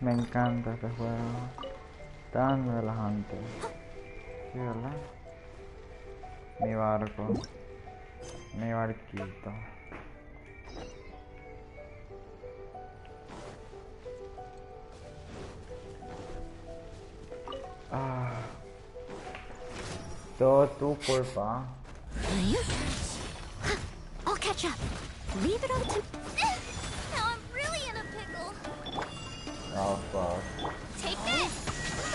Me encanta este juego. Tan relajante. Sí, ¿verdad? Mi barco. Mi barquito. Ah. Todo tu culpa. I'll catch up. Leave it up to... Now I'm really in a pickle. Oh, fuck. Take this.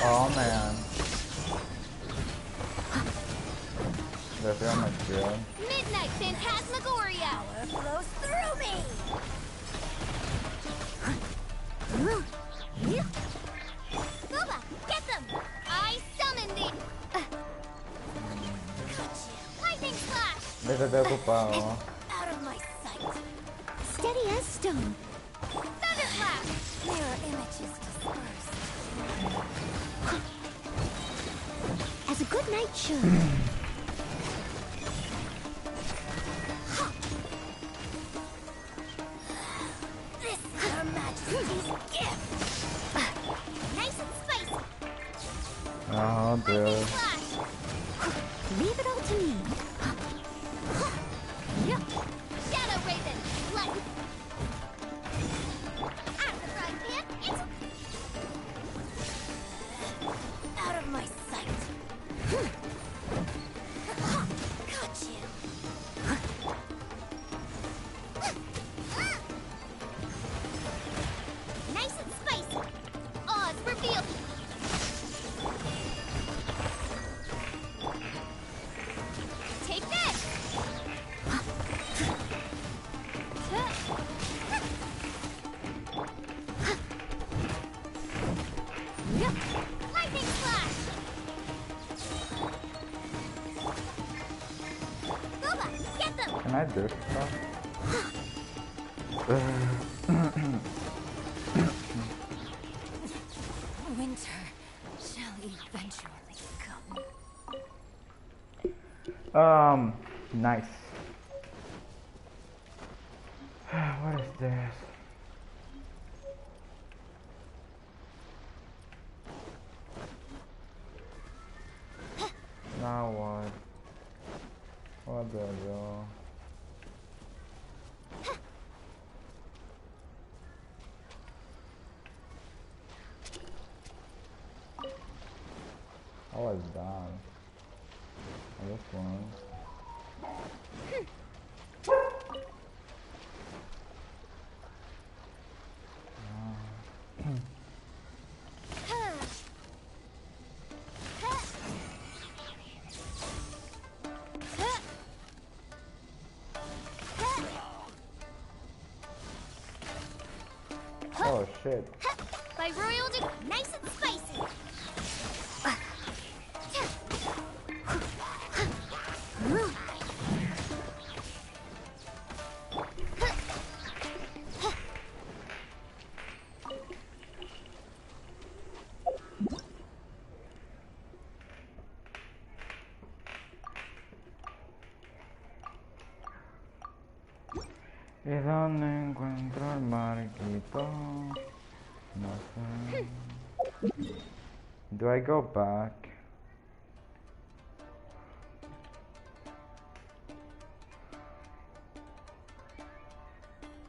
Oh, man. They feel my shield. Midnight Phantasmagoria. Power flows through me. Booba, get them. I summon thee. Lightning flash. Déjate ocupado. Out of my sight. Steady as stone. Thunder flash. Mirror images dispersed. As a good knight should. This is Her Majesty's gift. Nice and spicy. Oh, dude. Flash. Leave it all to me. Shadow Raven, light. After frying pan, it's out of my sight. Got you. Nice and spicy. Oz revealed. Take this. Lightning flash. Booba, get them. Can I do stuff? Winter shall eventually come. Nice. What is this? Now what? What the hell? I was done. I just won. Oh shit. By royal nice and spicy. ¿Y dónde encuentro el marquito? No sé. Do I go back?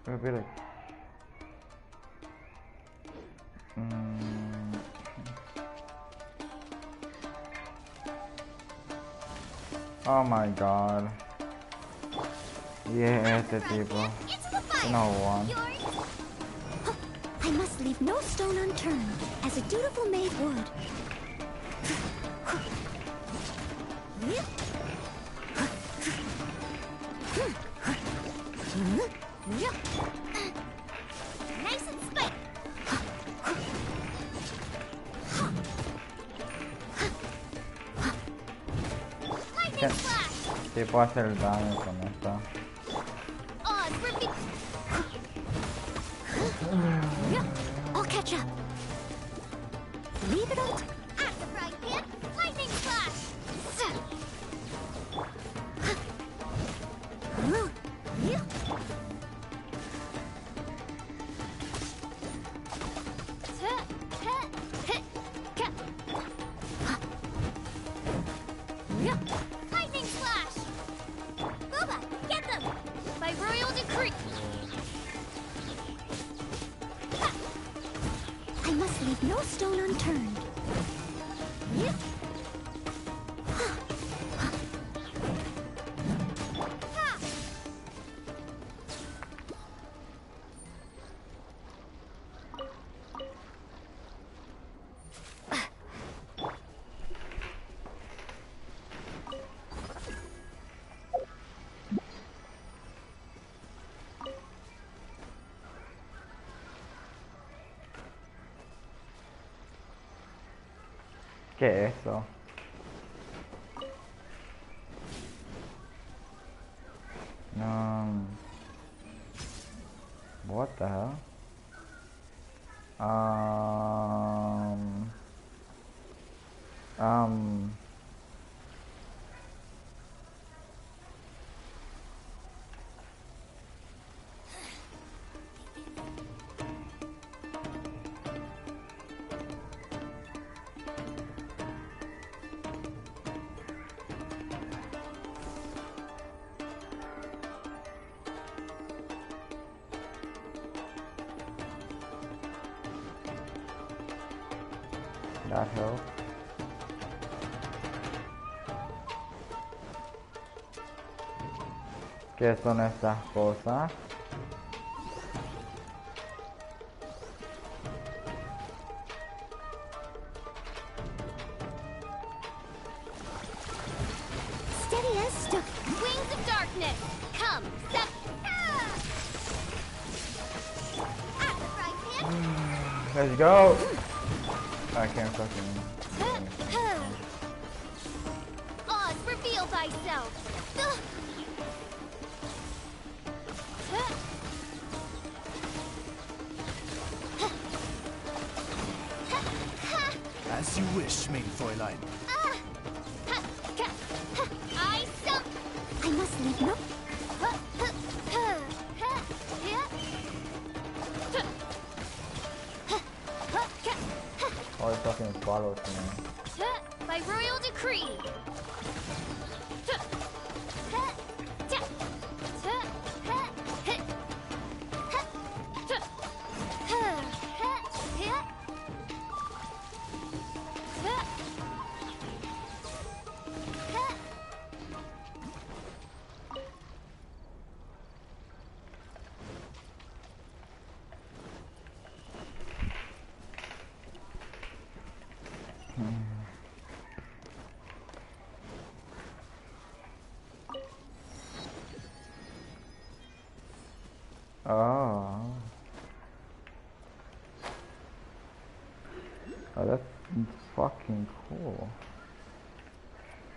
It'll be like... Oh my god. Yeah, este tipo. No one. I must leave no stone unturned, as a dutiful maid would. Nice and spicy. Lightning flash. Sí puedo hacer daño con esto. I'll catch up. Leave it all. At the frying pan, lightning flash. Lightning flash! Booba, get them! By royal decree! I must leave no stone unturned. ¿Qué es eso? No. What the hell? Um. Um. That helps. ¿Qué son estas cosas? Steady as stone. Wings of darkness. Come, step. At the frying pan. Let's go! I can't fucking... Oz, reveal thyself. As you wish, mein Fräulein. I must leave no. Oh, it fucking follows me. By royal decree. Oh. Oh, that's fucking cool.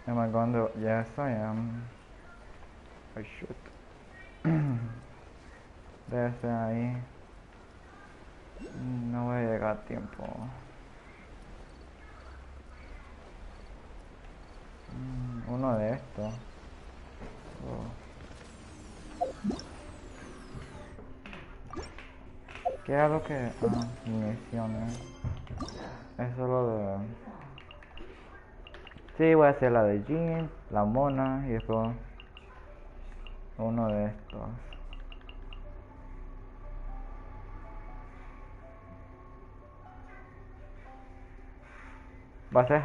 Am I going to... Yes, I am. I should. Desde ahí. No voy a llegar a tiempo. Uno de estos. Oh. ¿Qué es lo que...? Ah, misiones. Es solo de... Sí, voy a hacer la de Jean, la mona y después uno de estos. Va a ser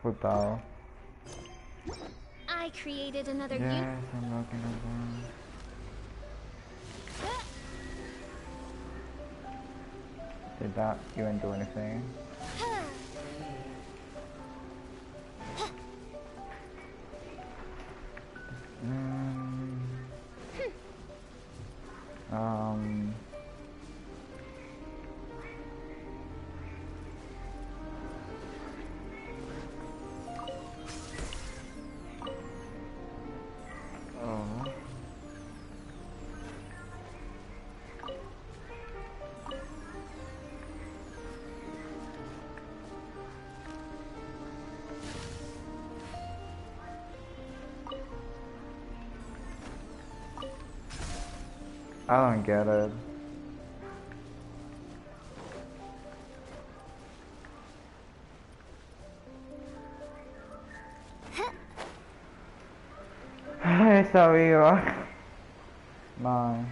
putado. I created another Yes, I'm looking at them. Did that even do anything? Um. Oh. I don't get it. está viva. No.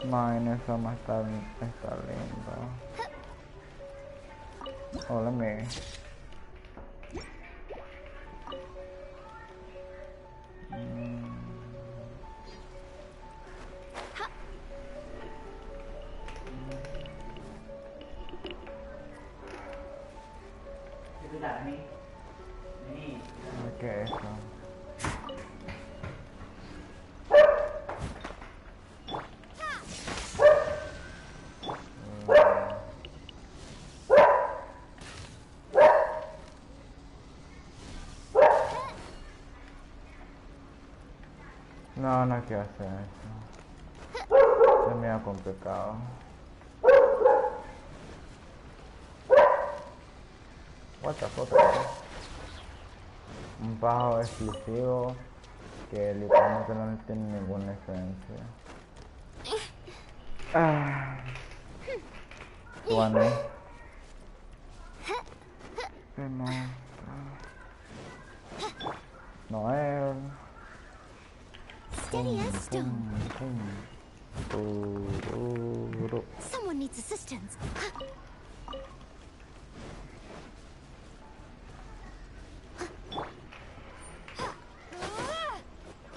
Mine, eso más está lindo. Hola, me. ¿Qué es eso? No, no quiero hacer eso. Es medio complicado. What the fuck? Un bajo exclusivo que literalmente no tiene ninguna esencia. Bueno. ¿Qué más? Noel. Steady as stone. Someone needs assistance.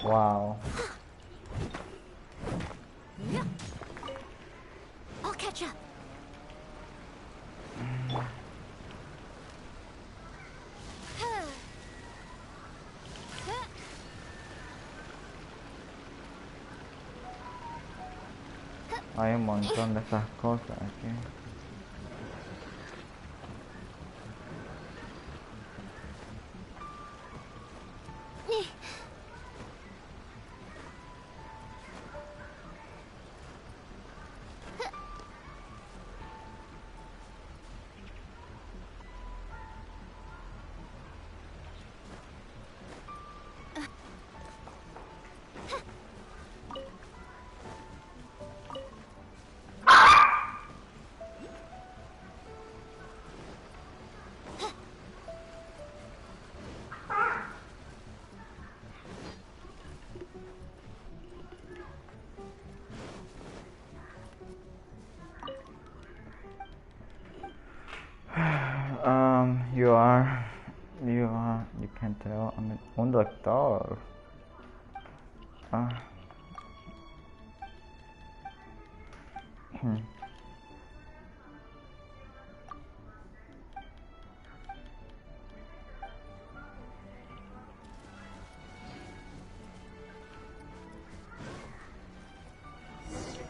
Wow. I'll catch up. Hay un montón de esas cosas aquí. You can tell, un doctor.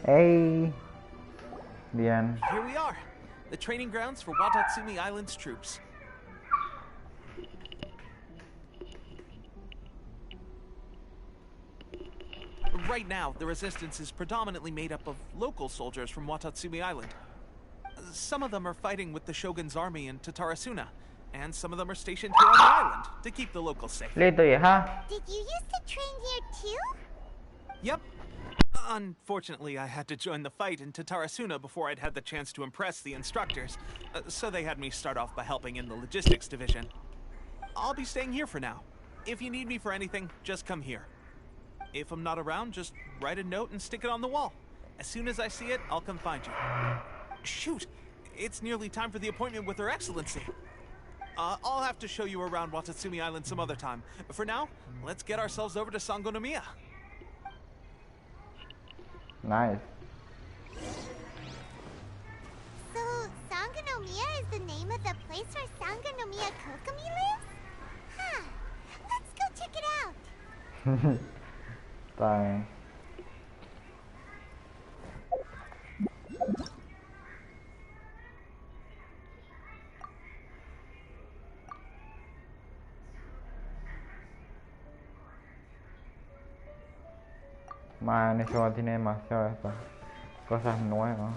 Hey. Bien. Here we are, the training grounds for Watatsumi Island's troops. Right now, the resistance is predominantly made up of local soldiers from Watatsumi Island. Some of them are fighting with the Shogun's army in Tatarasuna, and some of them are stationed here on the island to keep the locals safe. Listo, hija. Did you used to train here too? Yep. Unfortunately, I had to join the fight in Tatarasuna before I'd had the chance to impress the instructors, so they had me start off by helping in the logistics division. I'll be staying here for now. If you need me for anything, just come here. If I'm not around, just write a note and stick it on the wall. As soon as I see it, I'll come find you. Shoot! It's nearly time for the appointment with Her Excellency. I'll have to show you around Watatsumi Island some other time. For now, let's get ourselves over to Sangonomiya. Nice. So, Sangonomiya is the name of the place where Sangonomiya Kokomi lives? Huh. Let's go check it out. Bye. Man, ese juego tiene demasiadas cosas nuevas.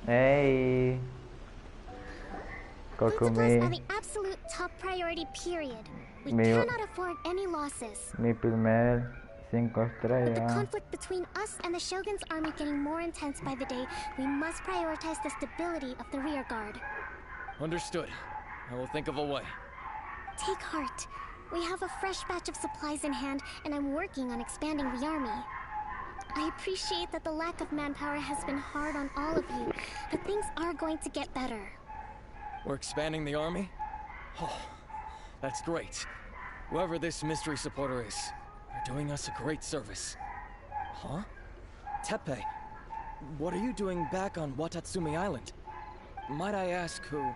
Hey, Food supplies are Kokumi, the absolute top priority, period. We mi, cannot afford any losses. mi primer 5 With the estrellas. conflict between us and the Shogun's army getting more intense by the day, we must prioritize the stability of the rear guard. Understood. I will think of a way. Take heart. We have a fresh batch of supplies in hand, and I'm working on expanding the army. I appreciate that the lack of manpower has been hard on all of you, but things are going to get better. We're expanding the army? Oh, that's great. Whoever this mystery supporter is, you're doing us a great service. Huh? Teppei, what are you doing back on Watatsumi Island? Might I ask who?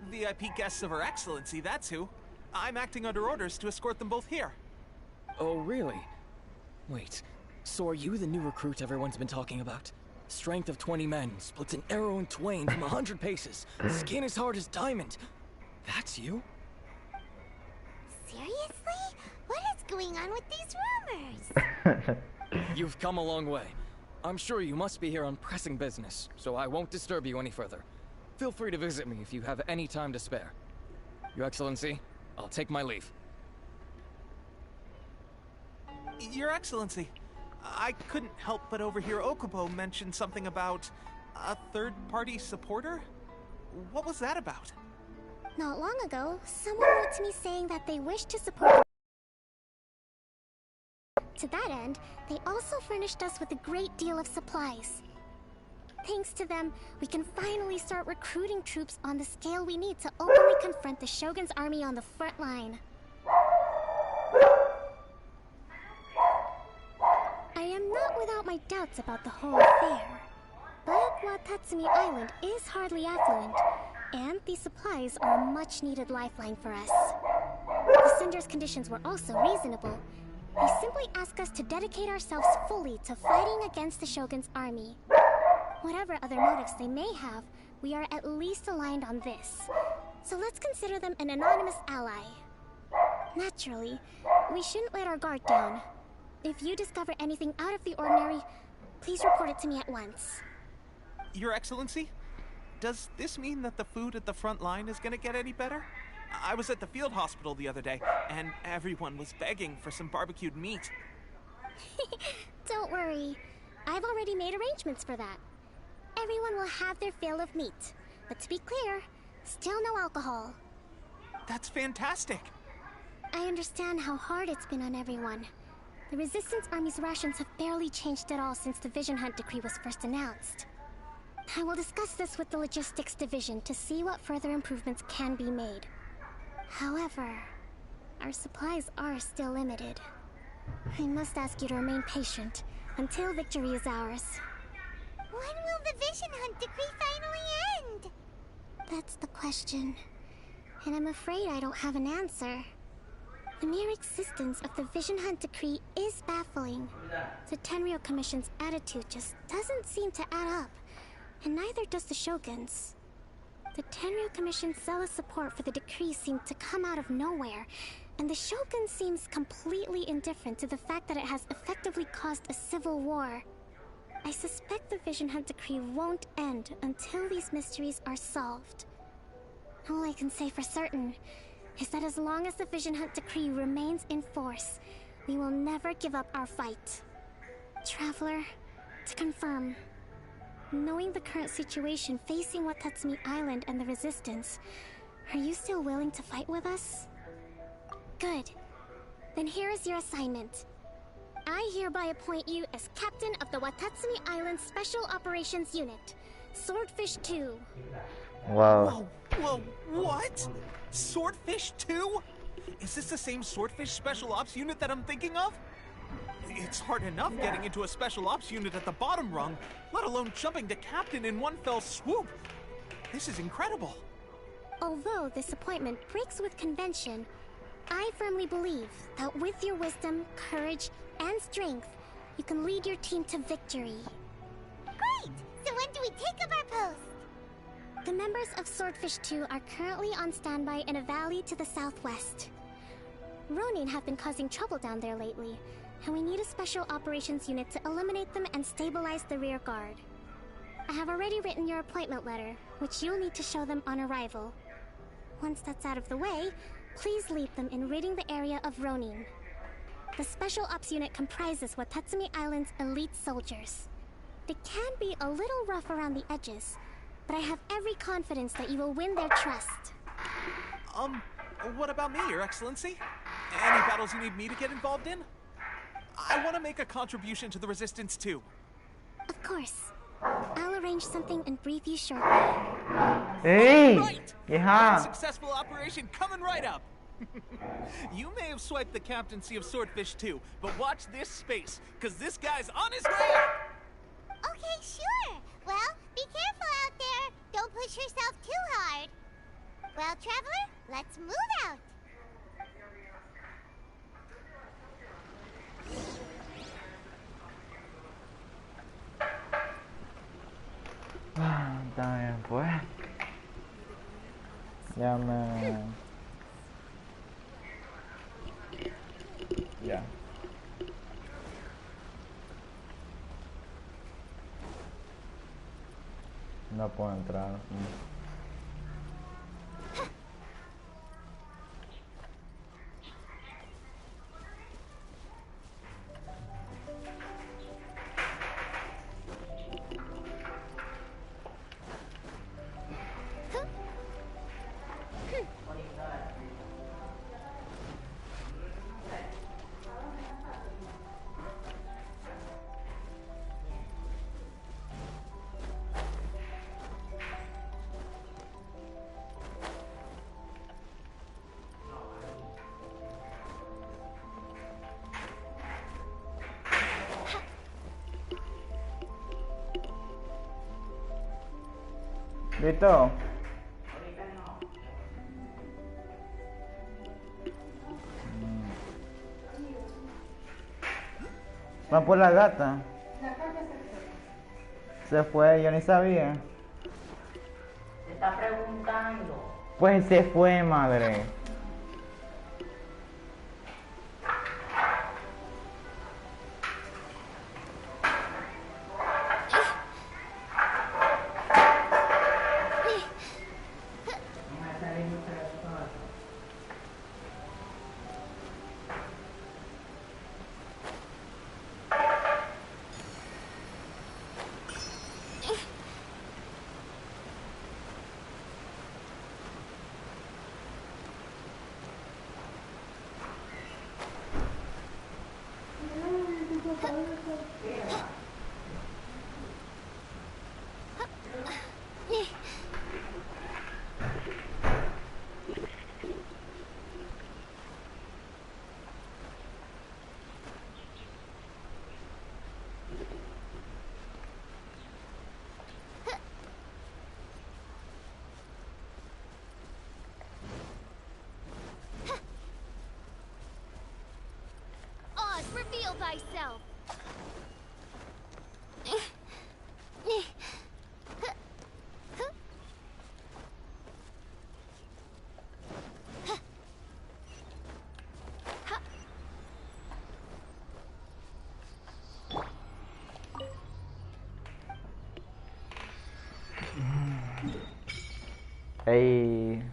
VIP guests of Her Excellency, that's who. I'm acting under orders to escort them both here. Oh, really? Wait, so are you the new recruit everyone's been talking about? Strength of 20 men, splits an arrow in twain from 100 paces, skin as hard as diamond. That's you? Seriously? What is going on with these rumors? You've come a long way. I'm sure you must be here on pressing business, so I won't disturb you any further. Feel free to visit me if you have any time to spare. Your Excellency, I'll take my leave. Your Excellency, I couldn't help but overhear Okubo mention something about a third-party supporter? What was that about? Not long ago, someone wrote to me saying that they wish to support. To that end, they also furnished us with a great deal of supplies. Thanks to them, we can finally start recruiting troops on the scale we need to openly confront the Shogun's army on the front line. I am not without my doubts about the whole affair, but Watatsumi Island is hardly affluent, and these supplies are a much-needed lifeline for us. The Cinder's conditions were also reasonable. They simply ask us to dedicate ourselves fully to fighting against the Shogun's army. Whatever other motives they may have, we are at least aligned on this. So let's consider them an anonymous ally. Naturally, we shouldn't let our guard down. If you discover anything out of the ordinary, please report it to me at once. Your Excellency, does this mean that the food at the front line is gonna get any better? I was at the field hospital the other day, and everyone was begging for some barbecued meat. Don't worry. I've already made arrangements for that. Everyone will have their fill of meat. But to be clear, still no alcohol. That's fantastic. I understand how hard it's been on everyone. The Resistance Army's rations have barely changed at all since the Vision Hunt decree was first announced. I will discuss this with the Logistics Division to see what further improvements can be made. However, our supplies are still limited. I must ask you to remain patient until victory is ours. When will the Vision Hunt decree finally end? That's the question. And I'm afraid I don't have an answer. The mere existence of the Vision Hunt decree is baffling. The Tenryou Commission's attitude just doesn't seem to add up, and neither does the Shogun's. The Tenryou Commission's zealous support for the decree seemed to come out of nowhere, and the Shogun seems completely indifferent to the fact that it has effectively caused a civil war. I suspect the Vision Hunt decree won't end until these mysteries are solved. All I can say for certain is that as long as the Vision Hunt decree remains in force, we will never give up our fight. Traveler, to confirm, knowing the current situation facing Watatsumi Island and the Resistance, are you still willing to fight with us? Good. Then here is your assignment. I hereby appoint you as captain of the Watatsumi Island Special Operations Unit, Swordfish 2. Wow. Whoa, what? Swordfish 2? Is this the same Swordfish Special Ops unit that I'm thinking of? It's hard enough getting into a Special Ops unit at the bottom rung, let alone jumping to captain in one fell swoop. This is incredible. Although this appointment breaks with convention, I firmly believe that with your wisdom, courage, and strength, you can lead your team to victory. Great! So when do we take up our post? The members of Swordfish 2 are currently on standby in a valley to the southwest. Ronin have been causing trouble down there lately, and we need a special operations unit to eliminate them and stabilize the rear guard. I have already written your appointment letter, which you'll need to show them on arrival. Once that's out of the way, please lead them in ridding the area of Ronin. The Special Ops Unit comprises Watatsumi Island's elite soldiers. They can be a little rough around the edges, but I have every confidence that you will win their trust. What about me, Your Excellency? Any battles you need me to get involved in? I want to make a contribution to the Resistance too. Of course. I'll arrange something and brief you shortly. Hey! Right! Yeah. Successful operation coming right up! You may have swiped the captaincy of Swordfish too, but watch this space, because this guy's on his way up! Okay, sure. Well, be careful out there. Don't push yourself too hard. Well, Traveler, let's move out. Está bien, pues. Ya me... Ya. No puedo entrar. ¿Listo? Va por la gata. Se fue, yo ni sabía. Te está preguntando. Pues se fue, madre. Oz, reveal thyself. Hey.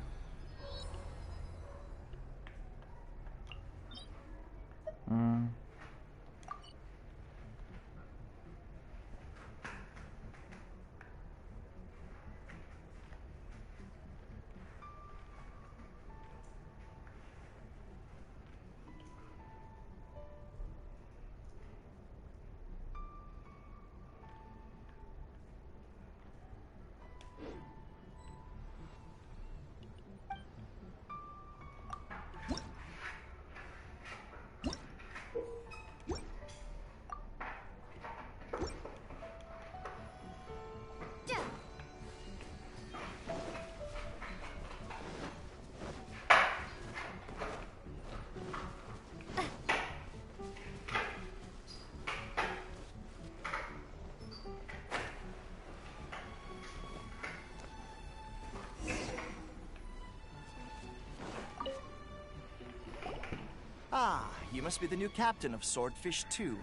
Ah, you must be the new captain of Swordfish 2.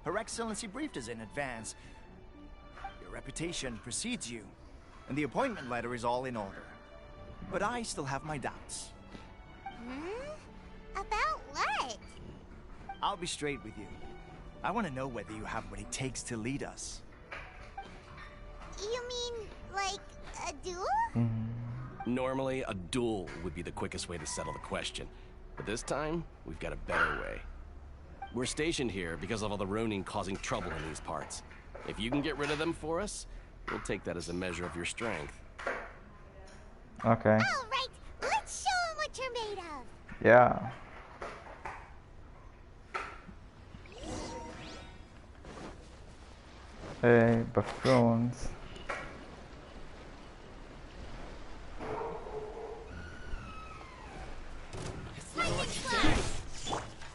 Her Excellency briefed us in advance. Your reputation precedes you, and the appointment letter is all in order. But I still have my doubts. About what? I'll be straight with you. I want to know whether you have what it takes to lead us. You mean, like, a duel? Normally, a duel would be the quickest way to settle the question. But this time, we've got a better way. We're stationed here because of all the Ronin causing trouble in these parts. If you can get rid of them for us, we'll take that as a measure of your strength. Okay. All right, let's show them what you're made of. Yeah. Hey, buffoons.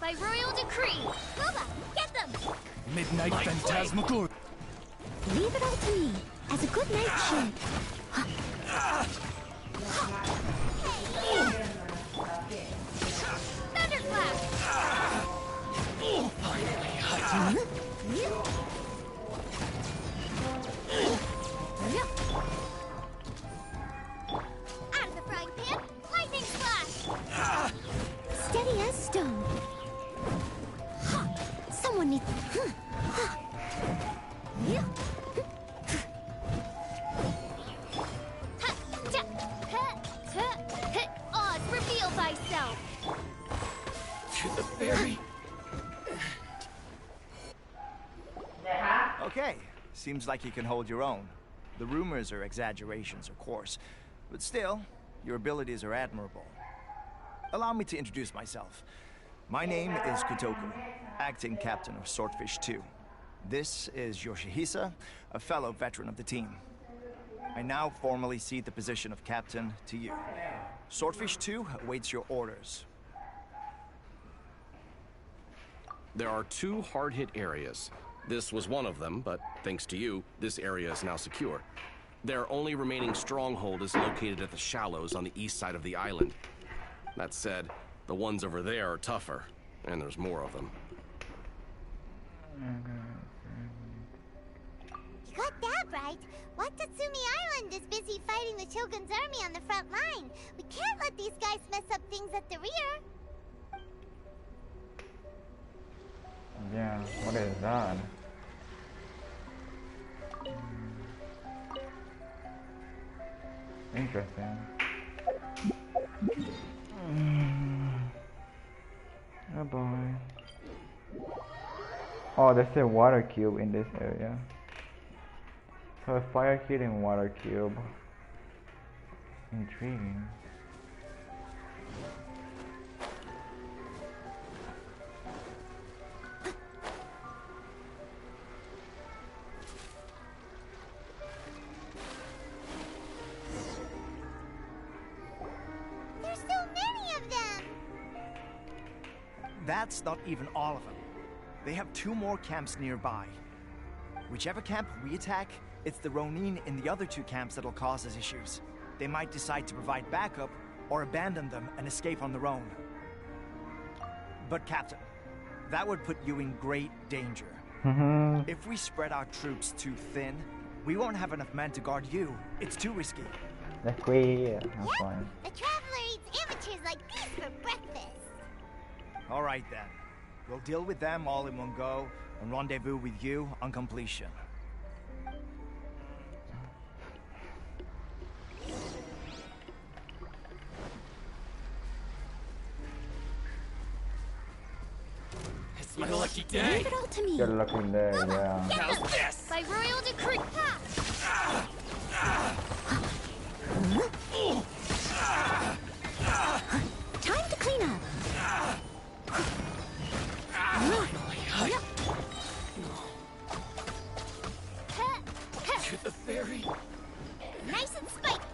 By royal decree. Boba, get them! Midnight Phantasmagoria. Leave it all to me, as a good night should. Thunderclap! Out of the frying pan, lightning flash! Steady as stone. Someone needs... Oz, reveal thyself! To the fairy. Okay, seems like you can hold your own. The rumors are exaggerations, of course, but still, your abilities are admirable. Allow me to introduce myself. My name is Kutoku, acting captain of Swordfish 2. This is Yoshihisa, a fellow veteran of the team. I now formally cede the position of captain to you. Swordfish 2 awaits your orders. There are 2 hard-hit areas. This was one of them, but thanks to you, this area is now secure. Their only remaining stronghold is located at the shallows on the east side of the island. That said, the ones over there are tougher, and there's more of them. You got that right. Watatsumi Island is busy fighting the Shogun's army on the front line. We can't let these guys mess up things at the rear. Yeah, what is that? Interesting. Oh boy. Oh, there's a water cube in this area. So a fire kit and water cube. Intriguing. There's so many of them! That's not even all of them. They have 2 more camps nearby. Whichever camp we attack, it's the Ronin in the other 2 camps that'll cause us issues. They might decide to provide backup or abandon them and escape on their own. But Captain, that would put you in great danger. If we spread our troops too thin, we won't have enough men to guard you. It's too risky. That's queer. That's fine. The Traveler eats amateurs like these for breakfast. All right then. We'll deal with them all in one go and rendezvous with you on completion. It's my lucky day. Leave it all to me. Good luck in there, yeah. How's this? By royal decree. Time to clean up. To the fairy. Nice and spiked.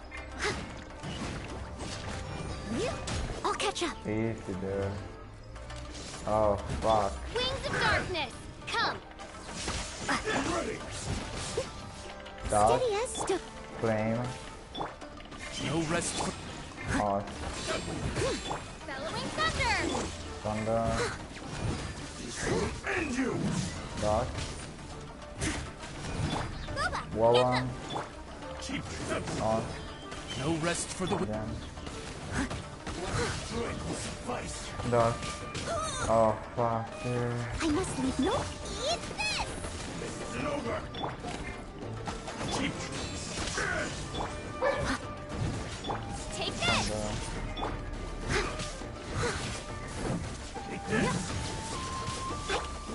I'll catch up. Easy there. Oh, fuck. Wings of darkness. Come. Dodge, Steady as stone. flame, No rest for... horse, Bellowing thunder. thunder, And you! dodge, Boba, Walla. Oh, No rest for the damn. Dog. Oh, fuck, dude. I must leave no. Eat this! Take this!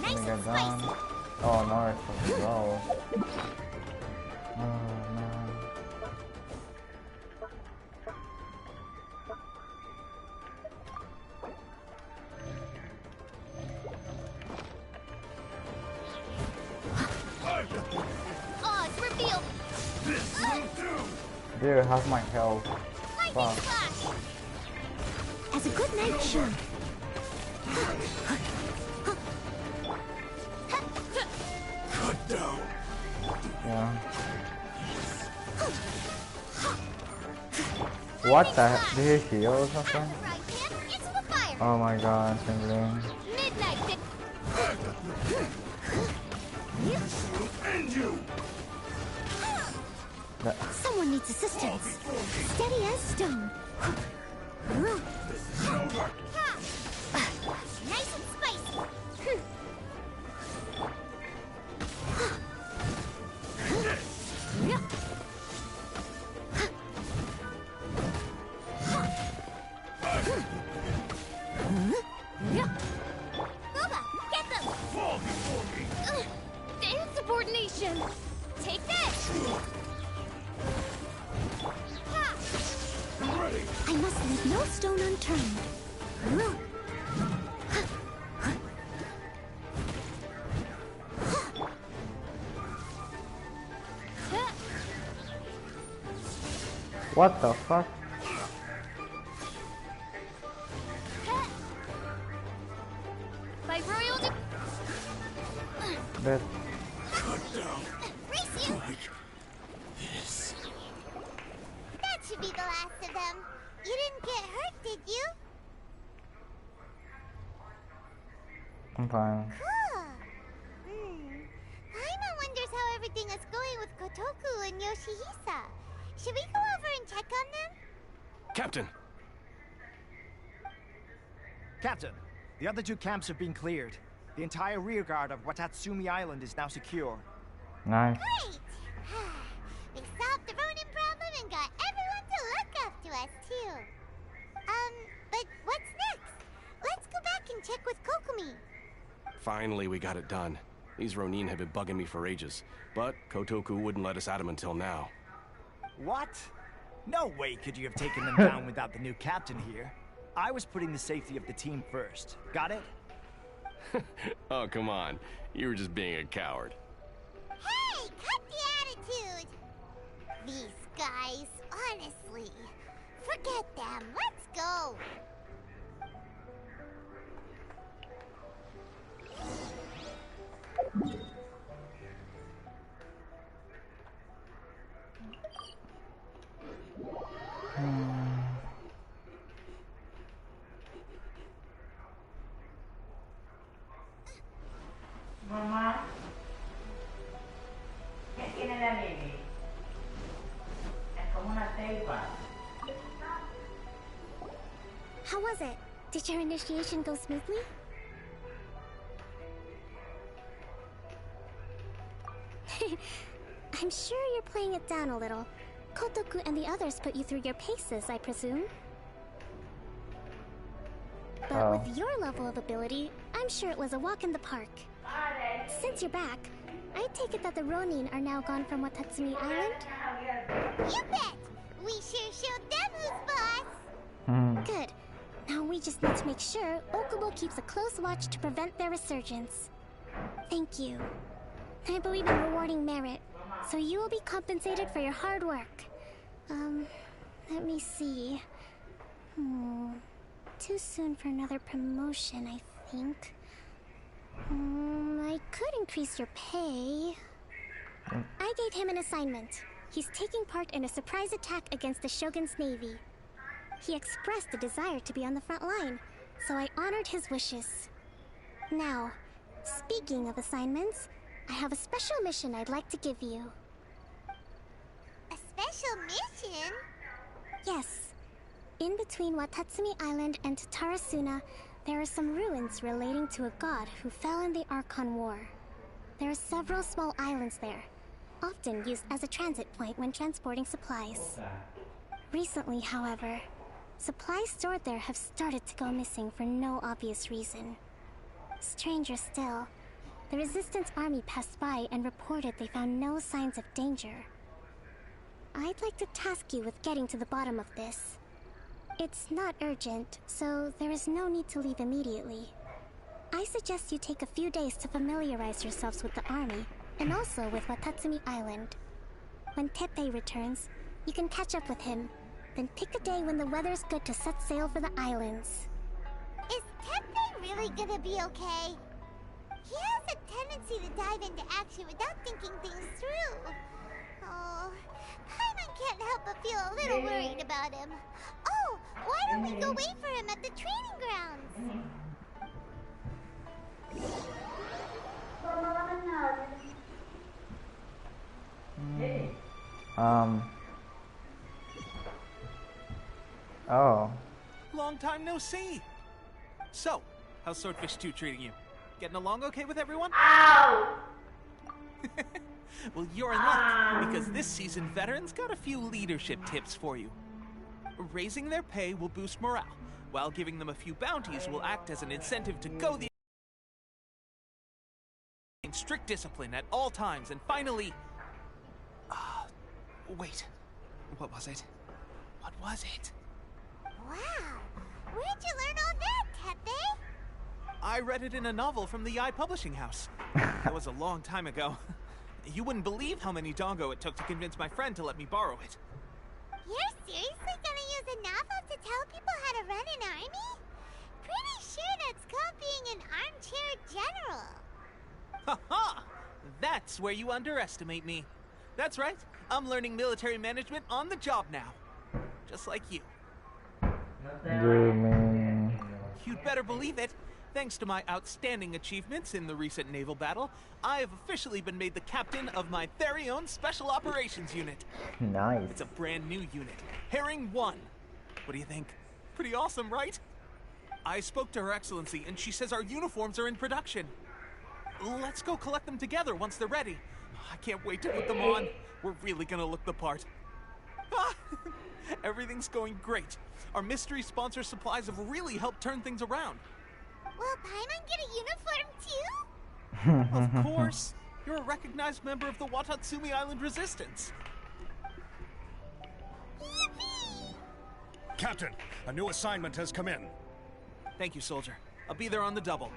Let me get down. Oh, no, it's supposed to go. Oh, man. Oh, it's revealed! Dude, how's my health? Lightning Fuck. flash! As a good night should. Yeah. What the heck? Did he heal or something? Right, man, it's the fire! Oh my god, tingling. Midnight! Someone needs assistance. Steady as stone. Nice and spicy! Boba, get them! Insubordination! Take this! I must leave no stone unturned. What the fuck? By royal That race you! That should be the last of them. You didn't get hurt, did you? I'm fine. Cool. Paimon wonders how everything is going with Kotoku and Yoshihisa. Should we go over and check on them? Captain! Captain, the other two camps have been cleared. The entire rearguard of Watatsumi Island is now secure. Nice. Great! We solved the Ronin problem and got everyone to look up to us, too. But what's next? Let's go back and check with Kokumi. Finally, we got it done. These Ronin have been bugging me for ages, but Kotoku wouldn't let us at him until now. What? No way could you have taken them down without the new captain here. I was putting the safety of the team first. Got it? Oh, come on. You were just being a coward. Hey, cut the attitude! These guys, honestly. Forget them. Let's go. Mamá, ¿qué tiene la Lili? Es como una ceiba. How was it? Did your initiation go smoothly? I'm sure you're playing it down a little. Kotoku and the others put you through your paces, I presume. But with your level of ability, I'm sure it was a walk in the park. Since you're back, I take it that the Ronin are now gone from Watatsumi Island? You bet! We sure showed them who's boss! Good. Now we just need to make sure Okubo keeps a close watch to prevent their resurgence. Thank you. I believe in rewarding merit, so you will be compensated for your hard work. Let me see. Too soon for another promotion, I think. I could increase your pay. I gave him an assignment. He's taking part in a surprise attack against the Shogun's navy. He expressed a desire to be on the front line, so I honored his wishes. Now, speaking of assignments, I have a special mission I'd like to give you. a mission? Yes. In between Watatsumi Island and Tatarasuna, there are some ruins relating to a god who fell in the Archon War. There are several small islands there, often used as a transit point when transporting supplies. Recently, however, supplies stored there have started to go missing for no obvious reason. Stranger still, the Resistance army passed by and reported they found no signs of danger. I'd like to task you with getting to the bottom of this. It's not urgent, so there is no need to leave immediately. I suggest you take a few days to familiarize yourselves with the army, and also with Watatsumi Island. When Teppei returns, you can catch up with him, then pick a day when the weather's good to set sail for the islands. Is Teppei really gonna be okay? He has a tendency to dive into action without thinking things through. Oh, Paimon can't help but feel a little worried about him. Oh, why don't we go wait for him at the training grounds? Oh. Long time no see. So, how's Swordfish 2 treating you? Getting along okay with everyone? Ow! Well, you're in luck, because this season veterans got a few leadership tips for you. Raising their pay will boost morale, while giving them a few bounties will act as an incentive to go the in strict discipline at all times, and finally... wait. What was it? What was it? Wow, where'd you learn all that, Teppei? I read it in a novel from the Eye Publishing House. That was a long time ago. You wouldn't believe how many dongo it took to convince my friend to let me borrow it. You're seriously gonna use a novel to tell people how to run an army? Pretty sure that's called being an armchair general. Ha ha! That's where you underestimate me. That's right. I'm learning military management on the job now. Just like you. You mean... You'd better believe it. Thanks to my outstanding achievements in the recent naval battle, I have officially been made the captain of my very own Special Operations Unit. Nice. It's a brand new unit, Herring 1. What do you think? Pretty awesome, right? I spoke to Her Excellency, and she says our uniforms are in production. Let's go collect them together once they're ready. I can't wait to put them on. We're really gonna look the part. Everything's going great. Our mystery sponsor supplies have really helped turn things around. Will Paimon get a uniform too? Of course. You're a recognized member of the Watatsumi Island Resistance. Yippee! Captain, a new assignment has come in. Thank you, soldier. I'll be there on the double.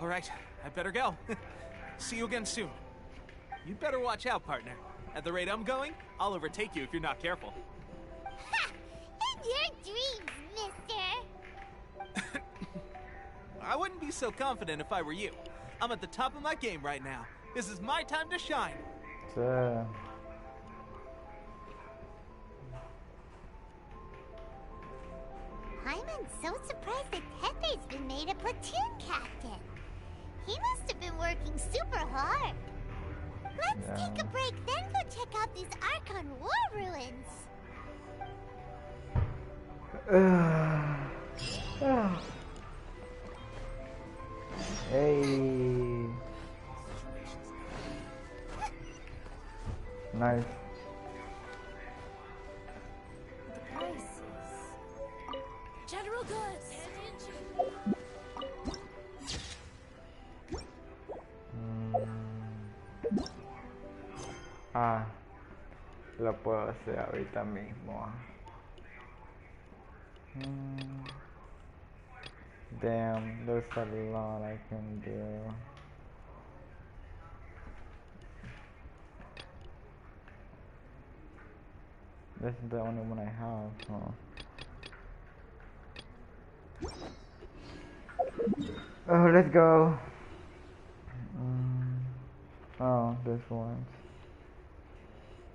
All right, I better go. See you again soon. You'd better watch out, partner. At the rate I'm going, I'll overtake you if you're not careful. Ha! In your dreams, mister! I wouldn't be so confident if I were you. I'm at the top of my game right now. This is my time to shine. Paimon's so surprised that Teppei's been made a platoon captain. He must have been working super hard. Let's take a break, then go check out these Archon War ruins. Hey. Nice. General goods. Lo puedo hacer ahorita mismo. Damn, there's a lot I can do. This is the only one I have, huh? Oh, let's go. Oh, this one.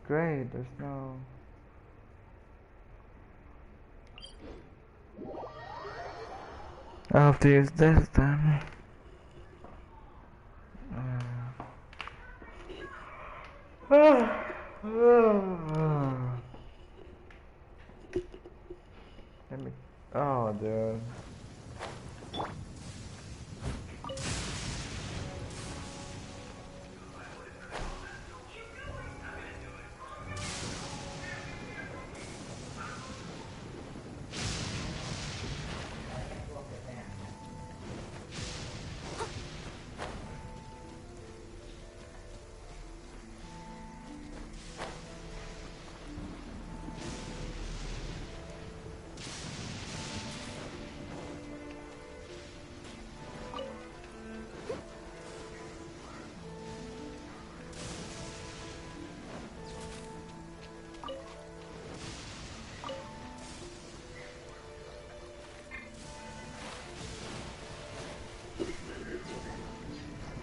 Great, there's no... I have to use this then. dude.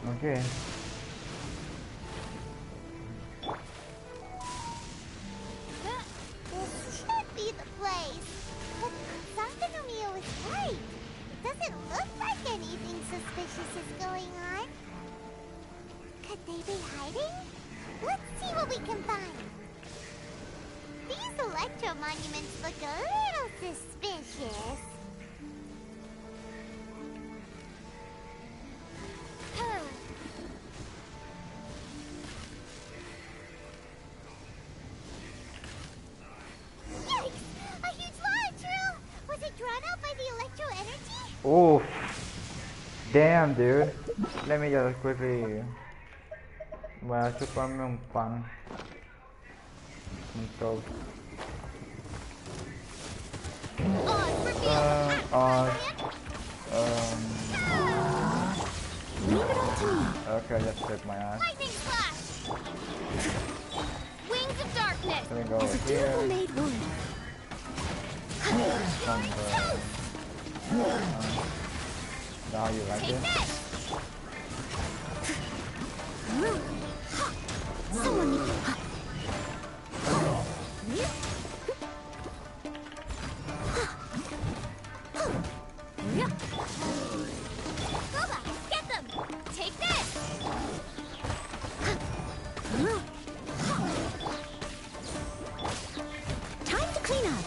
Okay. This should be the place. But Santanomio was right. It doesn't look like anything suspicious is going on. Could they be hiding? Let's see what we can find. These electro monuments look a little suspicious. Oh, damn, dude. Let me just quickly. Well, chuparme un pan. Un toast. Okay, just flip my ass. Lightning flash! Wings of darkness! Let me go over here. Made wood. Now you like it? Someone get them! Take this! Time to clean up.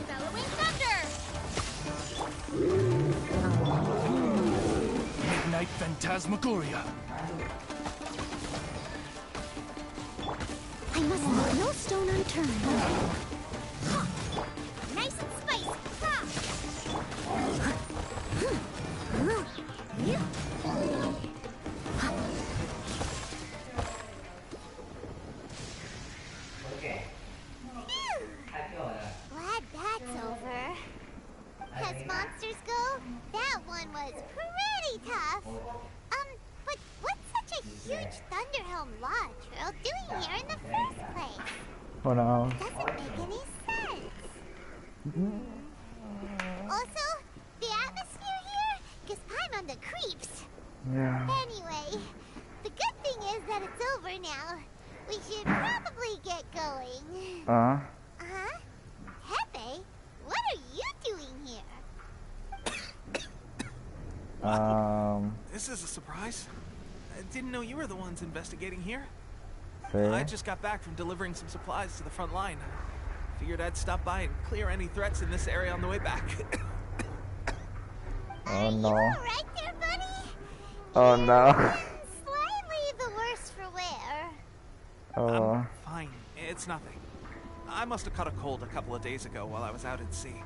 Bellowing thunder! Midnight Phantasmagoria. I must leave no stone unturned. Nice and spicy! Glad that's over. As monsters go, that one was pretty tough. But what's such a huge Thunderhelm Lodge Trail doing here in the first place? Oh no. Doesn't make any sense. Also, the atmosphere here gives Paimon the creeps. Yeah. Anyway, the good thing is that it's over now. We should probably get going. Huh? Pepe, what are you doing here? This is a surprise. I didn't know you were the ones investigating here. See? I just got back from delivering some supplies to the front line. Figured I'd stop by and clear any threats in this area on the way back. Oh no. You alright there, buddy? Oh no. Slightly the worse for wear. Oh. I'm fine. It's nothing. I must have caught a cold a couple of days ago while I was out at sea.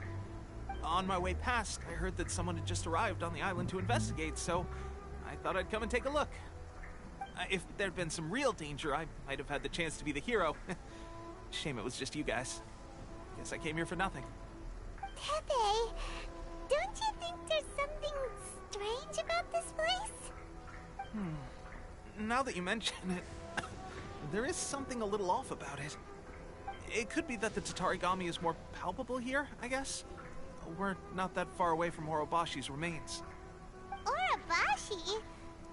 On my way past, I heard that someone had just arrived on the island to investigate, so I thought I'd come and take a look. If there'd been some real danger, I might have had the chance to be the hero. Shame it was just you guys. Guess I came here for nothing. Pepe, don't you think there's something strange about this place? Now that you mention it, there is something a little off about it. It could be that the Tatarigami is more palpable here, I guess. We're not that far away from Orobashi's remains. Orobashi?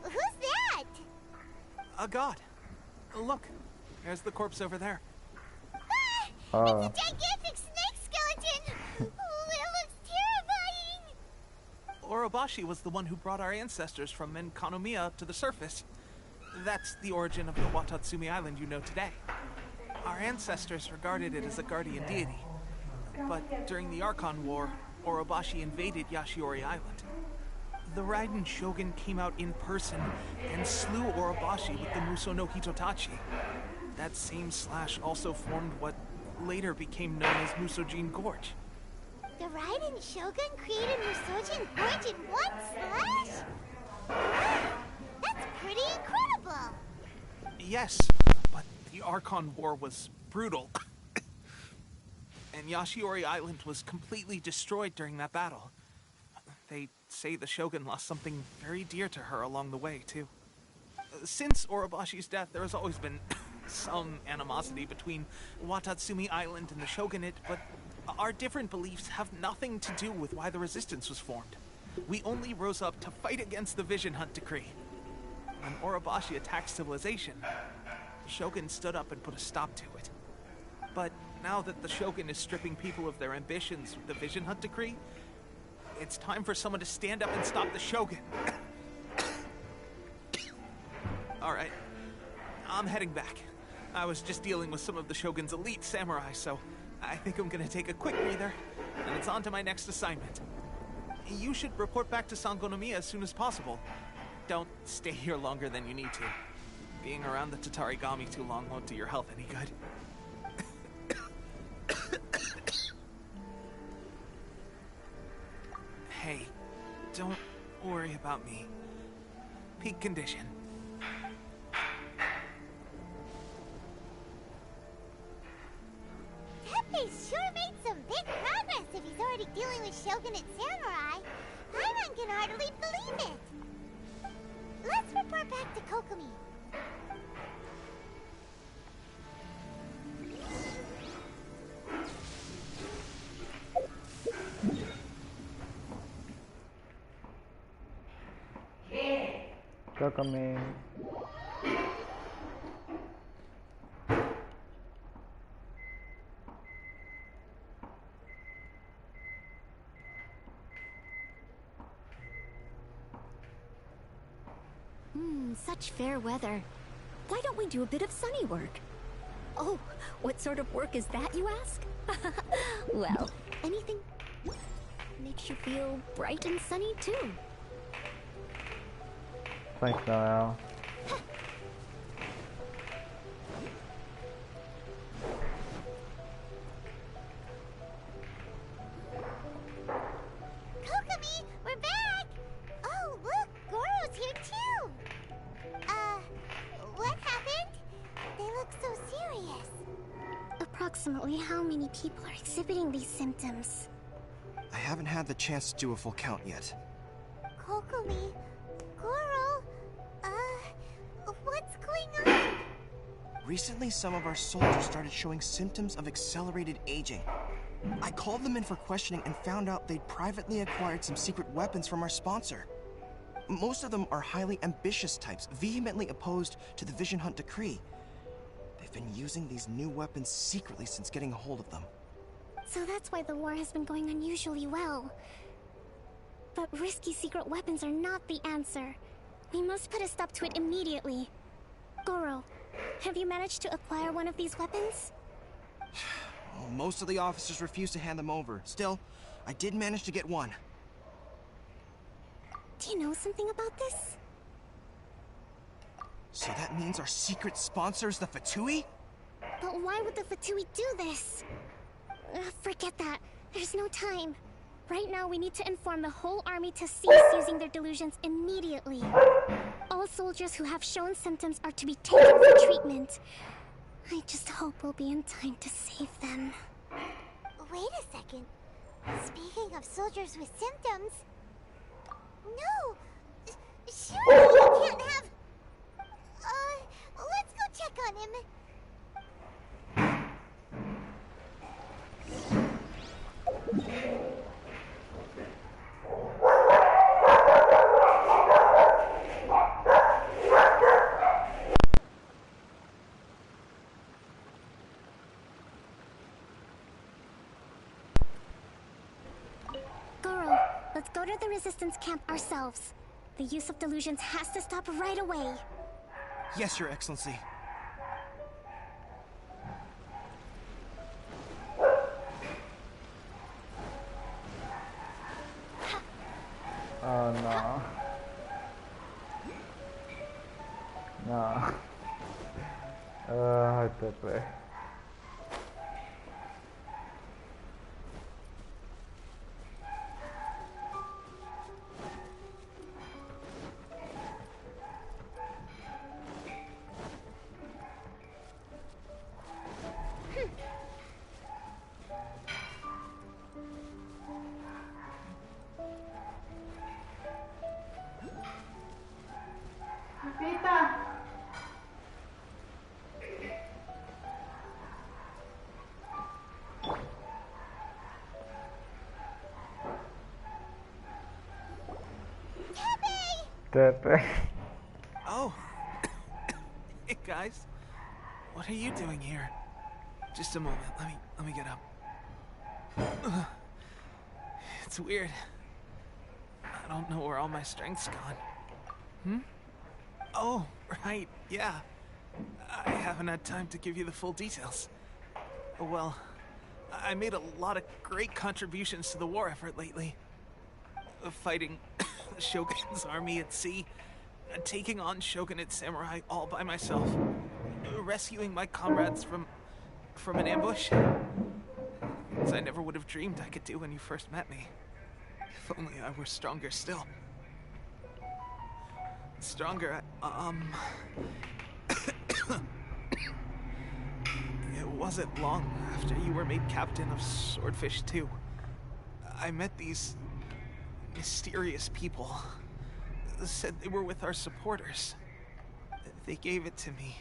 Who's that? A god. Look, there's the corpse over there. Oh. It's a gigantic snake skeleton! Oh, it looks terrifying! Orobashi was the one who brought our ancestors from Menkanomiya up to the surface. That's the origin of the Watatsumi Island you know today. Our ancestors regarded it as a guardian deity. But during the Archon War, Orobashi invaded Yashiori Island. The Raiden Shogun came out in person and slew Orobashi with the Muso no Hitotachi. That same slash also formed what later became known as Musojin Gorge. The Raiden Shogun created Musojin Gorge in one slash? Wow, that's pretty incredible! Yes, but the Archon War was brutal. And Yashiori Island was completely destroyed during that battle. They say the Shogun lost something very dear to her along the way, too. Since Orobashi's death, there has always been some animosity between Watatsumi Island and the Shogunate, but our different beliefs have nothing to do with why the resistance was formed. We only rose up to fight against the Vision Hunt Decree. When Orobashi attacked civilization, the Shogun stood up and put a stop to it. But now that the Shogun is stripping people of their ambitions with the Vision Hunt Decree, it's time for someone to stand up and stop the Shogun. Alright, I'm heading back. I was just dealing with some of the Shogun's elite samurai, so I think I'm gonna take a quick breather, and it's on to my next assignment. You should report back to Sangonomiya as soon as possible. Don't stay here longer than you need to. Being around the Tatarigami too long won't do your health any good. Hey, don't worry about me. Peak condition. Teppei sure made some big progress if he's already dealing with Shogunate samurai. Paimon can hardly believe it. Let's report back to Kokomi. Kokomi. Such fair weather. Why don't we do a bit of sunny work? Oh, what sort of work is that, you ask? Well, anything makes you feel bright and sunny, too. Thanks, Noel. Kokomi, we're back! Oh, look, Goro's here too! What happened? They look so serious. Approximately how many people are exhibiting these symptoms? I haven't had the chance to do a full count yet. Kokomi, Goro, what's going on? Recently, some of our soldiers started showing symptoms of accelerated aging. I called them in for questioning and found out they'd privately acquired some secret weapons from our sponsor. Most of them are highly ambitious types, vehemently opposed to the Vision Hunt Decree. They've been using these new weapons secretly since getting a hold of them. So that's why the war has been going unusually well. But risky secret weapons are not the answer. We must put a stop to it immediately. Goro, have you managed to acquire one of these weapons? Well, most of the officers refused to hand them over. Still, I did manage to get one. Do you know something about this? So that means our secret sponsor is the Fatui? But why would the Fatui do this? Forget that. There's no time. Right now, we need to inform the whole army to cease using their delusions immediately. All soldiers who have shown symptoms are to be taken for treatment. I just hope we'll be in time to save them. Wait a second. Speaking of soldiers with symptoms... No! Surely you can't have... let's go check on him. Goro, let's go go to the resistance camp ourselves. The use of delusions has to stop right away. Yes, Your Excellency. Oh no. No. TP. Papita. TP. Oh. Hey, guys. What are you doing here? Just a moment. Let me get up. It's weird. I don't know where all my strength's gone. Oh, right, yeah. I haven't had time to give you the full details. Well, I made a lot of great contributions to the war effort lately. Fighting the Shogun's army at sea, taking on Shogunate samurai all by myself, rescuing my comrades from an ambush. Things I never would have dreamed I could do when you first met me. If only I were stronger still. Stronger, It wasn't long after you were made captain of Swordfish 2. I met these mysterious people. Said they were with our supporters. They gave it to me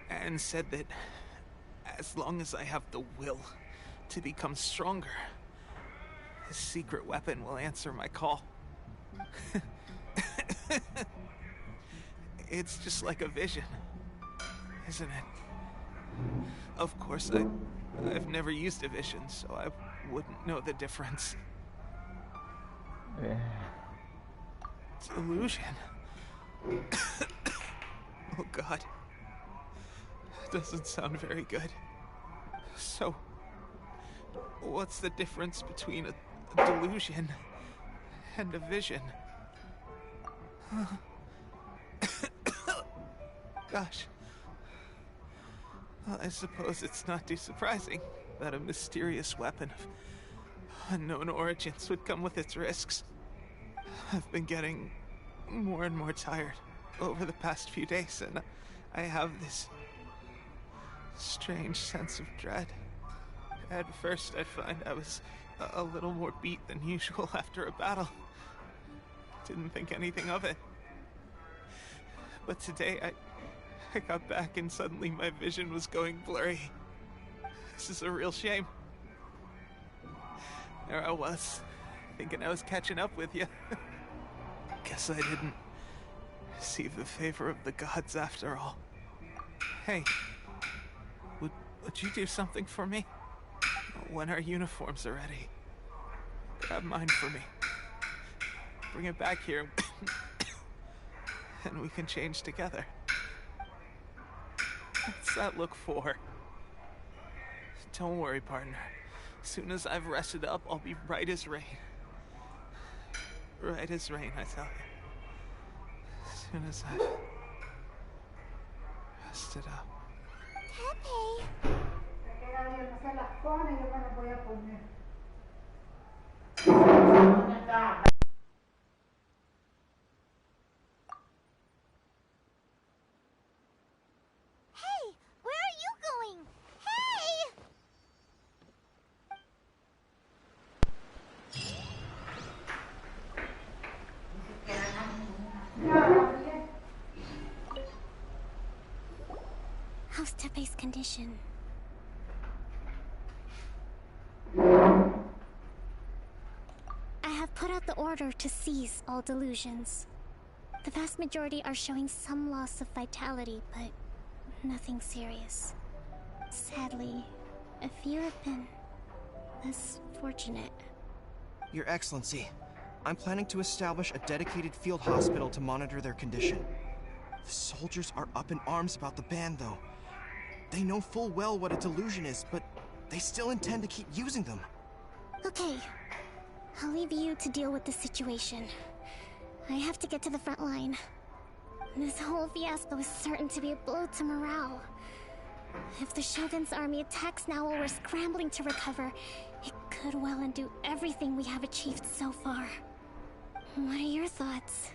and said that as long as I have the will to become stronger, his secret weapon will answer my call. It's just like a vision, isn't it? Of course, I've never used a vision, so I wouldn't know the difference. Yeah. Delusion. Oh God. Doesn't sound very good. So, what's the difference between a delusion and a vision? Gosh. Well, I suppose it's not too surprising that a mysterious weapon of unknown origins would come with its risks. I've been getting more and more tired over the past few days, and I have this strange sense of dread. At first, I find I was a little more beat than usual after a battle. Didn't think anything of it. But today, I got back and suddenly my vision was going blurry. This is a real shame. There I was, thinking I was catching up with you. Guess I didn't receive the favor of the gods after all. Hey, would you do something for me? When our uniforms are ready, grab mine for me. Bring it back here, and we can change together. What's that look for? Don't worry, partner. As soon as I've rested up, I'll be right as rain. Right as rain, I tell you. As soon as I've rested up. Tepe. Se las pone y yo me las voy a poner. ¿Dónde está? Hey, where are you going? Hey! How's Tepe's condition? I have put out the order to seize all delusions. The vast majority are showing some loss of vitality, but nothing serious. Sadly, a few have been less fortunate. Your Excellency, I'm planning to establish a dedicated field hospital to monitor their condition. The soldiers are up in arms about the ban, though. They know full well what a delusion is, but they still intend to keep using them. Okay. I'll leave you to deal with the situation. I have to get to the front line. This whole fiasco is certain to be a blow to morale. If the Shogun's army attacks now while we're scrambling to recover, it could well undo everything we have achieved so far. What are your thoughts?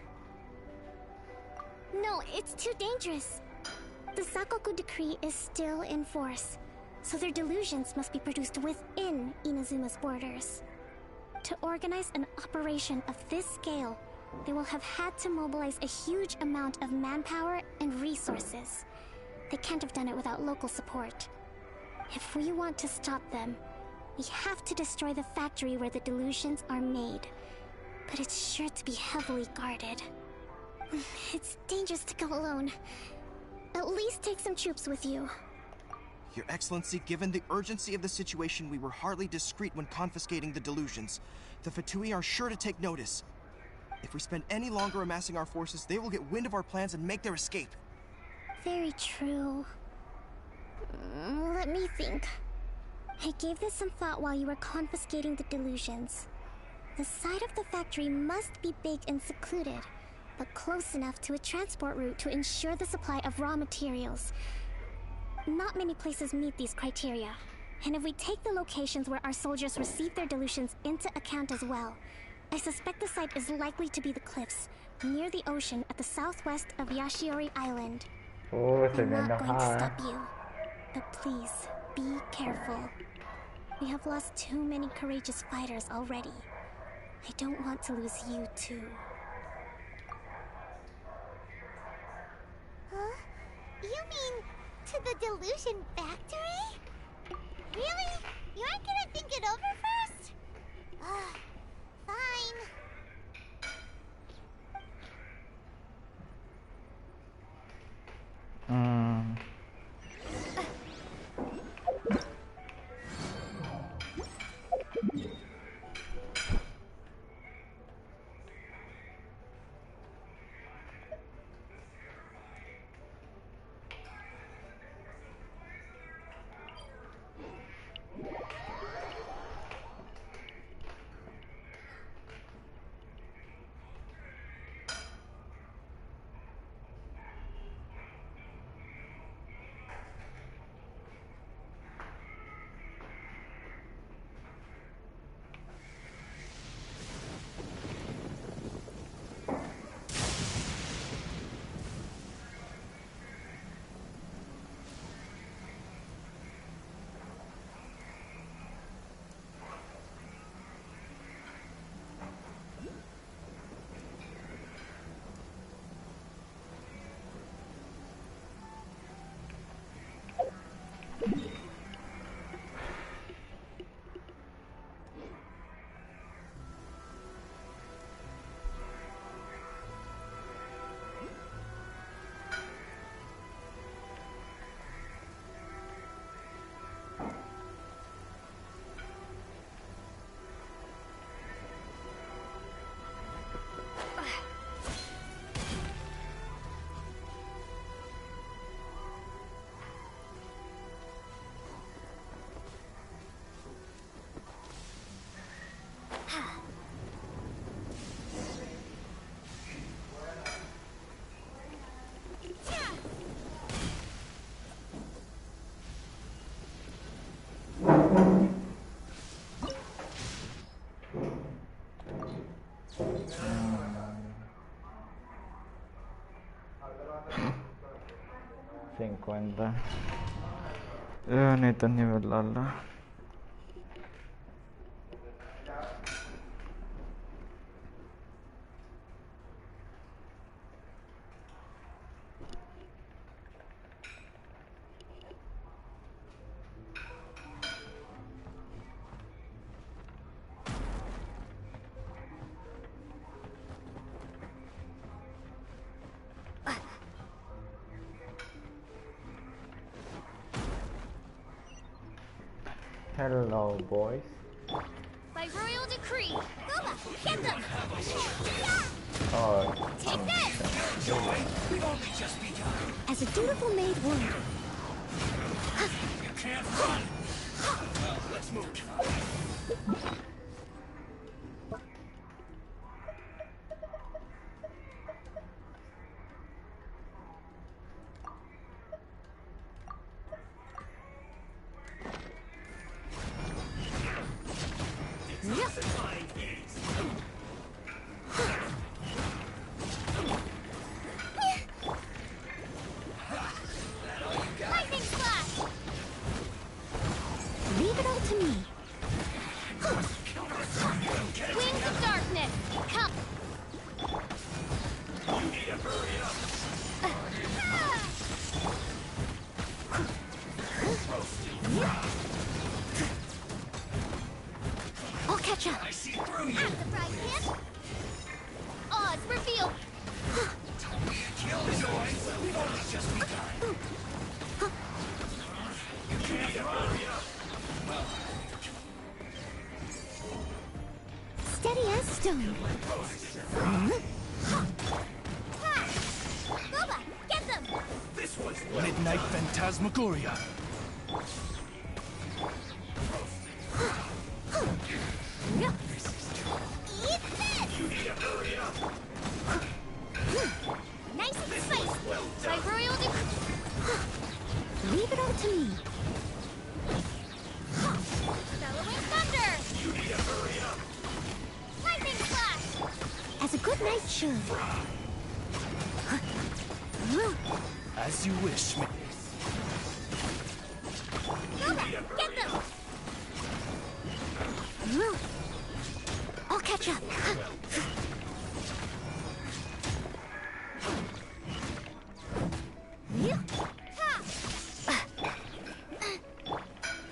No, it's too dangerous. The Sakoku decree is still in force, so their delusions must be produced within Inazuma's borders. To organize an operation of this scale, they will have had to mobilize a huge amount of manpower and resources. They can't have done it without local support. If we want to stop them, we have to destroy the factory where the delusions are made. But it's sure to be heavily guarded. It's dangerous to go alone. At least take some troops with you. Your Excellency, given the urgency of the situation, we were hardly discreet when confiscating the delusions. The Fatui are sure to take notice. If we spend any longer amassing our forces, they will get wind of our plans and make their escape. Very true. Let me think. I gave this some thought while you were confiscating the delusions. The side of the factory must be big and secluded, but close enough to a transport route to ensure the supply of raw materials. Not many places meet these criteria, and if we take the locations where our soldiers receive their delusions into account as well, I suspect the site is likely to be the cliffs, near the ocean at the southwest of Yashiori Island. I'm not going to stop you, but please, be careful. We have lost too many courageous fighters already. I don't want to lose you too. Huh? You mean to the delusion factory? Really? You aren't gonna think it over first? Fine. Necesito nivelarla. Hello, boys. By royal decree, the Get them! Oh. Take this! As a dutiful maid would. You can't run! Well, let's move. Lightning flash! Leave it all to me. Wings of darkness! Come! I'll catch up. At the fry pan! Odds reveal! Steady as stone. Boba, get them! Midnight Phantasmagoria. Eat this! Nice and spicy! By royal Leave it all to me. bellowing thunder! Lightning flash! As a good knight should. As you wish, Boba, get them! I'll catch up.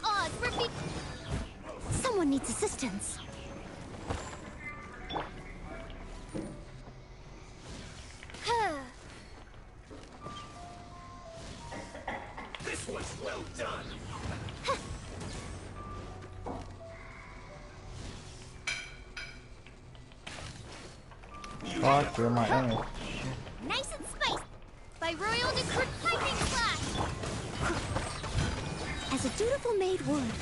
Odds reveal! Someone needs assistance. Fuck, you're my enemy. Nice and spicy! By royal decree, lightning flash! As a dutiful maid would.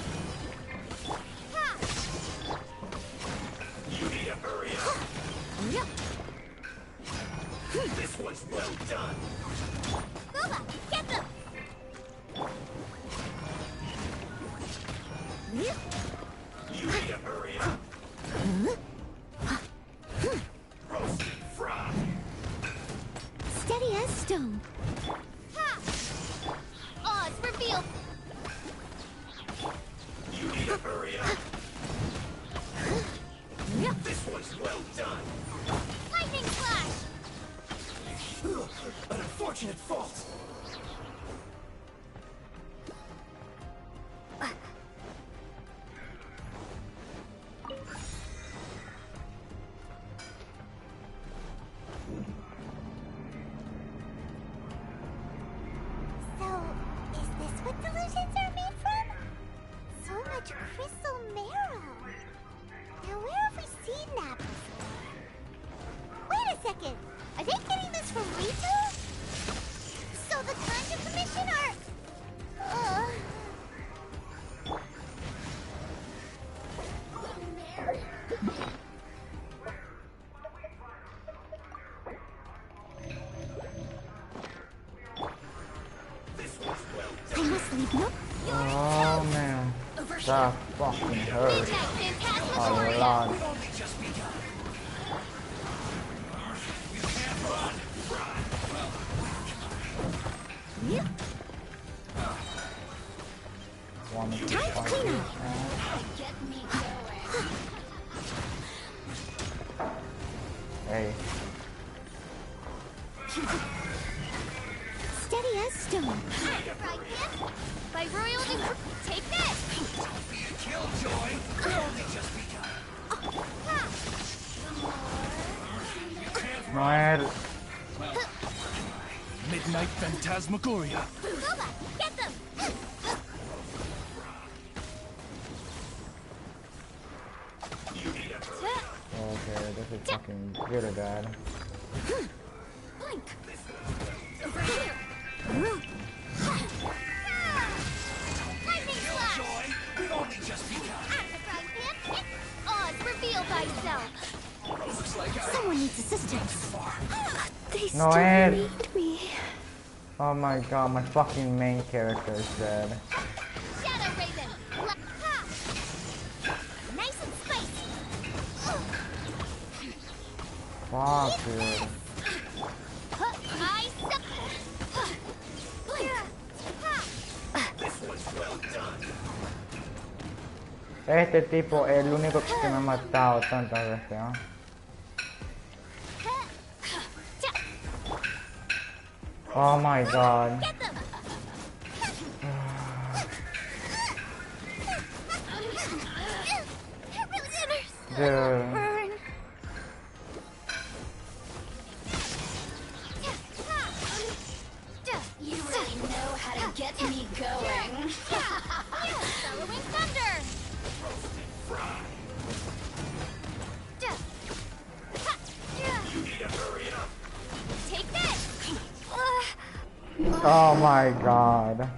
Boba, get them! Steady as stone. Odds reveal! Lightning flash! An unfortunate fault. So, is this what delusions are made from? So much crystal marrow. Now where have we seen that before? Wait a second. Are they getting this from Rito? So the Conjure Commission are... I must leave no. Oh man. That fucking hurts a lot. Time to clean up. Hey. Steady as stone. By royal decree, take this! Muere. Midnight Phantasmagoria. Boba, get them! This is fucking good or bad. Blink. Over here. Lightning flash! We've only just begun. At the frying pan, Oz, reveal thyself! Looks like Someone needs assistance. They still Noel. need me. Oh my god, my fucking main character is dead. Shadow Raven! Ha! Nice and spicy! Fuck, dude. Este tipo es el único que me ha matado tantas veces, ¿no? Oh my god. Dude. You really know how to get me going. Bellowing thunder! you need to hurry up. Take this! Oh my god.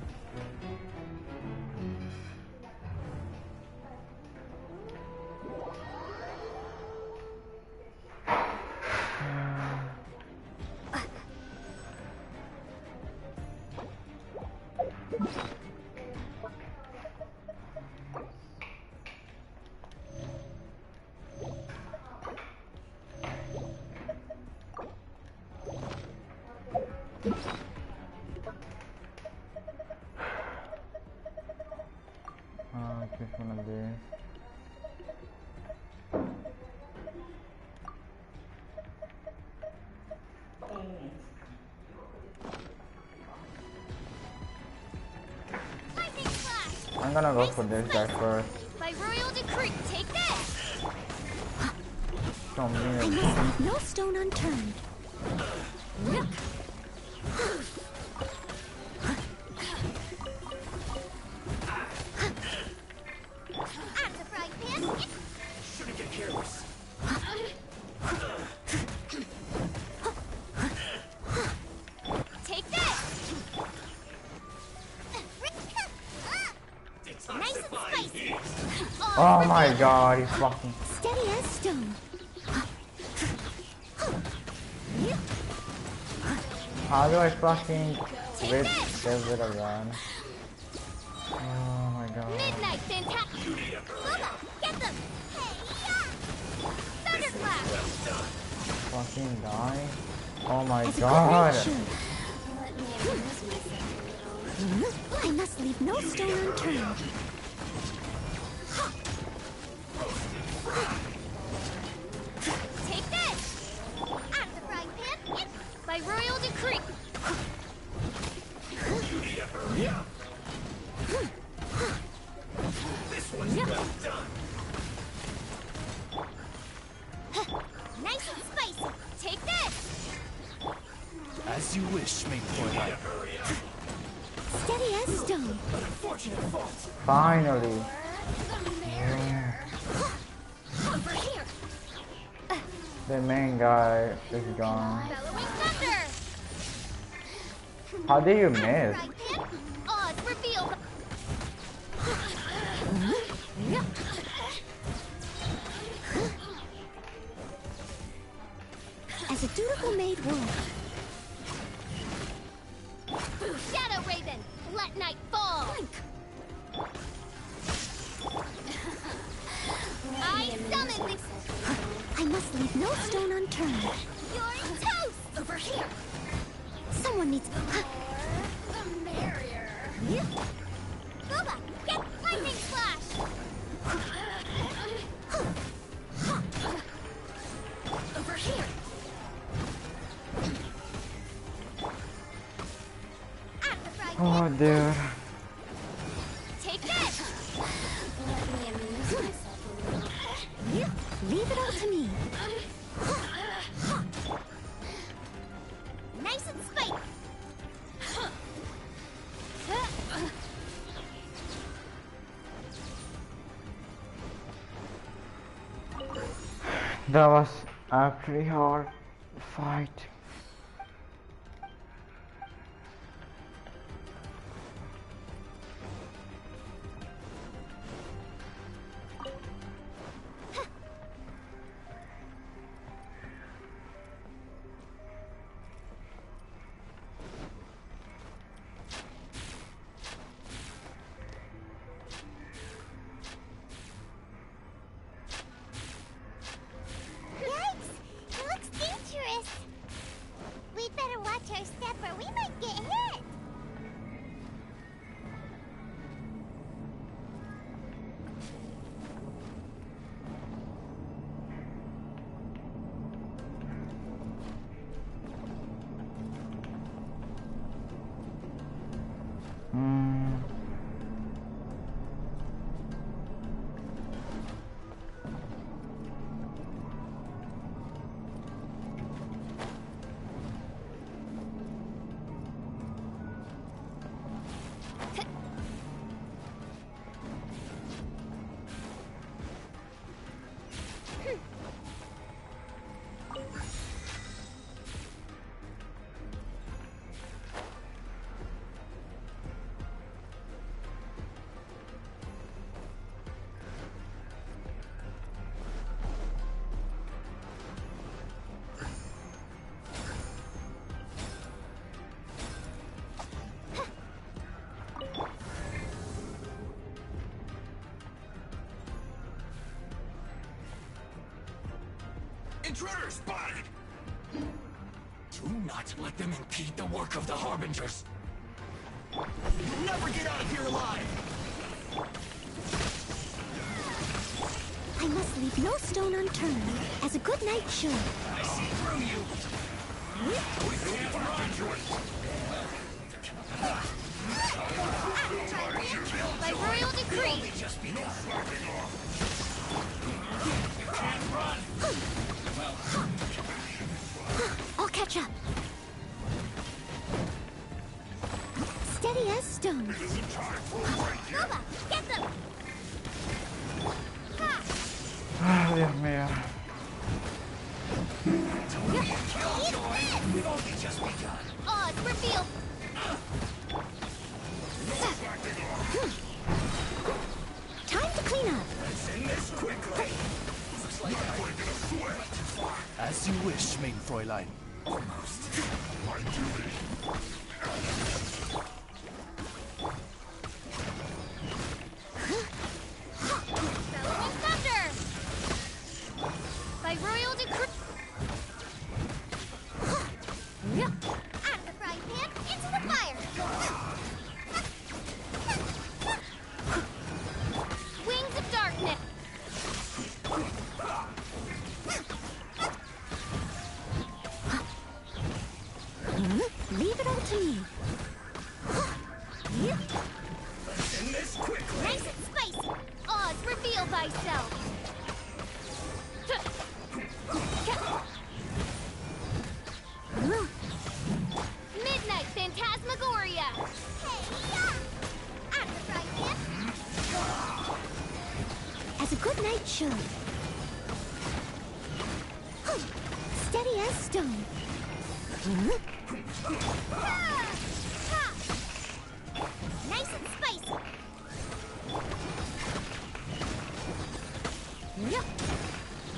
Just one of these. Lightning flash! I'm gonna go for this guy first. By royal decree, take this! Come I here. must leave no stone unturned. At the frying pan, Shouldn't get careless. take this! Nice and spicy! Oh my god, he's fucking. Steady as stone. How do I fucking get rid of that? Oh my god. Midnight fantastic! Bubba, get them! Hey-ya! Thunderclap! Fucking die. Oh my As a god. good should. I must leave no stone unturned. Take this! At the frying pan, by royal decree! This one's well done. Nice and spicy! Take this! As you wish, mejor. Steady as stone. Unfortunate fault. Finally. Over here. The main guy is gone. Bellowing thunder! How did you miss? Frying pan, Oz, reveal! As a dutiful maid would. Shadow Raven, let night fall! I summon this! I must leave no stone unturned. You're toast! Over here. Someone needs. The merrier! Bubba, get lightning flash! Over here. At the frying Oh pan, dude. take this! Let me amuse myself a little. Leave it all to me. Nice and spicy! That was A pretty hard fight. Intruder spotted! Do not let them impede the work of the Harbingers. You'll never get out of here alive! I must leave no stone unturned, as a good knight should. I see through you! By royal decree! I'll catch up. Steady as stone. Bubba, get them! Ah, Dios mío. We've only just begun. Odds reveal! Time to clean up. Let's end this quickly. Looks like I'm going to sweat. As you wish, main Fräulein. Almost. My duty. Bellowing thunder! By royal decree! Out of the frying pan, into the fire! Wings of darkness! Leave it all to me. Let's end this quickly. Nice and spicy! Odds reveal thyself! Midnight Phantasmagoria! Hey-ya! Out of the frying pan! As a good knight should. Steady as stone. Nice and spicy!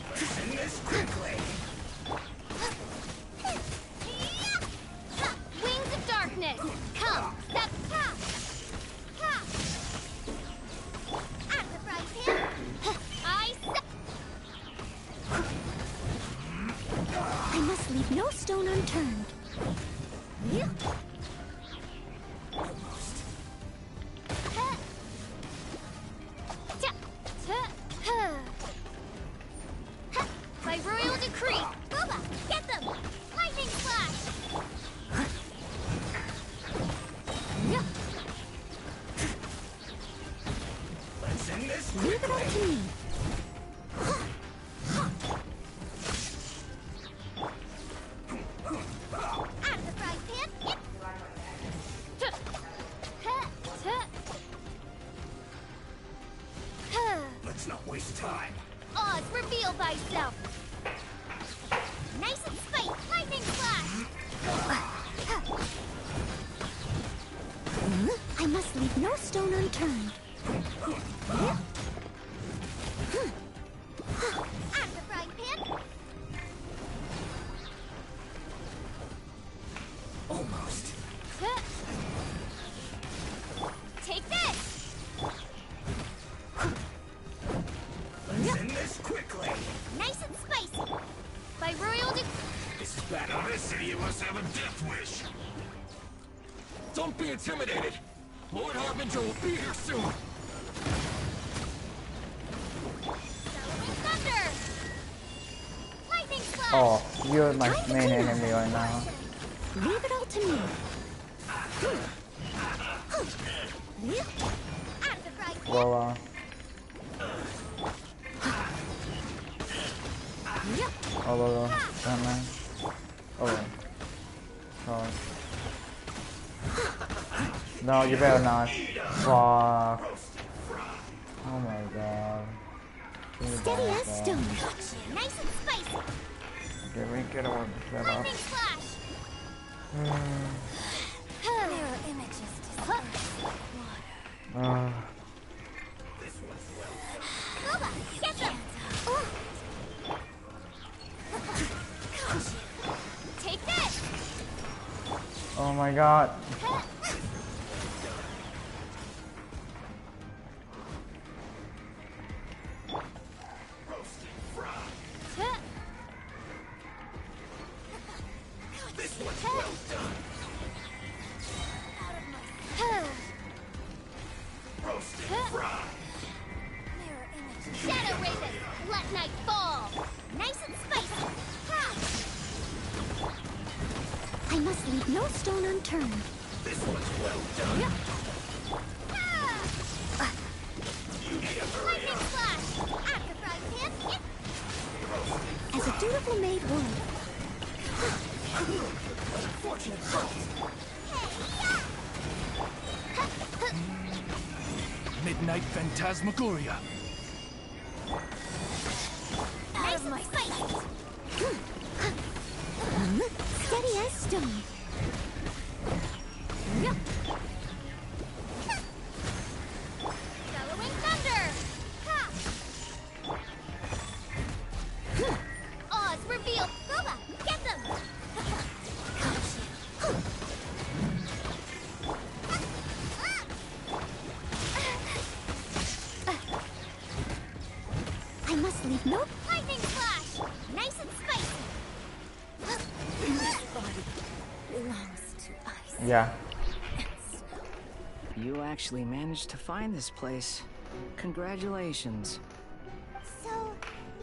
Let's end this quickly. Wings of darkness! Come! Step! Out of the frying pan! I must leave no stone unturned. By royal decree! Bubba, get them! Lightning flash! Let's end this Leave it all quickly. to me. Out of the frying pan! Let's not waste time. Odds reveal thyself! must leave no stone unturned. I'm the frying pan. Almost. Take this! Let's end this quickly. Nice and spicy. By royal This is bad. Now this idiot must have a death wish. Don't be intimidated. Lord Harbinger will be here soon. thunder! Lightning flash! Oh, you're my main enemy right now. Leave it all to me. I'm the frying pan. Well, man. Oh. Sorry. No, you better not. Fuck. Oh my god. Steady as stone. Nice and spicy. Okay, we get all set up. Lightning flash! Mirror images Boba, get them! Take this! Oh my god. This one's well done. Roasted fry. Shadow Raven, let night fall! Nice and spicy! Ha! I must leave no stone unturned. This one's well done. You need a hurry Lightning up. flash! I'm the frying pan. As a dutiful maid would. Fortunate girl. Midnight Phantasmagoria. Nice and spicy! Steady as stone. Bellowing thunder! Ha! Oz reveal! Boba, get them! I must leave no. Lightning flash! Nice and spicy! This body belongs to ice. Yeah. You actually managed to find this place. Congratulations. So,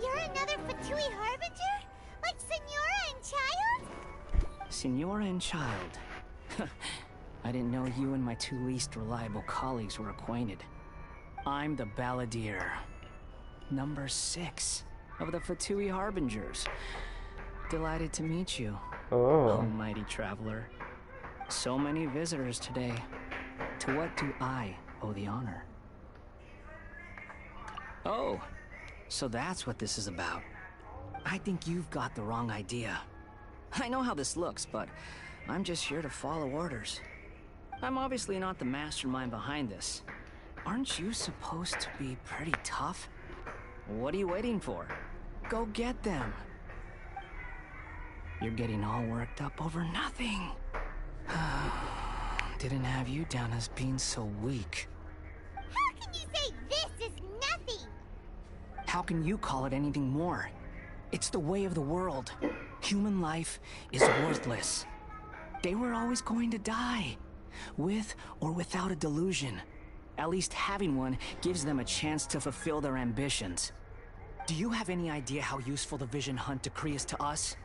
you're another Fatui Harbinger? Like Senora and Child? Senora and Child. I didn't know you and my two least reliable colleagues were acquainted. I'm the Balladeer. Number 6 of the Fatui Harbingers. Delighted to meet you, almighty traveler. So many visitors today. To what do I owe the honor? Oh, so that's what this is about. I think you've got the wrong idea. I know how this looks, but I'm just here to follow orders. I'm obviously not the mastermind behind this. Aren't you supposed to be pretty tough? What are you waiting for? Go get them. You're getting all worked up over nothing. Didn't have you down as being so weak. How can you say this is nothing? How can you call it anything more? It's the way of the world. Human life is worthless. They were always going to die, with or without a delusion. At least having one gives them a chance to fulfill their ambitions. Do you have any idea how useful the Vision Hunt decree is to us?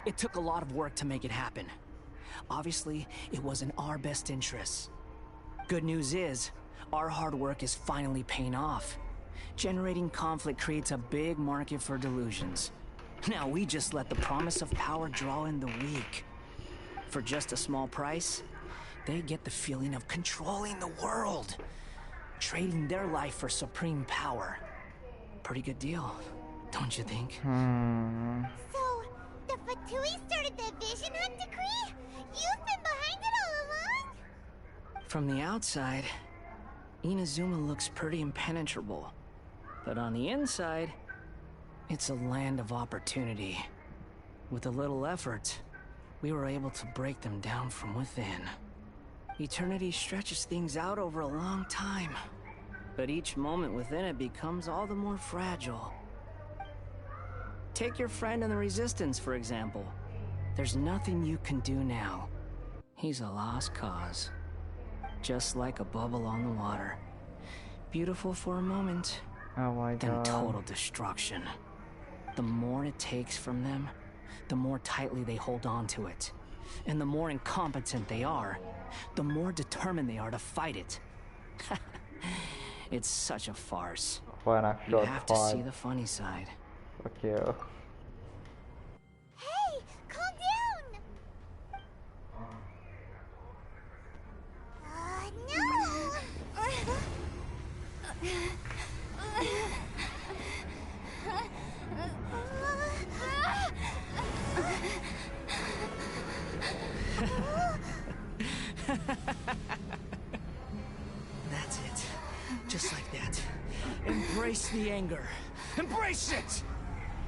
It took a lot of work to make it happen. Obviously, it was in our best interests. Good news is, our hard work is finally paying off. Generating conflict creates a big market for delusions. Now we just let the promise of power draw in the weak. For just a small price, they get the feeling of controlling the world. Trading their life for supreme power. Pretty good deal, don't you think? So, the Fatui started the Vision Hunt decree? You've been behind it all along? From the outside, Inazuma looks pretty impenetrable. But on the inside, it's a land of opportunity. With a little effort, we were able to break them down from within. Eternity stretches things out over a long time, but each moment within it becomes all the more fragile. Take your friend in the Resistance, for example. There's nothing you can do now. He's a lost cause. Just like a bubble on the water. Beautiful for a moment, Oh my then god. total destruction. The more it takes from them, the more tightly they hold on to it. And the more incompetent they are, the more determined they are to fight it. It's such a farce. Buena You shot have to see fight. the funny side. Fuck you. Hey, calm down! No! That's it. Just like that. Embrace the anger. Embrace it!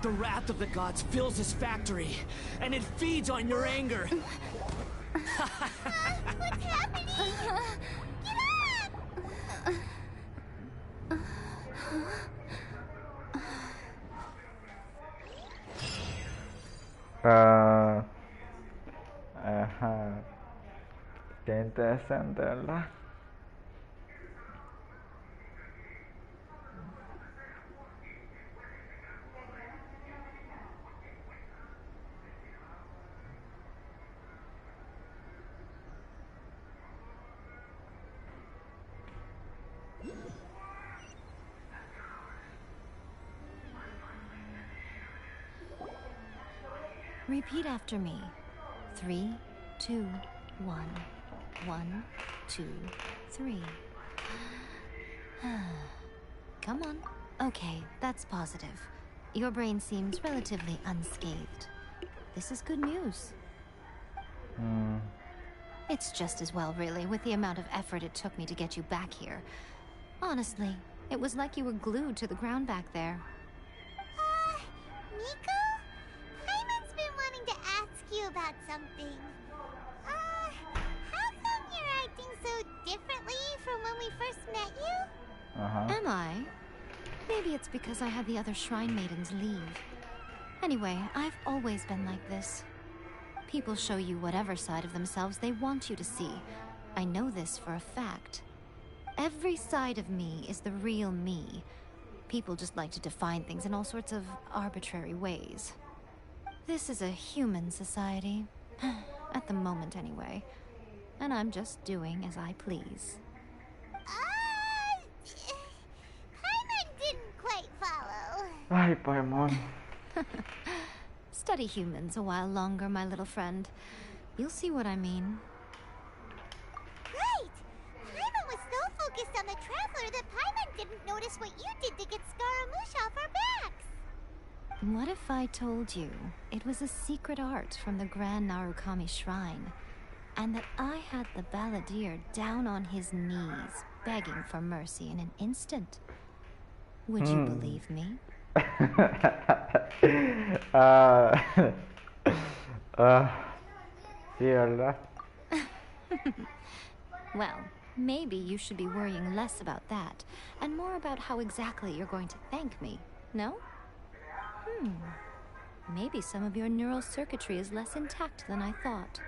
The wrath of the gods fills this factory, and it feeds on your anger. What's happening? Get up! Ajá. Qué interesante, ¿verdad? Repeat after me. 3, 2, 1. 1, 2, 3. Come on. Okay, that's positive. Your brain seems relatively unscathed. This is good news. It's just as well, really, with the amount of effort it took me to get you back here. Honestly, it was like you were glued to the ground back there. Nico? Paimon's been wanting to ask you about something. How come you're acting so differently from when we first met you? Am I? Maybe it's because I had the other Shrine Maidens leave. Anyway, I've always been like this. People show you whatever side of themselves they want you to see. I know this for a fact. Every side of me is the real me. People just like to define things in all sorts of arbitrary ways. This is a human society. At the moment, anyway. And I'm just doing as I please. Paimon didn't quite follow. Ay, Paimon. Study humans a while longer, my little friend. You'll see what I mean. Right! Paimon was so focused on the Traveler that Paimon didn't notice what you did to get Scaramouche off our backs. What if I told you it was a secret art from the Grand Narukami Shrine, and that I had the balladeer down on his knees, begging for mercy in an instant? Would you believe me? Sí, ¿verdad? Well, maybe you should be worrying less about that, and more about how exactly you're going to thank me, no? Maybe some of your neural circuitry is less intact than I thought.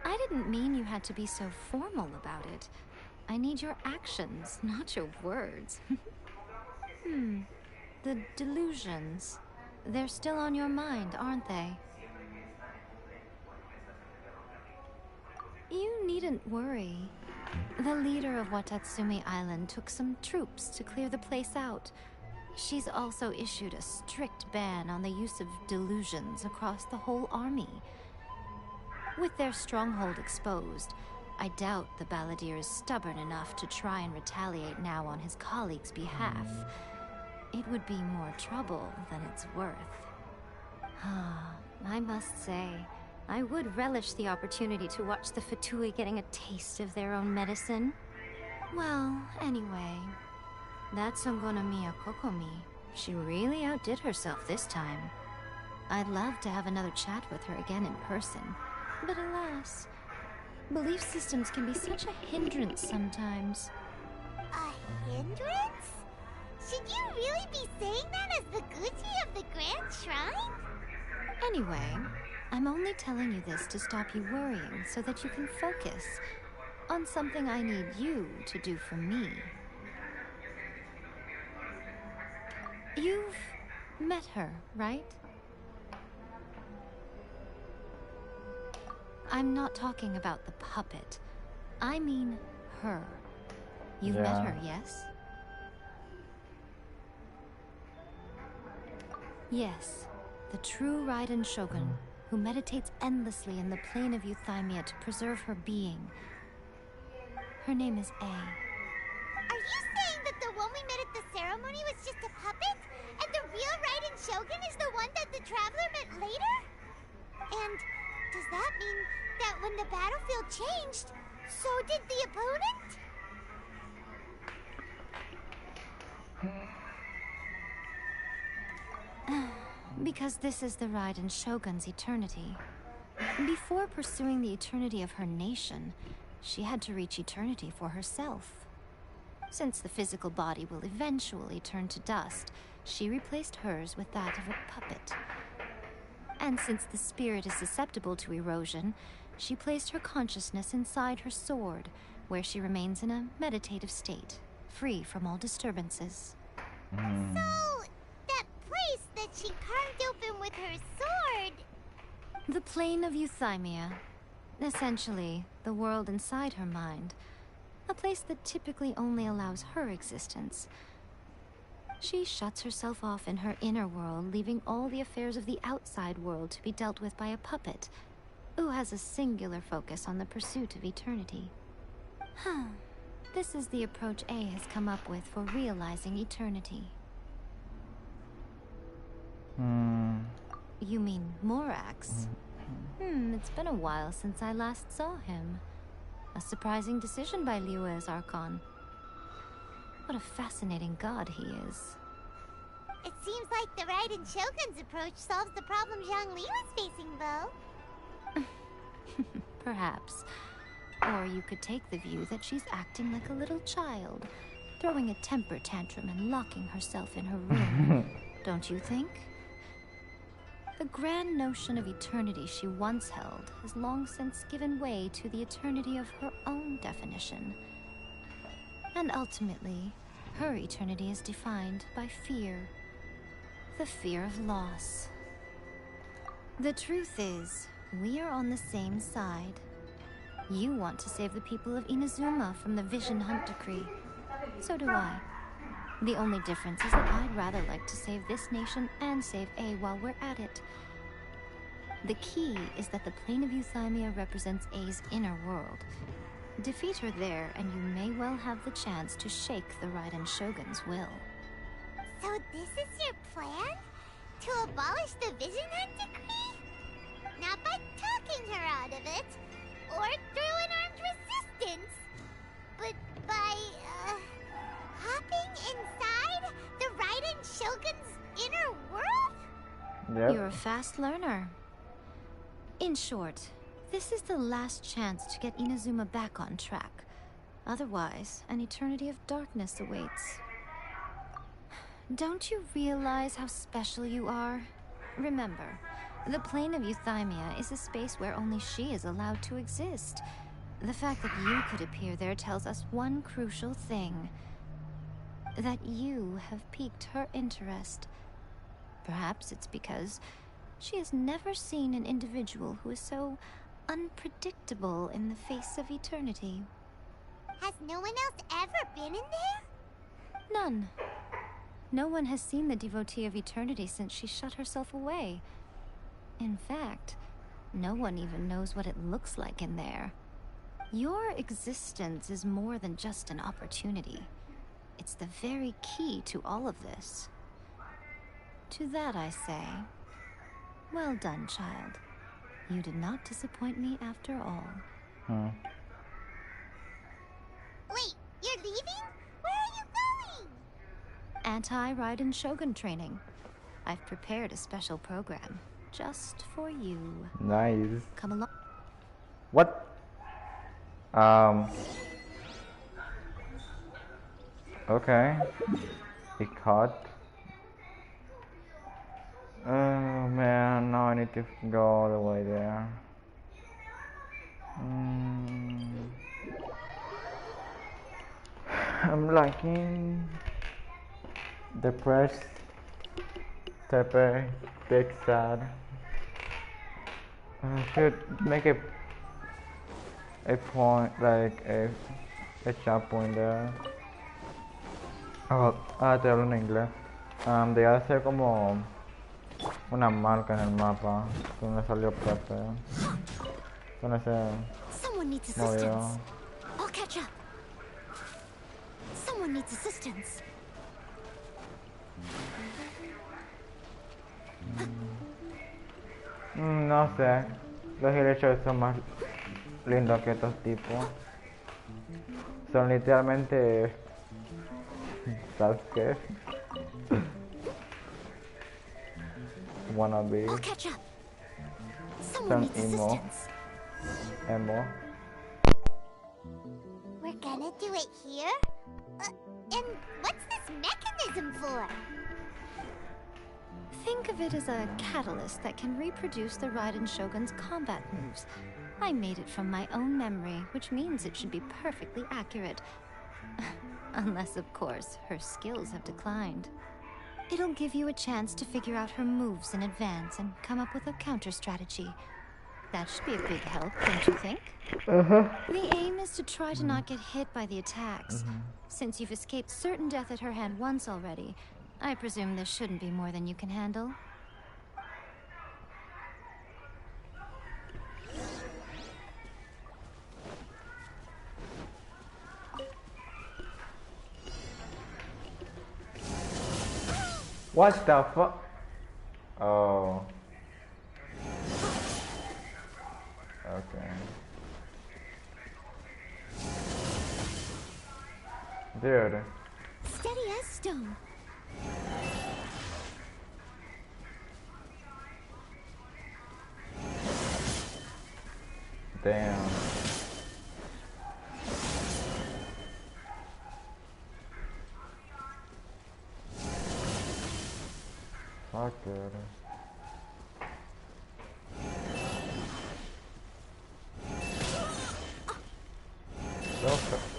I didn't mean you had to be so formal about it. I need your actions, not your words. The delusions. They're still on your mind, aren't they? You needn't worry. The leader of Watatsumi Island took some troops to clear the place out. She's also issued a strict ban on the use of delusions across the whole army. With their stronghold exposed, I doubt the balladeer is stubborn enough to try and retaliate now on his colleagues' behalf. It would be more trouble than it's worth. I must say, I would relish the opportunity to watch the Fatui getting a taste of their own medicine. Well, anyway, that's Songona Mia Kokomi. She really outdid herself this time. I'd love to have another chat with her again in person. But alas, belief systems can be such a hindrance sometimes. A hindrance? Should you really be saying that as the Gucci of the Grand Shrine? Anyway, I'm only telling you this to stop you worrying so that you can focus on something I need you to do for me. You've met her, right? I'm not talking about the puppet. I mean her. You've met her, yes? Yes, the true Raiden Shogun, who meditates endlessly in the plane of Euthymia to preserve her being. Her name is A. Are you saying that the one we met at the ceremony was just a puppet? And the real Raiden Shogun is the one that the Traveler met later? And does that mean that when the battlefield changed, so did the opponent? Because this is the Raiden Shogun's eternity. Before pursuing the eternity of her nation, she had to reach eternity for herself. Since the physical body will eventually turn to dust, she replaced hers with that of a puppet. And since the spirit is susceptible to erosion, she placed her consciousness inside her sword, where she remains in a meditative state, free from all disturbances. So, that place that she carved open with her sword... The plane of Euthymia. Essentially, the world inside her mind. A place that typically only allows her existence. She shuts herself off in her inner world, leaving all the affairs of the outside world to be dealt with by a puppet, who has a singular focus on the pursuit of eternity. This is the approach A has come up with for realizing eternity. You mean Morax? It's been a while since I last saw him. A surprising decision by Liyue's Archon. What a fascinating god he is. It seems like the Raiden Shogun's approach solves the problem Zhang Li was facing, though. Perhaps. Or you could take the view that she's acting like a little child, throwing a temper tantrum and locking herself in her room. Don't you think? The grand notion of eternity she once held has long since given way to the eternity of her own definition. And ultimately, her eternity is defined by fear. The fear of loss. The truth is, we are on the same side. You want to save the people of Inazuma from the Vision Hunt Decree. So do I. The only difference is that I'd rather like to save this nation and save A while we're at it. The key is that the plane of Euthymia represents A's inner world. Defeat her there, and you may well have the chance to shake the Raiden Shogun's will. So this is your plan? To abolish the Vision Hunt Decree? Not by talking her out of it, or through an armed resistance, but by, hopping inside the Raiden Shogun's inner world? Yep. You're a fast learner. In short, this is the last chance to get Inazuma back on track. Otherwise, an eternity of darkness awaits. Don't you realize how special you are? Remember, the plane of Euthymia is a space where only she is allowed to exist. The fact that you could appear there tells us one crucial thing. That you have piqued her interest. Perhaps it's because she has never seen an individual who is so unpredictable in the face of eternity. Has no one else ever been in there? None. No one has seen the devotee of eternity since she shut herself away. In fact, no one even knows what it looks like in there. Your existence is more than just an opportunity. It's the very key to all of this. To that I say, well done, child. You did not disappoint me after all. Wait, you're leaving? Where are you going? Anti-Raiden Shogun training. I've prepared a special program just for you. Nice. Come along. What? Okay. It cut. Oh man, now I need to go all the way there. I'm liking depressed, Tepe, big sad. I should make a point, like a sharp point there. Te hablo en inglés. Debería hacer como una marca en el mapa donde salió Pepe. Con ese Someone needs modelo. assistance. I'll catch up. Someone needs assistance. No sé, los derechos son más lindos que estos tipos. Son literalmente... ¿Sabes qué? Wannabe. I'll catch up. Someone Son needs emo. assistance. Emo. We're gonna do it here? And what's this mechanism for? Think of it as a catalyst that can reproduce the Raiden Shogun's combat moves. I made it from my own memory, which means it should be perfectly accurate. Unless, of course, her skills have declined. It'll give you a chance to figure out her moves in advance and come up with a counter strategy. That should be a big help, don't you think? The aim is to try to not get hit by the attacks. Since you've escaped certain death at her hand once already, I presume this shouldn't be more than you can handle. What the fuck? Oh. Okay. Dude. Steady as stone. Damn. Fuck it.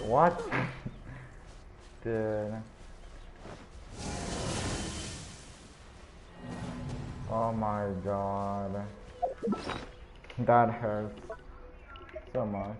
What? Dude. Oh my god. That hurts so much.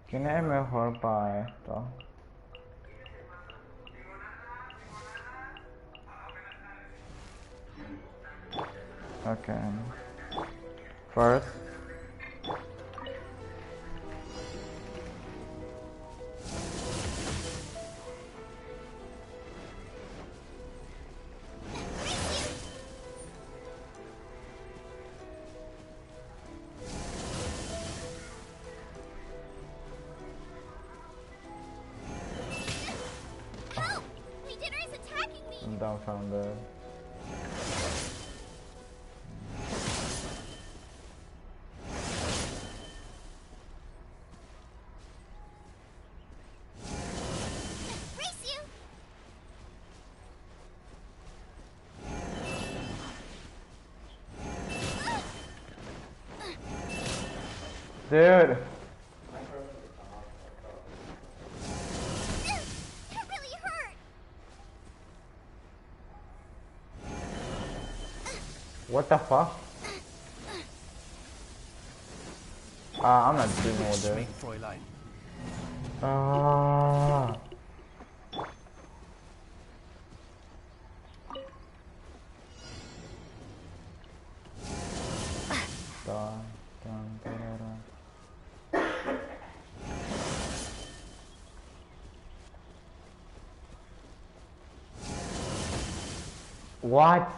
¿Quién es mejor para esto? Okay. First. I'm dumbfounded. Dude. What the fuck? I'm not dealing with this. Fräulein. Dun, dun, dun, dun. What?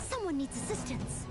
Someone needs assistance.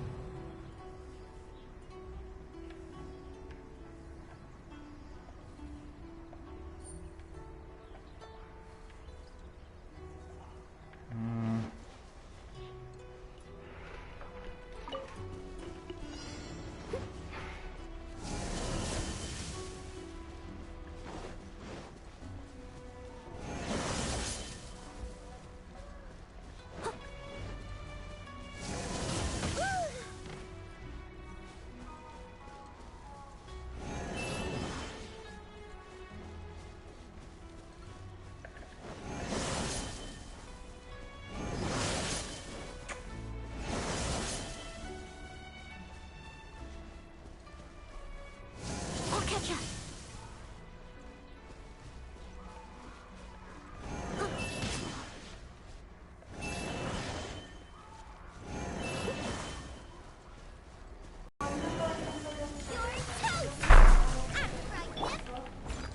I'll catch up.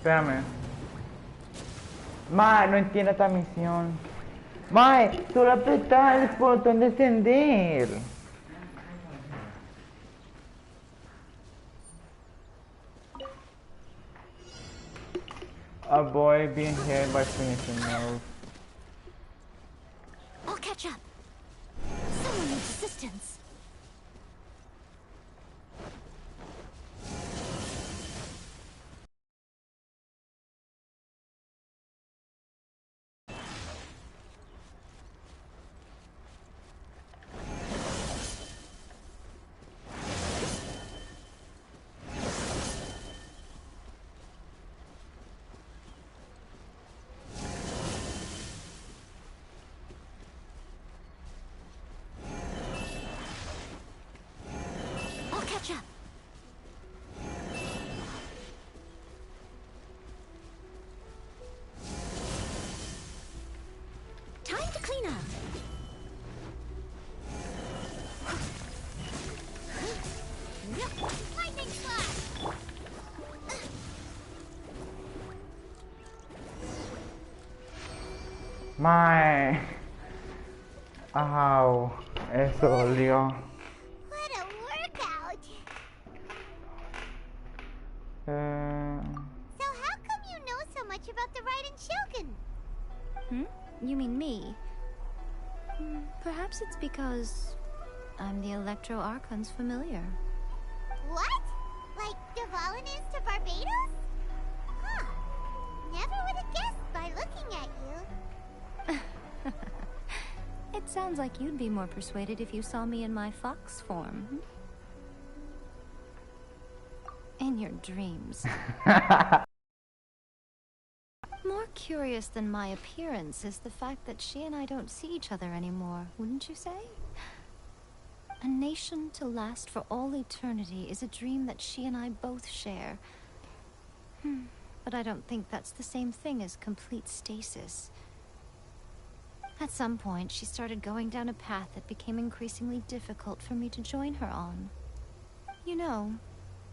Espérame. Mae, no entiendo esta misión. Mae, solo apretar el botón de encender. Avoid being hit by finishing moves. I'll catch up. Someone needs assistance. I'll catch up. Time to clean up. Lightning flash. Mae. Au, eso dolió. What a workout! So how come you know so much about the Raiden Shogun? You mean me? Perhaps it's because I'm the Electro Archon's familiar. What? Like Dvalin is to Barbados? Huh. Never would have guessed by looking at you. It sounds like you'd be more persuaded if you saw me in my fox form. In your dreams. More curious than my appearance is the fact that she and I don't see each other anymore, wouldn't you say? A nation to last for all eternity is a dream that she and I both share. But I don't think that's the same thing as complete stasis. At some point, she started going down a path that became increasingly difficult for me to join her on. You know,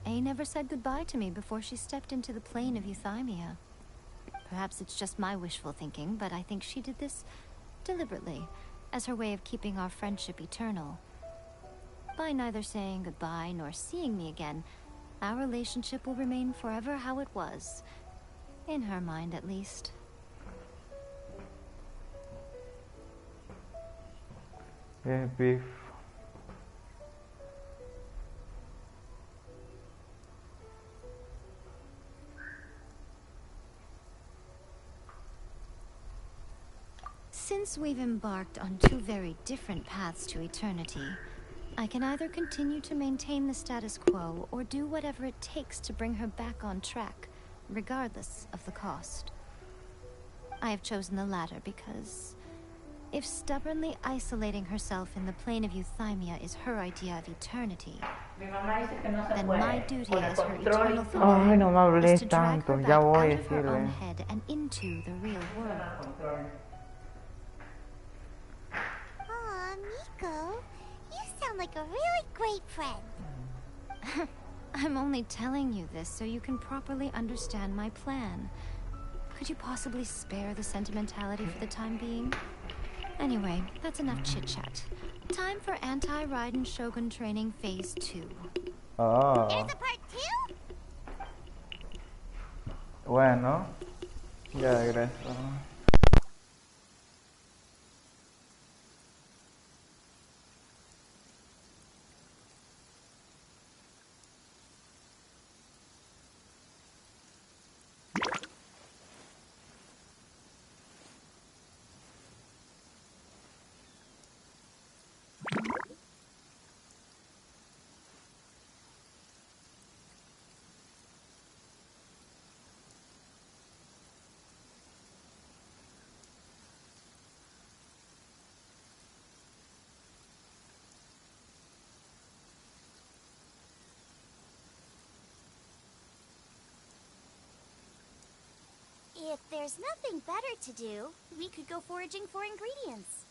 A never said goodbye to me before she stepped into the plane of euthymia. Perhaps it's just my wishful thinking, but I think she did this deliberately, as her way of keeping our friendship eternal. By neither saying goodbye nor seeing me again, Our relationship will remain forever how it was. In her mind, at least. Yeah, beef. Since we've embarked on two very different paths to eternity, I can either continue to maintain the status quo or do whatever it takes to bring her back on track, regardless of the cost. I have chosen the latter because if stubbornly isolating herself in the plane of euthymia is her idea of eternity, then my duty as her eternal Ay, no me father is hables to drag tanto. her back Ya out voy a of her own decirle. head and into the real world. Aw, Miko, you sound like a really great friend. I'm only telling you this so you can properly understand my plan. Could you possibly spare the sentimentality for the time being? Anyway, that's enough chit-chat. Time for anti-Raiden Shogun training phase 2. Oh. There's a part 2? Bueno. Ya regreso. If there's nothing better to do, we could go foraging for ingredients.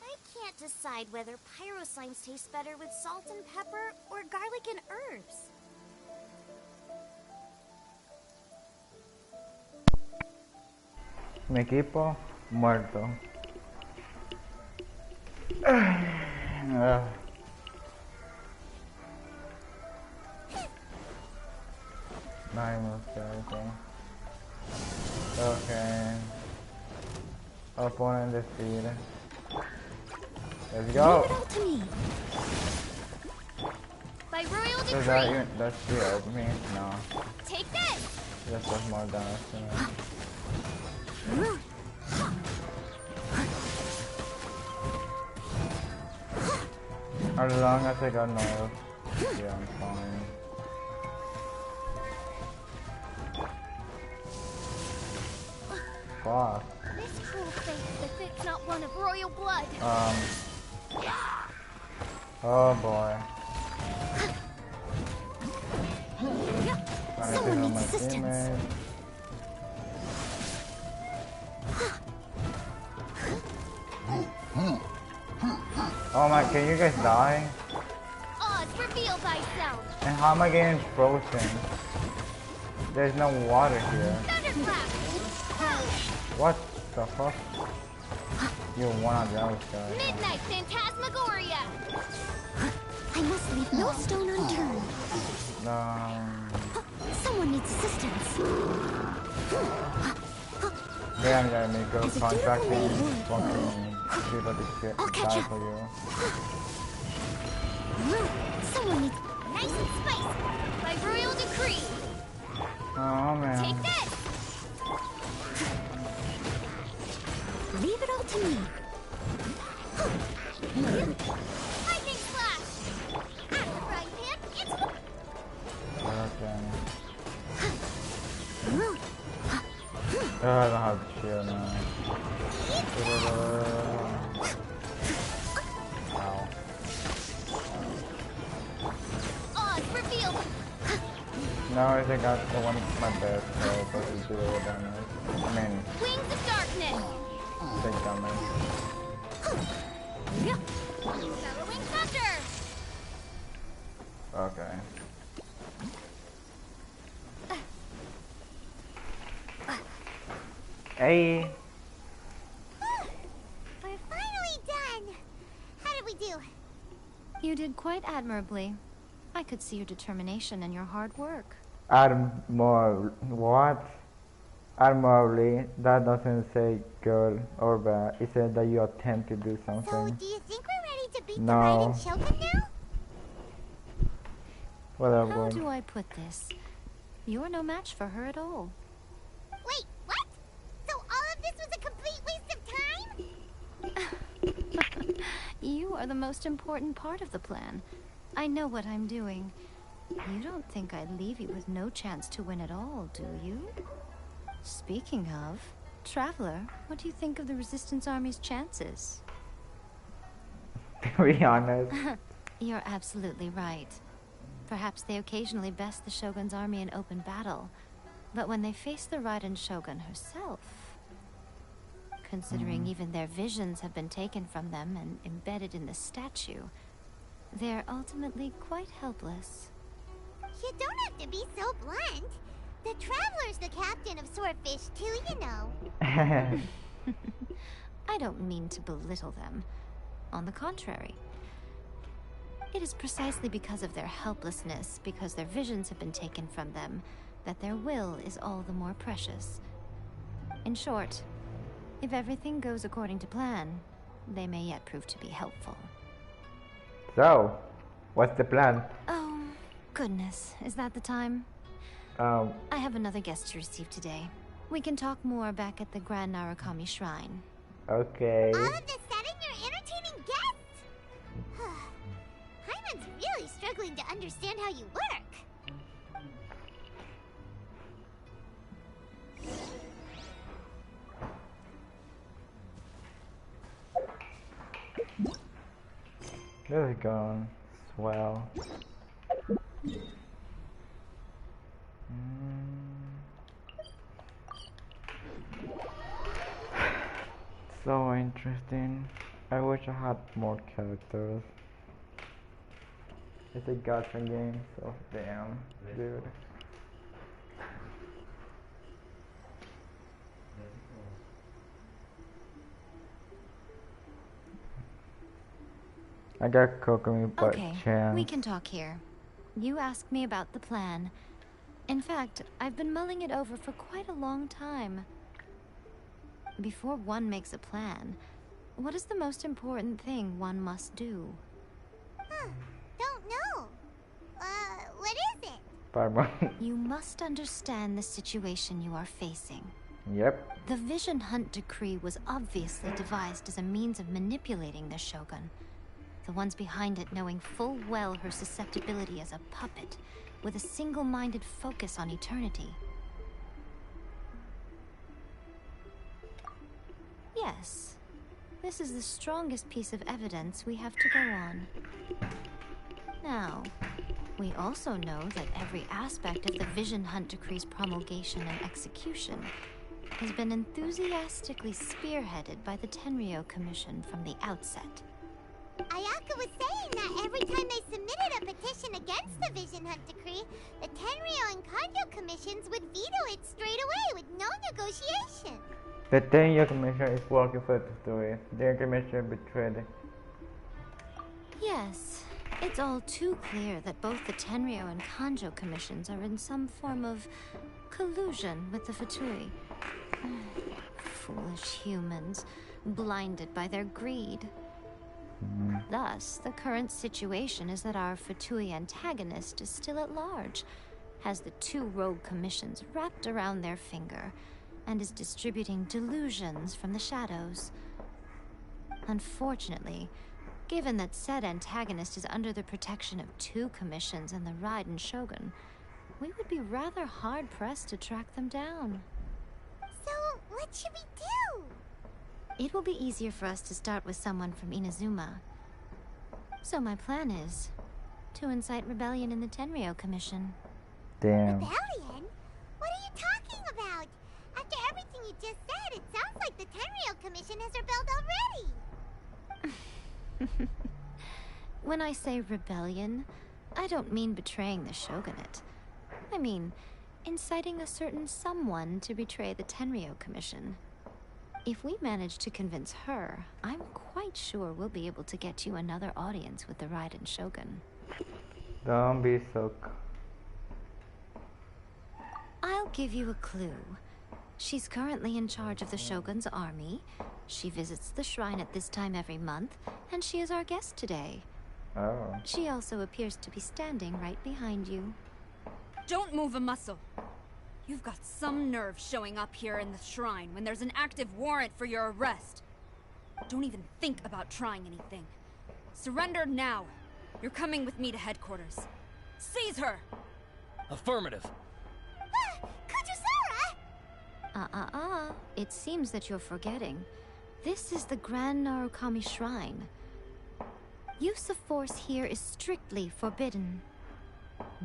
I can't decide whether pyro slimes taste better with salt and pepper or garlic and herbs. Mi equipo muerto. Minimo, okay. Okay. I'll pone defeated. Let's go. Leave it all to me. By royal Does decree. that shield me? No. Take this. This does more damage to me. As long as I got no, yeah, I'm fine. Fuck. This cruel fate befits not one of royal blood. Oh boy. I need to Someone heal needs my assistance. teammates. Oh my, can you guys die? Oz, reveal thyself. And how am I getting frozen? There's no water here. Thunderclap. What the fuck? You're one of those guys. Midnight Phantasmagoria. I must leave no stone unturned. Someone needs assistance. Damn, yeah, Miko. As a Contracting dutiful maid. fucking everybody shit I'll catch die up. for you. Someone needs... Nice and spicy. By royal decree. Oh man. Take this. Leave it all to me. Lightning flash. At the frying pan, it's... Okay. I don't have shield now. Ow. Oz, reveal! No, I think I want my best, so it doesn't do all damage. I mean, Wings of darkness! big damage. Bellowing thunder! Okay. Hey! We're finally done! How did we do? You did quite admirably. I could see your determination and your hard work. What? Admirably, that doesn't say good or bad. It says that you attempt to do So, something. do you think we're ready to beat No. the Raiden Shogun now? Whatever. How do I put this? You're no match for her at all. Wait, what? So all of this was a complete waste of time? You are the most important part of the plan. I know what I'm doing. You don't think I'd leave you with no chance to win at all, do you? Speaking of, Traveler, what do you think of the Resistance Army's chances? To be honest. You're absolutely right. Perhaps they occasionally best the Shogun's army in open battle, but when they face the Raiden Shogun herself, considering even their visions have been taken from them and embedded in the statue, they're ultimately quite helpless. You don't have to be so blunt. The Traveler's the captain of Swordfish too, you know. I don't mean to belittle them. On the contrary. It is precisely because of their helplessness, because their visions have been taken from them, that their will is all the more precious. In short, if everything goes according to plan, they may yet prove to be helpful. So, what's the plan? Oh, goodness. Is that the time? I have another guest to receive today. We can talk more back at the Grand Narukami Shrine. Okay. All of this said and you're entertaining guests? Hyman's really struggling to understand how you work. This is going swell. So interesting. I wish I had more characters. It's a gacha game, so damn, dude. I got Kokomi but Okay, chance. we can talk here. You asked me about the plan. In fact, I've been mulling it over for quite a long time. Before one makes a plan, what is the most important thing one must do? Don't know. What is it? Bye-bye. You must understand the situation you are facing. Yep. The Vision Hunt Decree was obviously devised as a means of manipulating the Shogun. The ones behind it knowing full well her susceptibility as a puppet, with a single-minded focus on eternity. Yes, this is the strongest piece of evidence we have to go on. Now, we also know that every aspect of the Vision Hunt Decree's promulgation and execution has been enthusiastically spearheaded by the Tenryou Commission from the outset. Ayaka was saying that every time they submitted a petition against the Vision Hunt Decree, the Tenryou and Kanjo commissions would veto it straight away with no negotiation. The Tenryou Commission is working for the story. The Commission betrayed. Yes, it's all too clear that both the Tenryou and Kanjo commissions are in some form of collusion with the Fatui. Foolish humans, blinded by their greed. Thus, the current situation is that our Fatui antagonist is still at large, has the two rogue commissions wrapped around their finger, and is distributing delusions from the shadows. Unfortunately, given that said antagonist is under the protection of two commissions and the Raiden Shogun, we would be rather hard-pressed to track them down. So, what should we do? It will be easier for us to start with someone from Inazuma. So my plan is to incite rebellion in the Tenryou Commission. Damn. Rebellion? What are you talking about? After everything you just said, it sounds like the Tenryou Commission has rebelled already. When I say rebellion, I don't mean betraying the shogunate. I mean inciting a certain someone to betray the Tenryou Commission. If we manage to convince her, I'm quite sure we'll be able to get you another audience with the Raiden Shogun. Don't be so... I'll give you a clue. She's currently in charge of the Shogun's army. She visits the shrine at this time every month, and she is our guest today. Oh. She also appears to be standing right behind you. Don't move a muscle. You've got some nerve showing up here in the shrine when there's an active warrant for your arrest. Don't even think about trying anything. Surrender now. You're coming with me to headquarters. Seize her! Affirmative. Kujusara! It seems that you're forgetting. This is the Grand Narukami Shrine. Use of force here is strictly forbidden.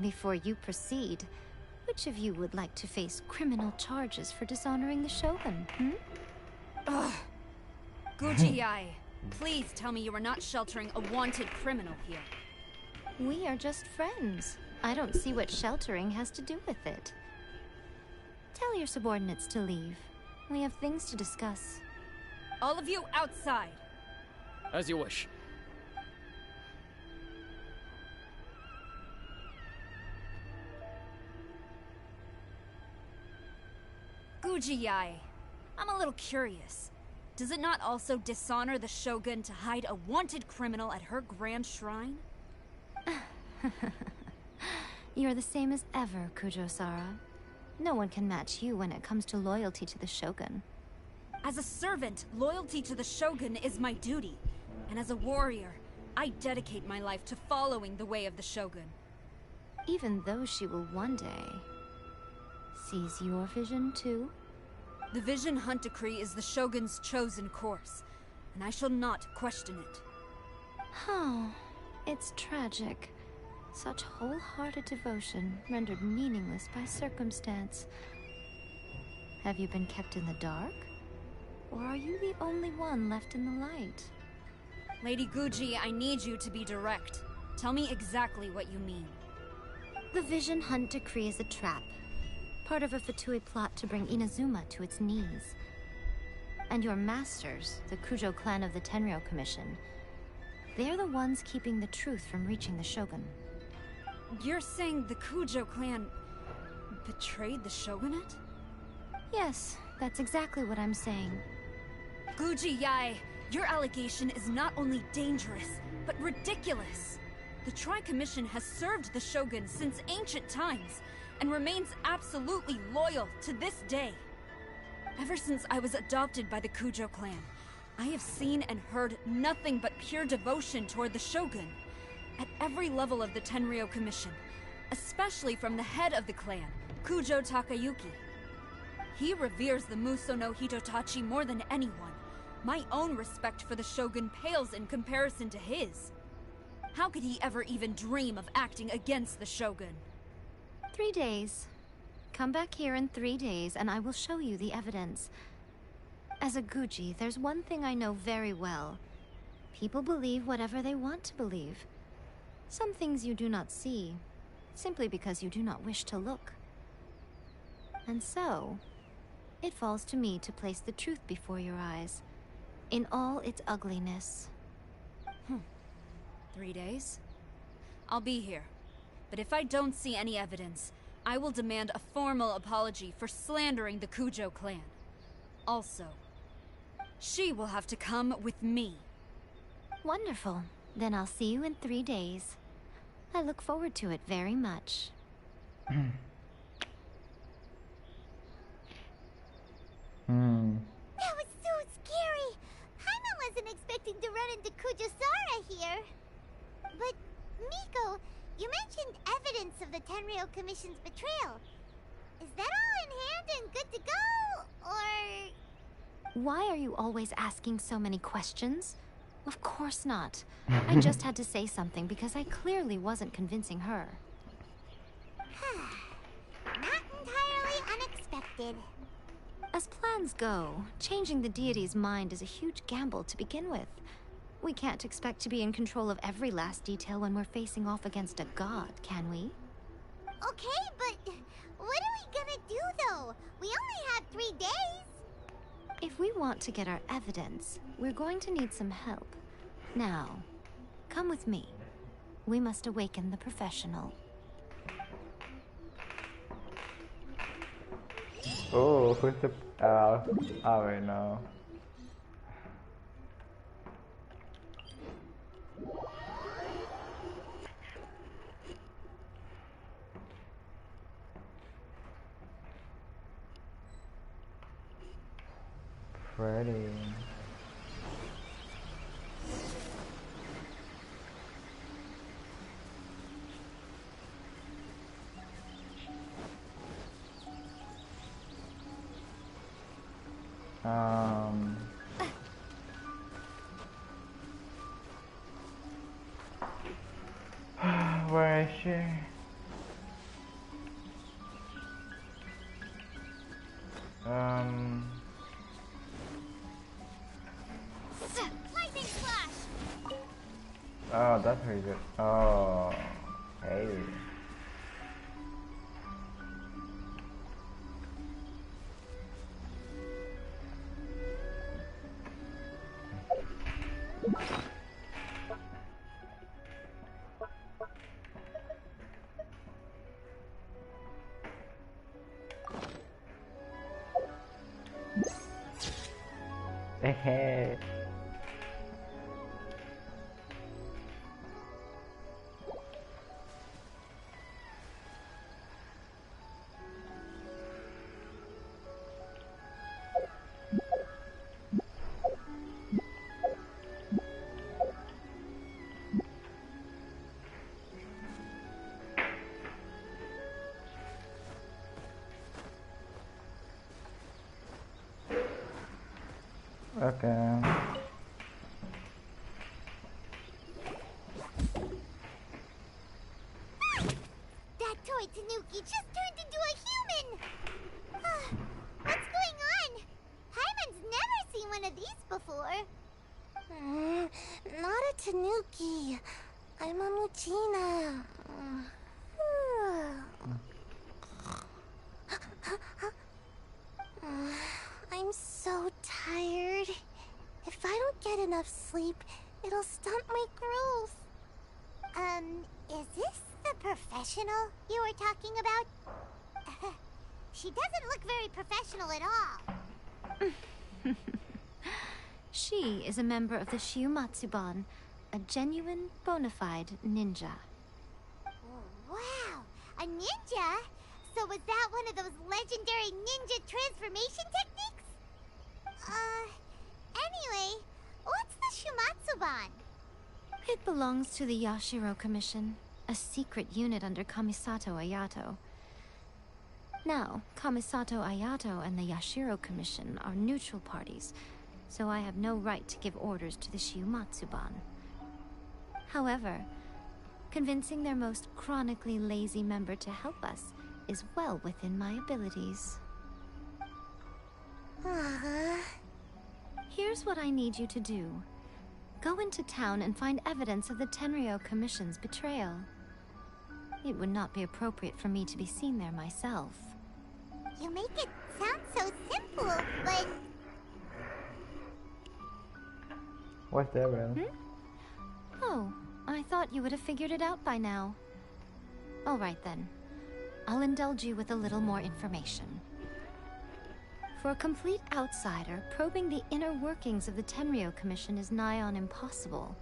Before you proceed, which of you would like to face criminal charges for dishonoring the Shogun, Ugh. Guji-ai, please tell me you are not sheltering a wanted criminal here. We are just friends. I don't see what sheltering has to do with it. Tell your subordinates to leave. We have things to discuss. All of you outside. As you wish. Guji-ai, I'm a little curious. Does it not also dishonor the Shogun to hide a wanted criminal at her grand shrine? You're the same as ever, Kujo-sara. No one can match you when it comes to loyalty to the Shogun. As a servant, loyalty to the Shogun is my duty. And as a warrior, I dedicate my life to following the way of the Shogun. Even though she will one day seize your vision too? The Vision Hunt Decree is the Shogun's chosen course, and I shall not question it. Oh, it's tragic. Such wholehearted devotion rendered meaningless by circumstance. Have you been kept in the dark? Or are you the only one left in the light? Lady Guji, I need you to be direct. Tell me exactly what you mean. The Vision Hunt Decree is a trap. Part of a Fatui plot to bring Inazuma to its knees. And your masters, the Kujo clan of the Tenryou Commission, they're the ones keeping the truth from reaching the Shogun. You're saying the Kujo clan betrayed the Shogunate? Yes, that's exactly what I'm saying. Guji-ai, your allegation is not only dangerous, but ridiculous. The Tri-Commission has served the Shogun since ancient times, and remains absolutely loyal to this day. Ever since I was adopted by the Kujo clan, I have seen and heard nothing but pure devotion toward the Shogun. At every level of the Tenryou Commission, especially from the head of the clan, Kujo Takayuki. He reveres the Muso no Hitotachi more than anyone. My own respect for the Shogun pales in comparison to his. How could he ever even dream of acting against the Shogun? 3 days. Come back here in 3 days and I will show you the evidence. As a Guji, there's one thing I know very well. People believe whatever they want to believe. Some things you do not see, simply because you do not wish to look. And so, it falls to me to place the truth before your eyes, in all its ugliness. 3 days? I'll be here. But if I don't see any evidence, I will demand a formal apology for slandering the Kujo clan. Also, she will have to come with me. Wonderful. Then I'll see you in 3 days. I look forward to it very much. That was so scary. Paimon wasn't expecting to run into Kujusara here. But, Miko, you mentioned evidence of the Tenryou Commission's betrayal. Is that all in hand and good to go? Or Why are you always asking so many questions? Of course not. I just had to say something because I clearly wasn't convincing her. Not entirely unexpected. As plans go, changing the deity's mind is a huge gamble to begin with. We can't expect to be in control of every last detail when we're facing off against a god, can we? Okay, but what are we gonna do though? We only have 3 days. If we want to get our evidence, we're going to need some help. Now, come with me. We must awaken the professional. Oh, who's the... wait, no. Pretty. Where is she? Lightning flash. Oh, that's pretty good. Oh, hey. Hey. Okay. That toy Tanuki just turned into a human! What's going on? Hyman's never seen one of these before. Not a Tanuki. I'm a Muchina. I'm so tired. If I don't get enough sleep, it'll stunt my growth. Is this the professional you were talking about? She doesn't look very professional at all. She is a member of the Shiumatsuban, a genuine, bona fide ninja. Wow, a ninja? So was that one of those legendary ninja transformation techniques? Anyway, what's the Shiumatsuban? It belongs to the Yashiro Commission, a secret unit under Kamisato Ayato. Now, Kamisato Ayato and the Yashiro Commission are neutral parties, so I have no right to give orders to the Shiumatsuban. However, convincing their most chronically lazy member to help us is well within my abilities. Here's what I need you to do. Go into town and find evidence of the Tenryo Commission's betrayal. It would not be appropriate for me to be seen there myself. You make it sound so simple, but... What's the evidence? Oh, I thought you would have figured it out by now. All right then. I'll indulge you with a little more information. For a complete outsider, probing the inner workings of the Tenryo Commission is nigh on impossible.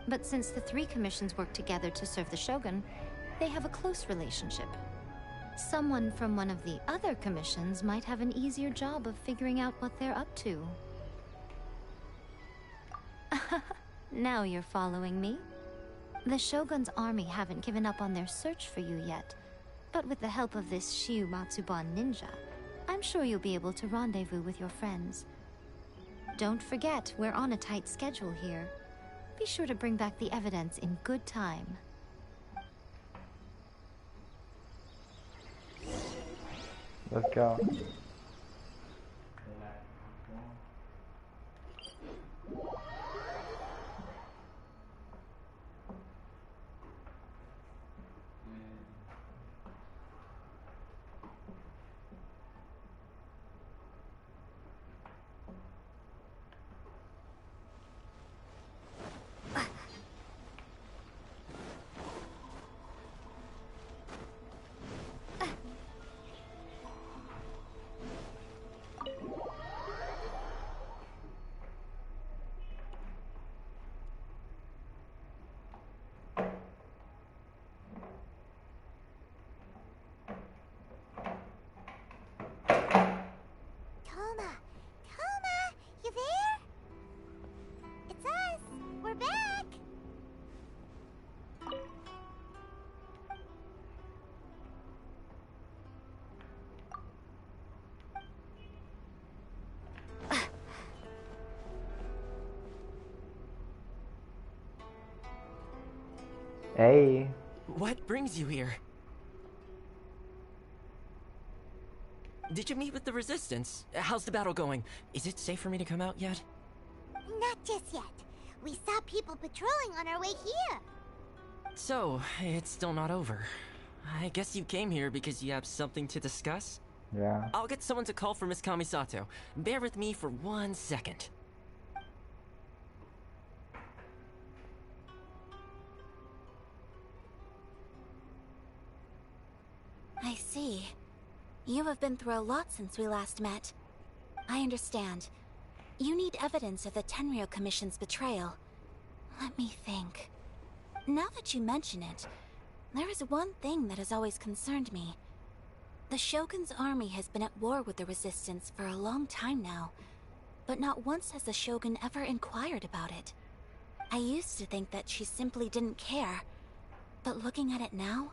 But since the 3 commissions work together to serve the Shogun, they have a close relationship. Someone from one of the other commissions might have an easier job of figuring out what they're up to. Now you're following me. The Shogun's army haven't given up on their search for you yet, but with the help of this Shiumatsuban ninja, I'm sure you'll be able to rendezvous with your friends. Don't forget, we're on a tight schedule here. Be sure to bring back the evidence in good time. Let's go. Hey. What brings you here? Did you meet with the Resistance? How's the battle going? Is it safe for me to come out yet? Not just yet. We saw people patrolling on our way here. So, it's still not over. I guess you came here because you have something to discuss? Yeah. I'll get someone to call for Miss Kamisato. Bear with me for 1 second. I see. You have been through a lot since we last met. I understand. You need evidence of the Tenryou Commission's betrayal. Let me think. Now that you mention it, there is one thing that has always concerned me. The Shogun's army has been at war with the Resistance for a long time now, but not once has the Shogun ever inquired about it. I used to think that she simply didn't care, but looking at it now,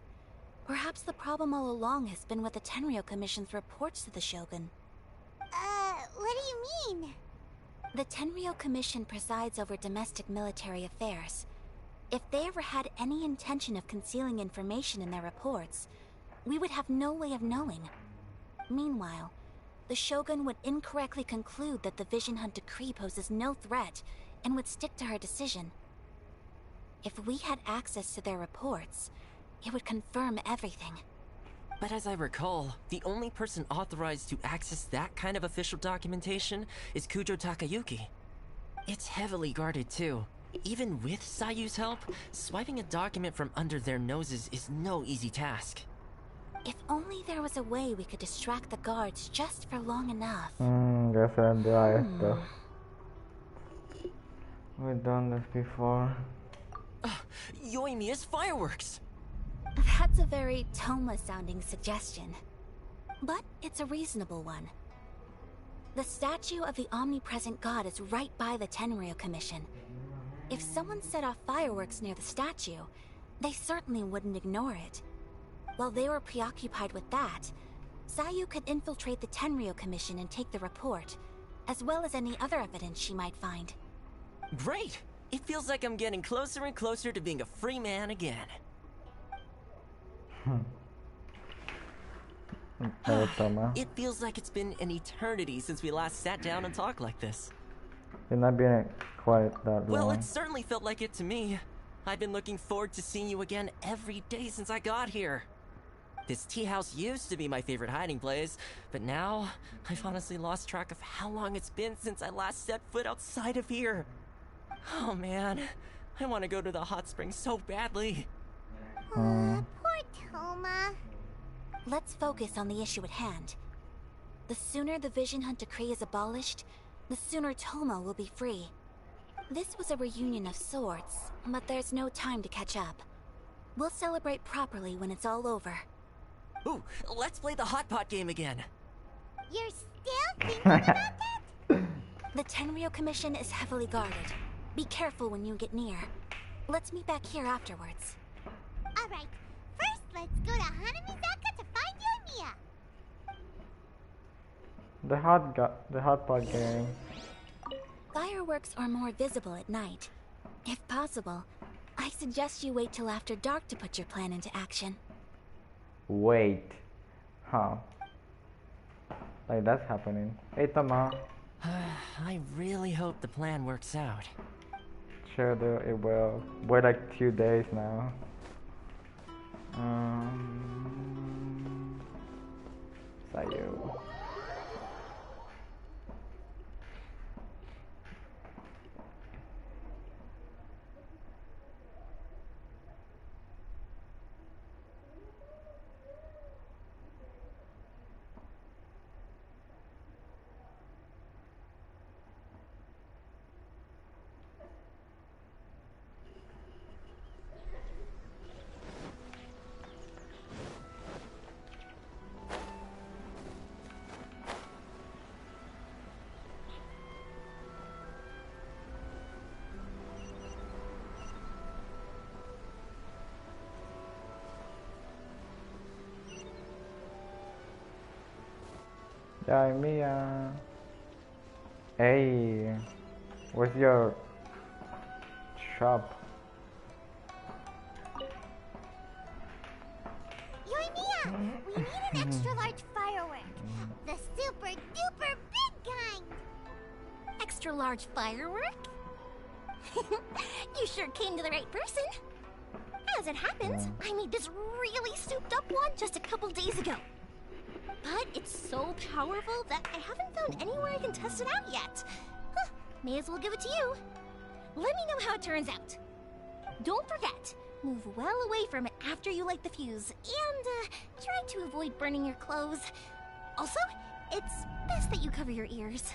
perhaps the problem all along has been with the Tenryou Commission's reports to the Shogun. What do you mean? The Tenryou Commission presides over domestic military affairs. If they ever had any intention of concealing information in their reports, we would have no way of knowing. Meanwhile, the Shogun would incorrectly conclude that the Vision Hunt decree poses no threat and would stick to her decision. If we had access to their reports, it would confirm everything. But as I recall, the only person authorized to access that kind of official documentation is Kujo Takayuki. It's heavily guarded too. Even with Sayu's help, swiping a document from under their noses is no easy task. If only there was a way we could distract the guards just for long enough. Guess I'll do esto. We've done this before. Yoimiya's fireworks! That's a very Toma-sounding suggestion. But it's a reasonable one. The statue of the omnipresent god is right by the Tenryou Commission. If someone set off fireworks near the statue, they certainly wouldn't ignore it. While they were preoccupied with that, Sayu could infiltrate the Tenryou Commission and take the report, as well as any other evidence she might find. Great! It feels like I'm getting closer and closer to being a free man again. It feels like it's been an eternity since we last sat down and talked like this. It's not been quite that long. Well, it certainly felt like it to me. I've been looking forward to seeing you again every day since I got here. This tea house used to be my favorite hiding place, but now I've honestly lost track of how long it's been since I last set foot outside of here. Oh man, I want to go to the hot springs so badly. Poor Toma. Let's focus on the issue at hand. The sooner the Vision Hunt decree is abolished, the sooner Toma will be free. This was a reunion of sorts, but there's no time to catch up. We'll celebrate properly when it's all over. Ooh, let's play the hot pot game again. You're still thinking about that? The Tenryou Commission is heavily guarded. Be careful when you get near. Let's meet back here afterwards. Alright, first let's go to Hanamizaka to find Yoimiya. The hot pot game. Fireworks are more visible at night. If possible, I suggest you wait till after dark to put your plan into action. Wait. Huh. Like that's happening. Hey, Tama. I really hope the plan works out. Sure do, it will. We're like 2 days now. Sayo. Yeah, Mia. Hey, where's your shop? Mia, we need an extra large firework. The super duper big kind. Extra large firework? You sure came to the right person. As it happens, I made this really souped up one just a couple days ago. But it's so powerful that I haven't found anywhere I can test it out yet. Huh, may as well give it to you. Let me know how it turns out. Don't forget, move well away from it after you light the fuse, and try to avoid burning your clothes. Also, it's best that you cover your ears.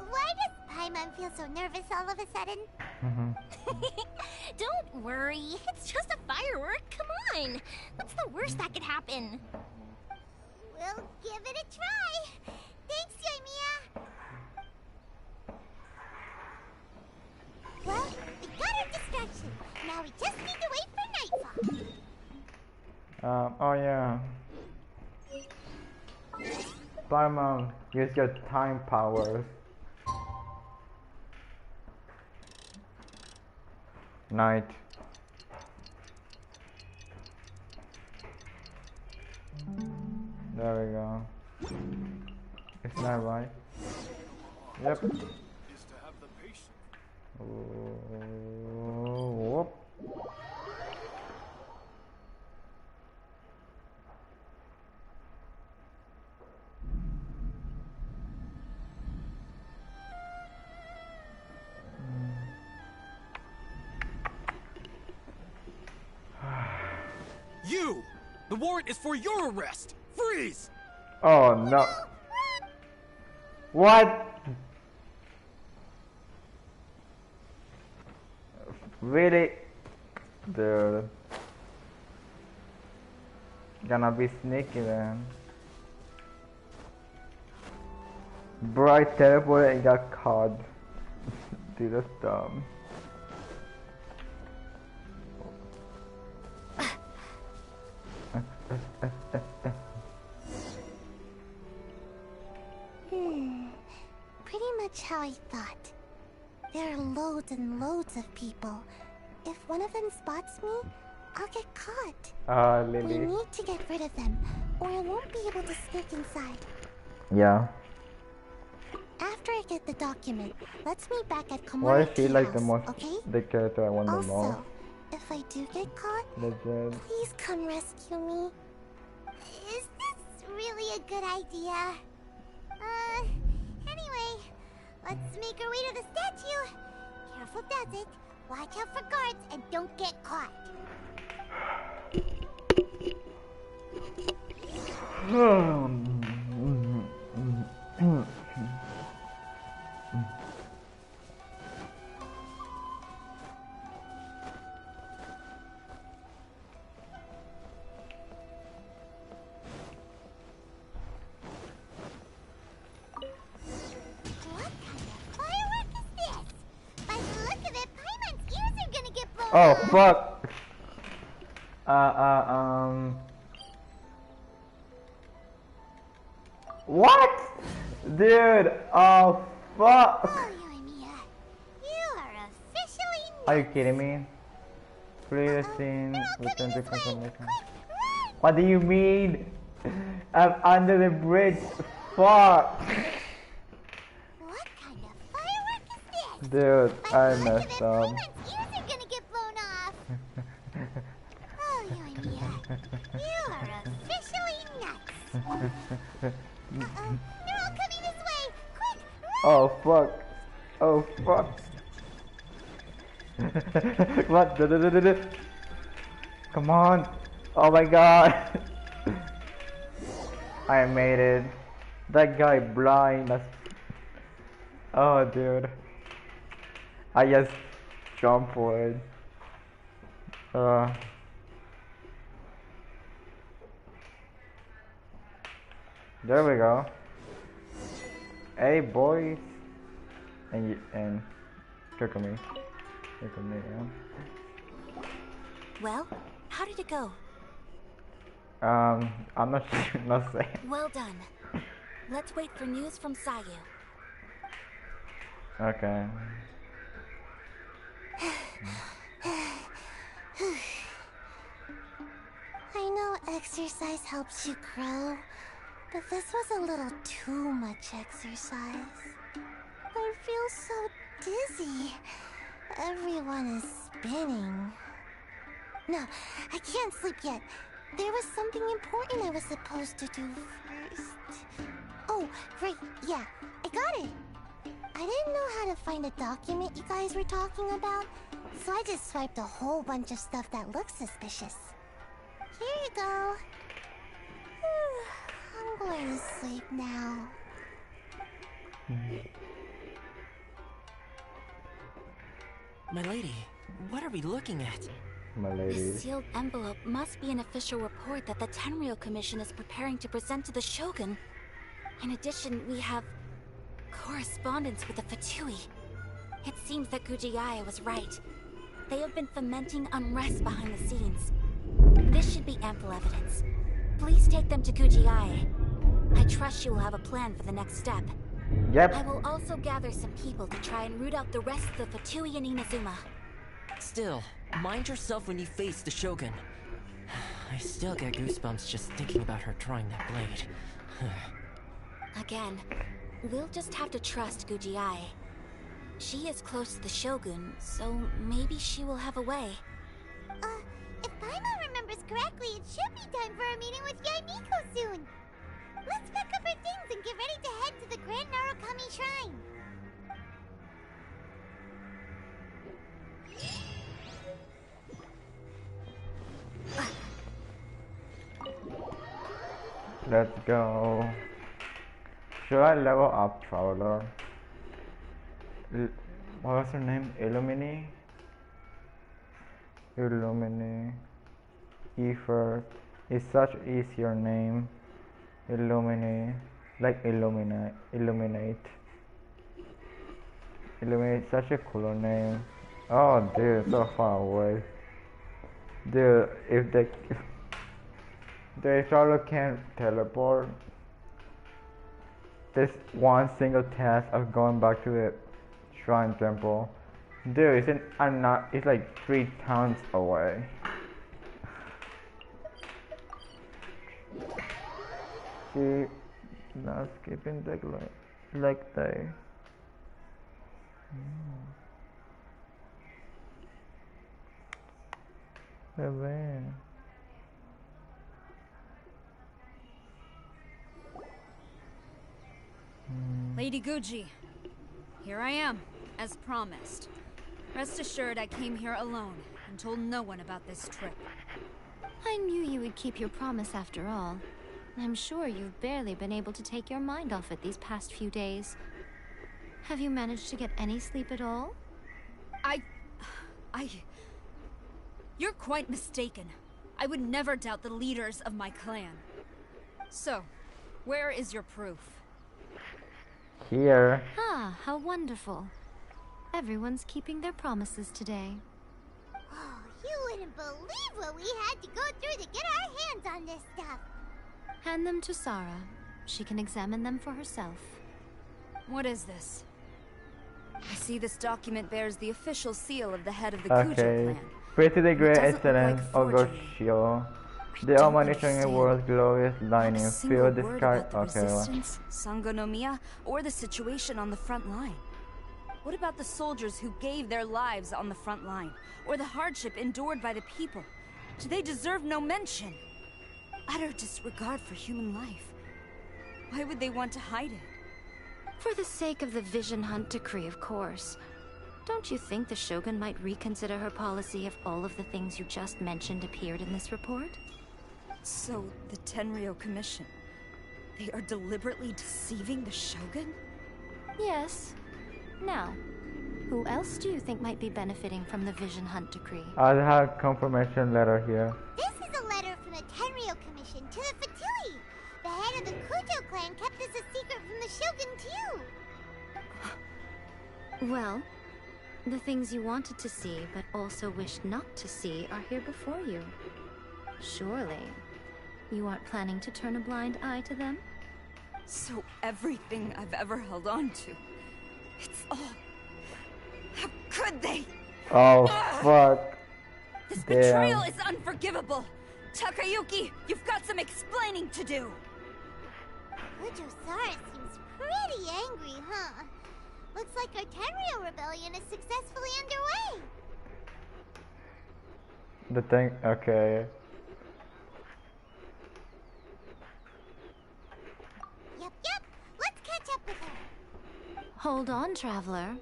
Why does Paimon feel so nervous all of a sudden? Don't worry, it's just a firework. Come on, what's the worst that could happen? We'll give it a try. Thanks, Yoimiya. Well, we got our distraction. Now we just need to wait for nightfall. Oh yeah. Paimon, use your time powers. Night. There we go. Isn't that right? Yep. Whoop. You! The warrant is for your arrest! Freeze! Oh no. What? Really? Dude. Gonna be sneaky then. Bro, I teleported and got caught. Dude, that's dumb. Pretty much how I thought. There are loads and loads of people. If one of them spots me, I'll get caught. Lily. We need to get rid of them, or I won't be able to sneak inside. Yeah. After I get the document, let's meet back at Komori Why is he like the House, most okay? the character I want the most? Also, if I do get caught, Legend. please come rescue me. Is this really a good idea? Anyway, let's make our way to the statue. Careful does it. Watch out for guards and don't get caught. Oh fuck. What? Dude, oh fuck. Oh, Yoimiya, you are officially nuts. Are you kidding me? Please scene return to confirmation. What do you mean? I'm under the bridge. Fuck. What kind of firework is this? Dude, I messed up. Ears are gonna get blown off. Oh, Yoimiya, you are officially nuts. They're all coming this way. Quick, run! Oh fuck. Oh fuck. What? Come on. Oh my god. I made it. That guy blind. Oh dude. I just jumped for it. There we go. Hey boys. And look at me. Look at me, yeah. Well, how did it go? I'm not sure, not saying. Well done. Let's wait for news from Sayu. Okay. I know exercise helps you grow, but this was a little too much exercise. I feel so dizzy. Everyone is spinning. No, I can't sleep yet. There was something important I was supposed to do first. Oh, right, yeah, I got it. I didn't know how to find a document you guys were talking about, so I just swiped a whole bunch of stuff that looks suspicious. Here you go. I'm going to sleep now. My lady, what are we looking at? My lady. This sealed envelope must be an official report that the Tenryou Commission is preparing to present to the Shogun. In addition, we have correspondence with the Fatui. It seems that Gujiaya was right. They have been fomenting unrest behind the scenes. This should be ample evidence. Please take them to Gujiaya. I trust you will have a plan for the next step. Yep. I will also gather some people to try and root out the rest of the Fatui in Inazuma. Still, mind yourself when you face the Shogun. I still get goosebumps just thinking about her drawing that blade. Again, we'll just have to trust Gujiai. She is close to the Shogun, so maybe she will have a way. If Paimon remembers correctly, it should be time for a meeting with Yaimiko soon. Let's pack up our things and get ready to head to the Grand Narukami Shrine. Let's go. Should I level up Traveler? What was her name? Illumini? Illumini. Ether. It's such easier name. Illumini. Like illuminate. Illuminate. Illuminate. Such a cooler name. Oh dude, so far away. Dude, if the Traveler can't teleport, this one single task of going back to the Shrine Temple. Dude, it's like 3 towns away. See, not skipping the like they. Lady Guji, here I am, as promised. Rest assured I came here alone and told no one about this trip. I knew you would keep your promise after all. I'm sure you've barely been able to take your mind off it these past few days. Have you managed to get any sleep at all? You're quite mistaken. I would never doubt the leaders of my clan. So, where is your proof? Here. Ah, how wonderful. Everyone's keeping their promises today. Oh, you wouldn't believe what we had to go through to get our hands on this stuff. Hand them to Sarah. she can examine them for herself. What is this? I see this document bears the official seal of the head of the Kujo clan. Pray to the great doesn't look excellence like of Goshio. The admonition in world's glorious lining. Fill the sky. About the resistance, Sangonomiya, or the situation on the front line. What about the soldiers who gave their lives on the front line? Or the hardship endured by the people? Do they deserve no mention? Utter disregard for human life. Why would they want to hide it? For the sake of the Vision Hunt decree, of course. Don't you think the Shogun might reconsider her policy if all of the things you just mentioned appeared in this report? So, the Tenryou Commission, they are deliberately deceiving the Shogun? Yes. Now, who else do you think might be benefiting from the Vision Hunt decree? I have confirmation letter here. This is a letter from the Tenryou Commission to the Fatui. The head of the Kujo clan kept this a secret from the Shogun too. Well, the things you wanted to see but also wished not to see are here before you. Surely, you aren't planning to turn a blind eye to them? So everything I've ever held on to, it's all... How could they? Oh, fuck. This Damn. betrayal is unforgivable! Takayuki, you've got some explaining to do! Kujo-Sara seems pretty angry, huh? Looks like our Tenryou rebellion is successfully underway. The thing, okay. Yep. Let's catch up with her. Hold on, Traveler.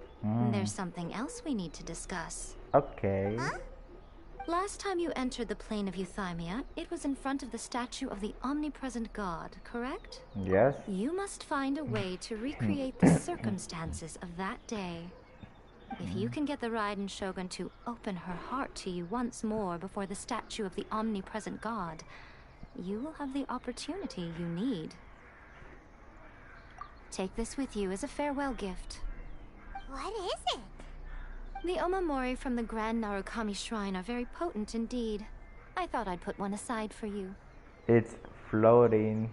There's something else we need to discuss. Okay. Huh? Last time you entered the plane of Euthymia, it was in front of the statue of the omnipresent god, correct? Yes. You must find a way to recreate the circumstances of that day. If you can get the Raiden Shogun to open her heart to you once more before the statue of the omnipresent god, you will have the opportunity you need. Take this with you as a farewell gift. What is it? The omamori from the Grand Narukami Shrine are very potent indeed. I thought I'd put one aside for you. It's floating.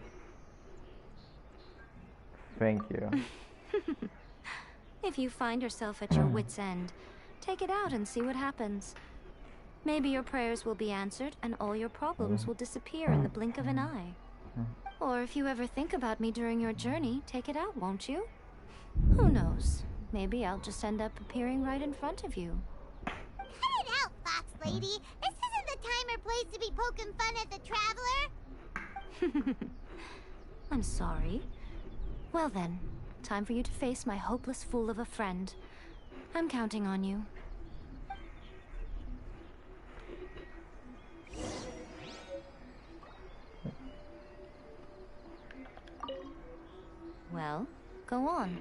Thank you. If you find yourself at your wit's end, take it out and see what happens. Maybe your prayers will be answered and all your problems will disappear in the blink of an eye. Or if you ever think about me during your journey, take it out, won't you? Who knows? Maybe I'll just end up appearing right in front of you. Cut it out, Fox Lady. This isn't the time or place to be poking fun at the Traveler. I'm sorry. Well then, time for you to face my hopeless fool of a friend. I'm counting on you. Well, go on.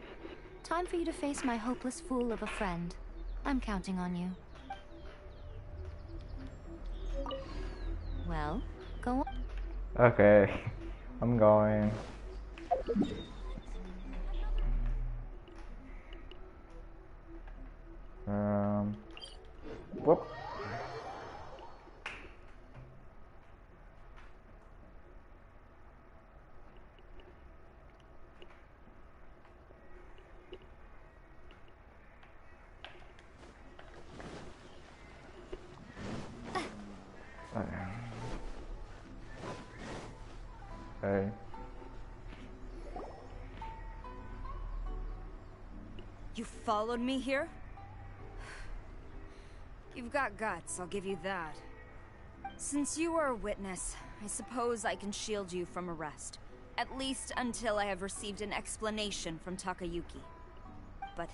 Time for you to face my hopeless fool of a friend. I'm counting on you. Well, go on. Okay. I'm going. Whoop. Okay. You followed me here? You've got guts, I'll give you that. Since you are a witness, I suppose I can shield you from arrest. At least until I have received an explanation from Takayuki. But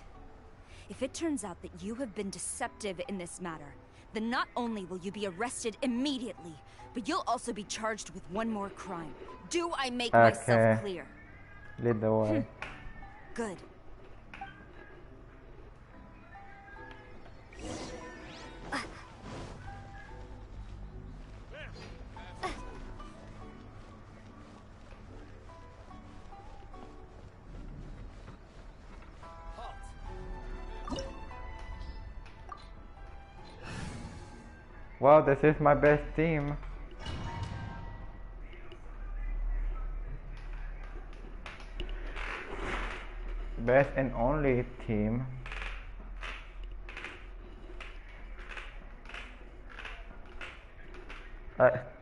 if it turns out that you have been deceptive in this matter, then not only will you be arrested immediately, but you'll also be charged with one more crime. Do I make myself clear? Lead the way. Good. Wow, this is my best team. Best and only team.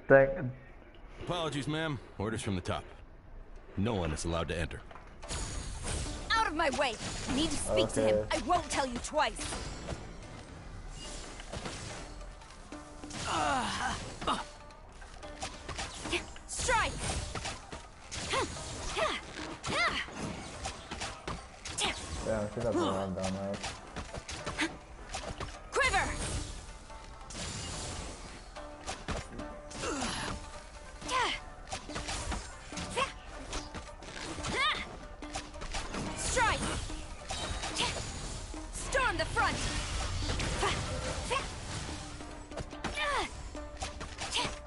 Thank. Apologies, ma'am. Orders from the top. No one is allowed to enter. Out of my way! I need to speak to him. I won't tell you twice. Strike! Damn, she doesn't have damage. Quiver! Strike! Storm the front!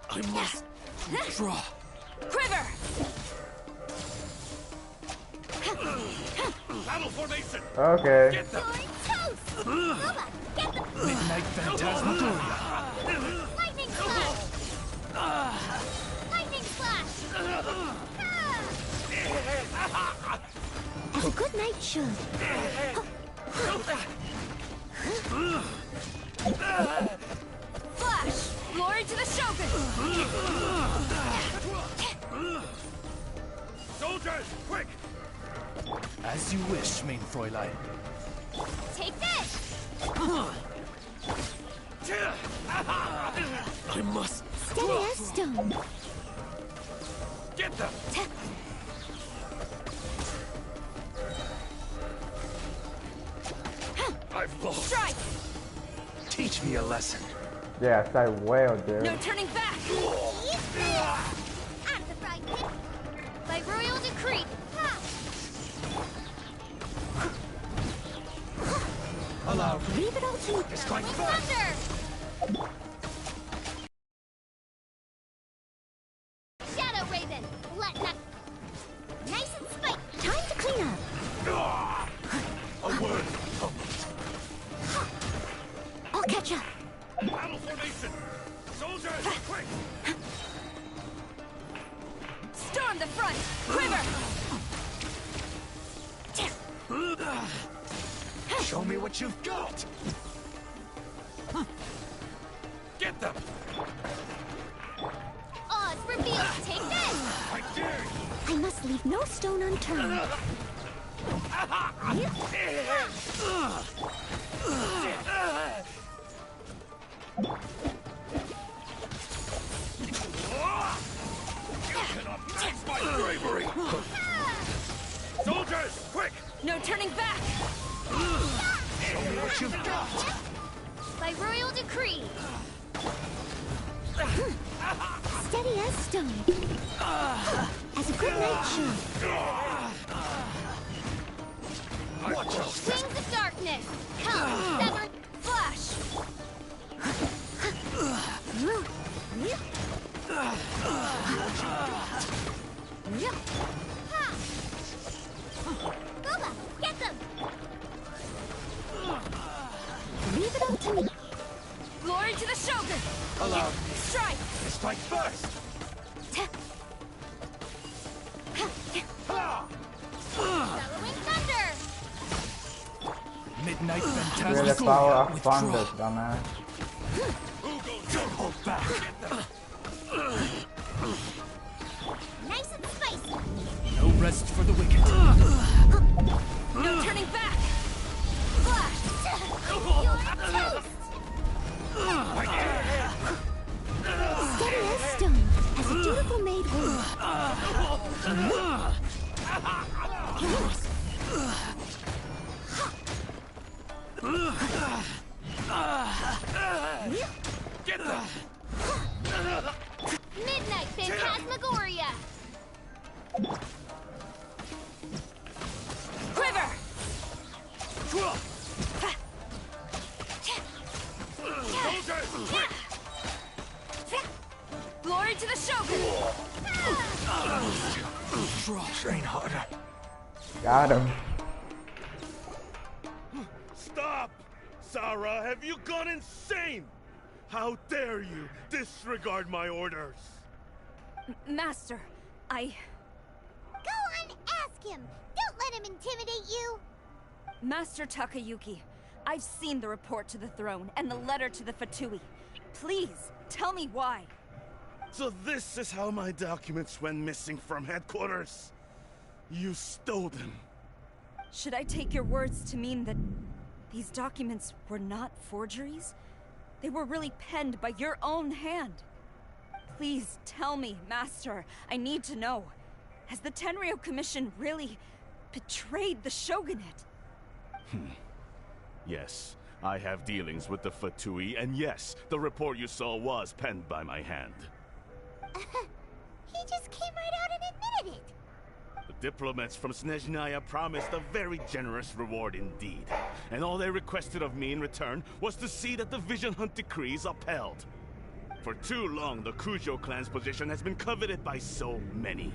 I must draw. Quiver! Battle formation! Okay. Get them! Midnight Phantasmagoria. Lightning slash! Lightning slash! As a good knight should. Flash! Glory to the Shogun! Soldiers, quick! As you wish, main Fräulein. Take this! I must. Steady as stone. Get them! I've lost. Strike! Teach me a lesson. Yes, I will, dude. No turning back! I'm the bride pit. By royal decree! Allow me. Leave it all to me. Strike first. Thunder! Shadow Raven! Let not... Nice and spiked! Time to clean up. A word! I'll catch up. Battle formation! Soldiers, quick! Storm the front! Quiver! Show me what you've got. Get them! Odds revealed! Take this! I dare you! I must leave no stone unturned. You cannot match my bravery! Soldiers, quick! No turning back! Show me what you've got. By royal decree! Steady as stone. As a good knight should. Watch out! Wings of darkness! Come! Sever! Flash! Booba, get them! Leave it all to me. Glory to the Shogun! Allow me. Strike! Strike first. Bellowing thunder! Midnight Feel the Phantasmagoria. power of Withdraw. thunder, dumbass. Don't hold back. Nice and spicy! No rest for the wicked. No turning back! Flash! You're toast! Steady as stone. As a dutiful maid would. Get them! Midnight Phantasmagoria! Quiver! Soldiers, quick! Glory to the Shogun! Train harder. Got him. Stop! Sarah, have you gone insane? How dare you disregard my orders? Master, I... Go on, ask him! Don't let let him intimidate you? Master Takayuki, I've seen the report to the throne and the letter to the Fatui. Please, tell me why. So this is how my documents went missing from headquarters. You stole them. Should I take your words to mean that these documents were not forgeries? They were really penned by your own hand. Please tell me, Master. I need to know. Has the Tenryou Commission really betrayed the shogunate? Yes, I have dealings with the Fatui, and yes, the report you saw was penned by my hand. He just came right out and admitted it. The diplomats from Snezhnaya promised a very generous reward indeed, and all they requested of me in return was to see that the Vision Hunt decrees upheld. For too long, the Kujo clan's position has been coveted by so many.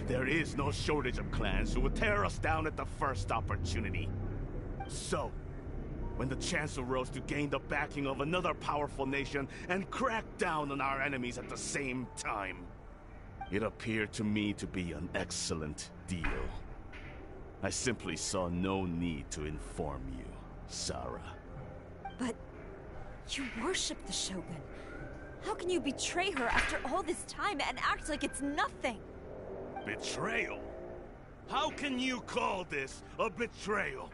There is no shortage of clans who would tear us down at the first opportunity. So, when the chance arose to gain the backing of another powerful nation and crack down on our enemies at the same time, it appeared to me to be an excellent deal. I simply saw no need to inform you, Sarah. But you worship the Shogun. How can you betray her after all this time and act like it's nothing? Betrayal? How can you call this a betrayal?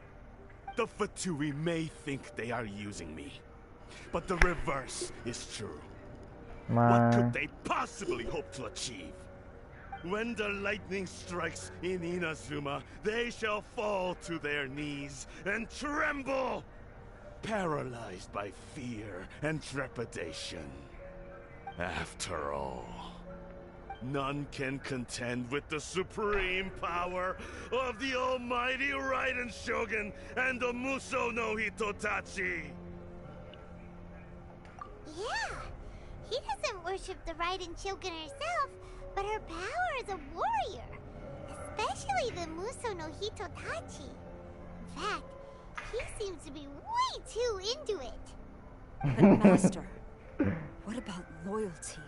The Fatui may think they are using me, but the reverse is true. What could they possibly hope to achieve? When the lightning strikes in Inazuma, they shall fall to their knees and tremble, paralyzed by fear and trepidation. After all, none can contend with the supreme power of the almighty Raiden Shogun and the Muso no Hitotachi! Yeah, he doesn't worship the Raiden Shogun herself, but her power as a warrior, especially the Muso no Hitotachi. In fact, he seems to be way too into it. But Master, what about loyalty?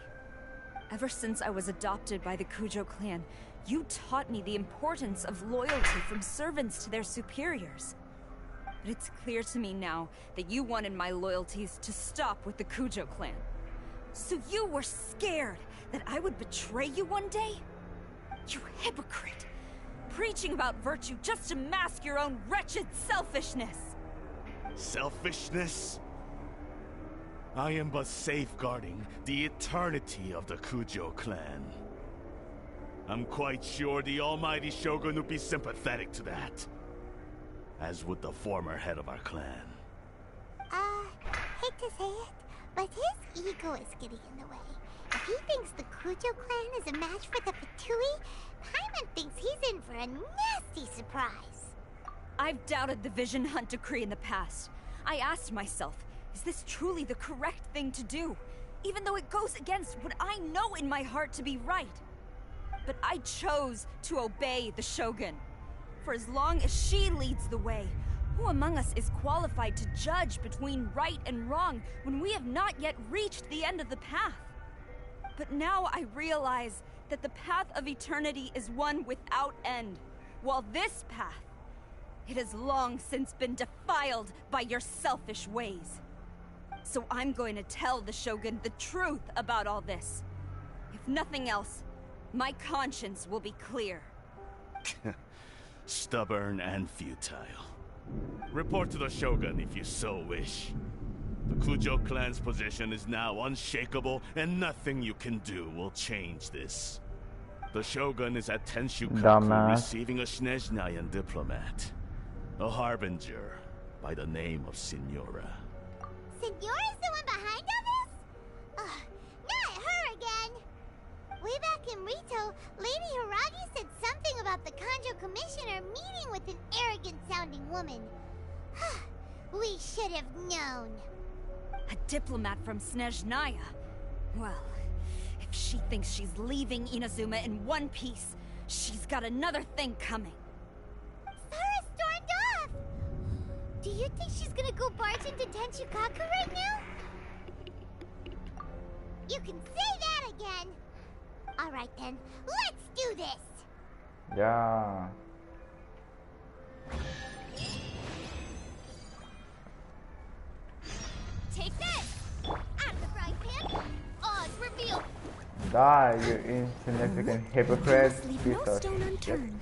Ever since I was adopted by the Kujo clan, you taught me the importance of loyalty from servants to their superiors. But it's clear to me now that you wanted my loyalties to stop with the Kujo clan. So you were scared that I would betray you one day? You hypocrite! Preaching about virtue just to mask your own wretched selfishness! Selfishness? I am but safeguarding the eternity of the Kujo clan. I'm quite sure the almighty Shogun would be sympathetic to that. As would the former head of our clan. Hate to say it, but his ego is getting in the way. If he thinks the Kujo clan is a match for the Fatui, Paimon thinks he's in for a nasty surprise. I've doubted the Vision Hunt decree in the past. I asked myself, is this truly the correct thing to do? Even though it goes against what I know in my heart to be right. But I chose to obey the Shogun. For as long as she leads the way, who among us is qualified to judge between right and wrong when we have not yet reached the end of the path? But now I realize that the path of eternity is one without end, while this path, it has long since been defiled by your selfish ways. So I'm going to tell the Shogun the truth about all this. If nothing else, my conscience will be clear. Stubborn and futile. Report to the Shogun if you so wish. The Kujo clan's position is now unshakable, and nothing you can do will change this. The Shogun is at Tenshukaku receiving a Snezhnayan diplomat. A harbinger by the name of Signora. Signora's the one behind all this? Ugh, not her again! Way back in Rito, Lady Hiragi said something about the Kanjo Commissioner meeting with an arrogant-sounding woman. We should have known. A diplomat from Snezhnaya? Well, if she thinks she's leaving Inazuma in one piece, she's got another thing coming. Sarah stormed off! Do you think she's gonna go barge into Tenshukaku right now? You can say that again! Alright then, let's do this! Yeah. Take this! Out of the frying pan, odds reveal. Die, you insignificant hypocrite. Leave Piece no of stone shit. unturned.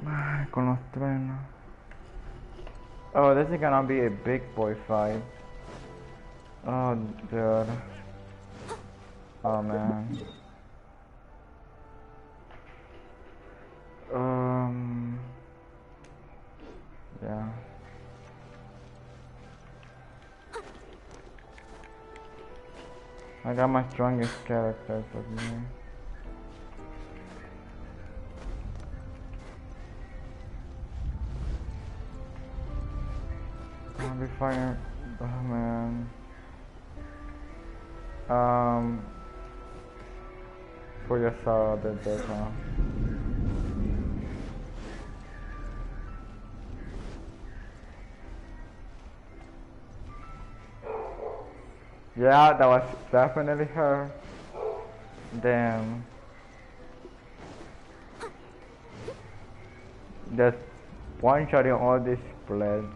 Ay, con los truenos. Oh, this is gonna be a big boy fight. Oh, dude. Oh, man. Yeah. I got my strongest characters with me. I'll be fighting. Oh, man. For yourself, huh? Yeah, that was definitely her. Damn. Just one-shotting all these blades.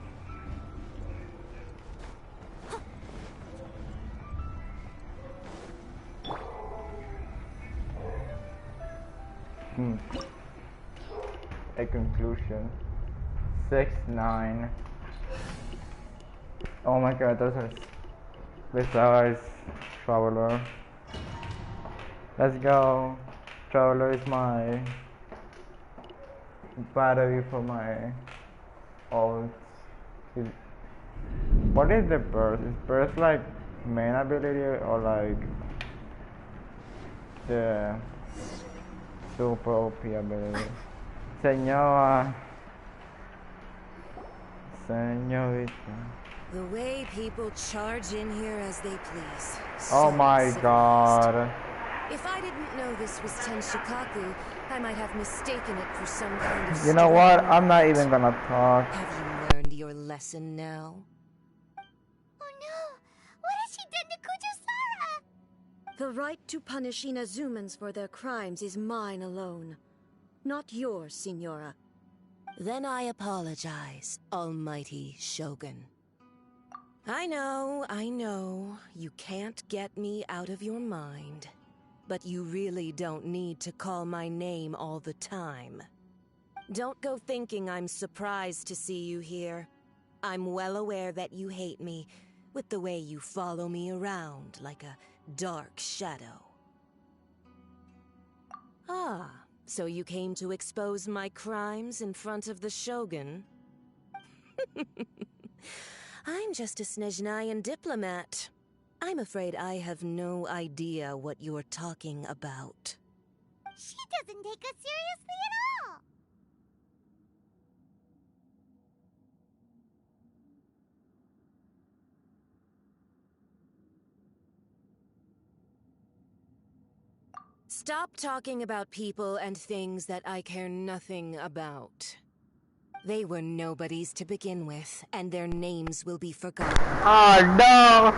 A conclusion. 6-9. Oh my god, those are besides Traveler. Let's go. Traveler is my battery for my ult. What is the burst? Is burst like main ability or like the super OP ability? Señora. Señorita. The way people charge in here as they please. Oh my god. If I didn't know this was Tenshikaku, I might have mistaken it for some kind of You know strong what? I'm not art. even gonna talk. Have you learned your lesson now? Oh no! What has she done to Kujusara? The right to punish Inazumans for their crimes is mine alone. Not yours, Signora. Then I apologize, Almighty Shogun. I know, you can't get me out of your mind. But you really don't need to call my name all the time. Don't go thinking I'm surprised to see you here. I'm well aware that you hate me, with the way you follow me around like a dark shadow. Ah, so you came to expose my crimes in front of the Shogun? I'm just a Snezhnayan diplomat. I'm afraid I have no idea what you're talking about. She doesn't take us seriously at all! Stop talking about people and things that I care nothing about. They were nobodies to begin with, and their names will be forgotten. Oh no!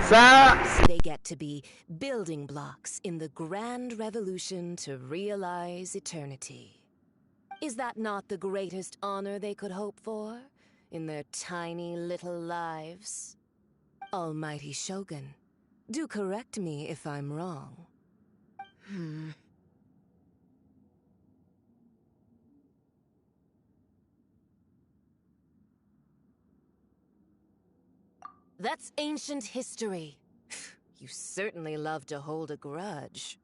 Sir! They get to be building blocks in the grand revolution to realize eternity. Is that not the greatest honor they could hope for in their tiny little lives? Almighty Shogun, do correct me if I'm wrong. That's ancient history. You certainly love to hold a grudge.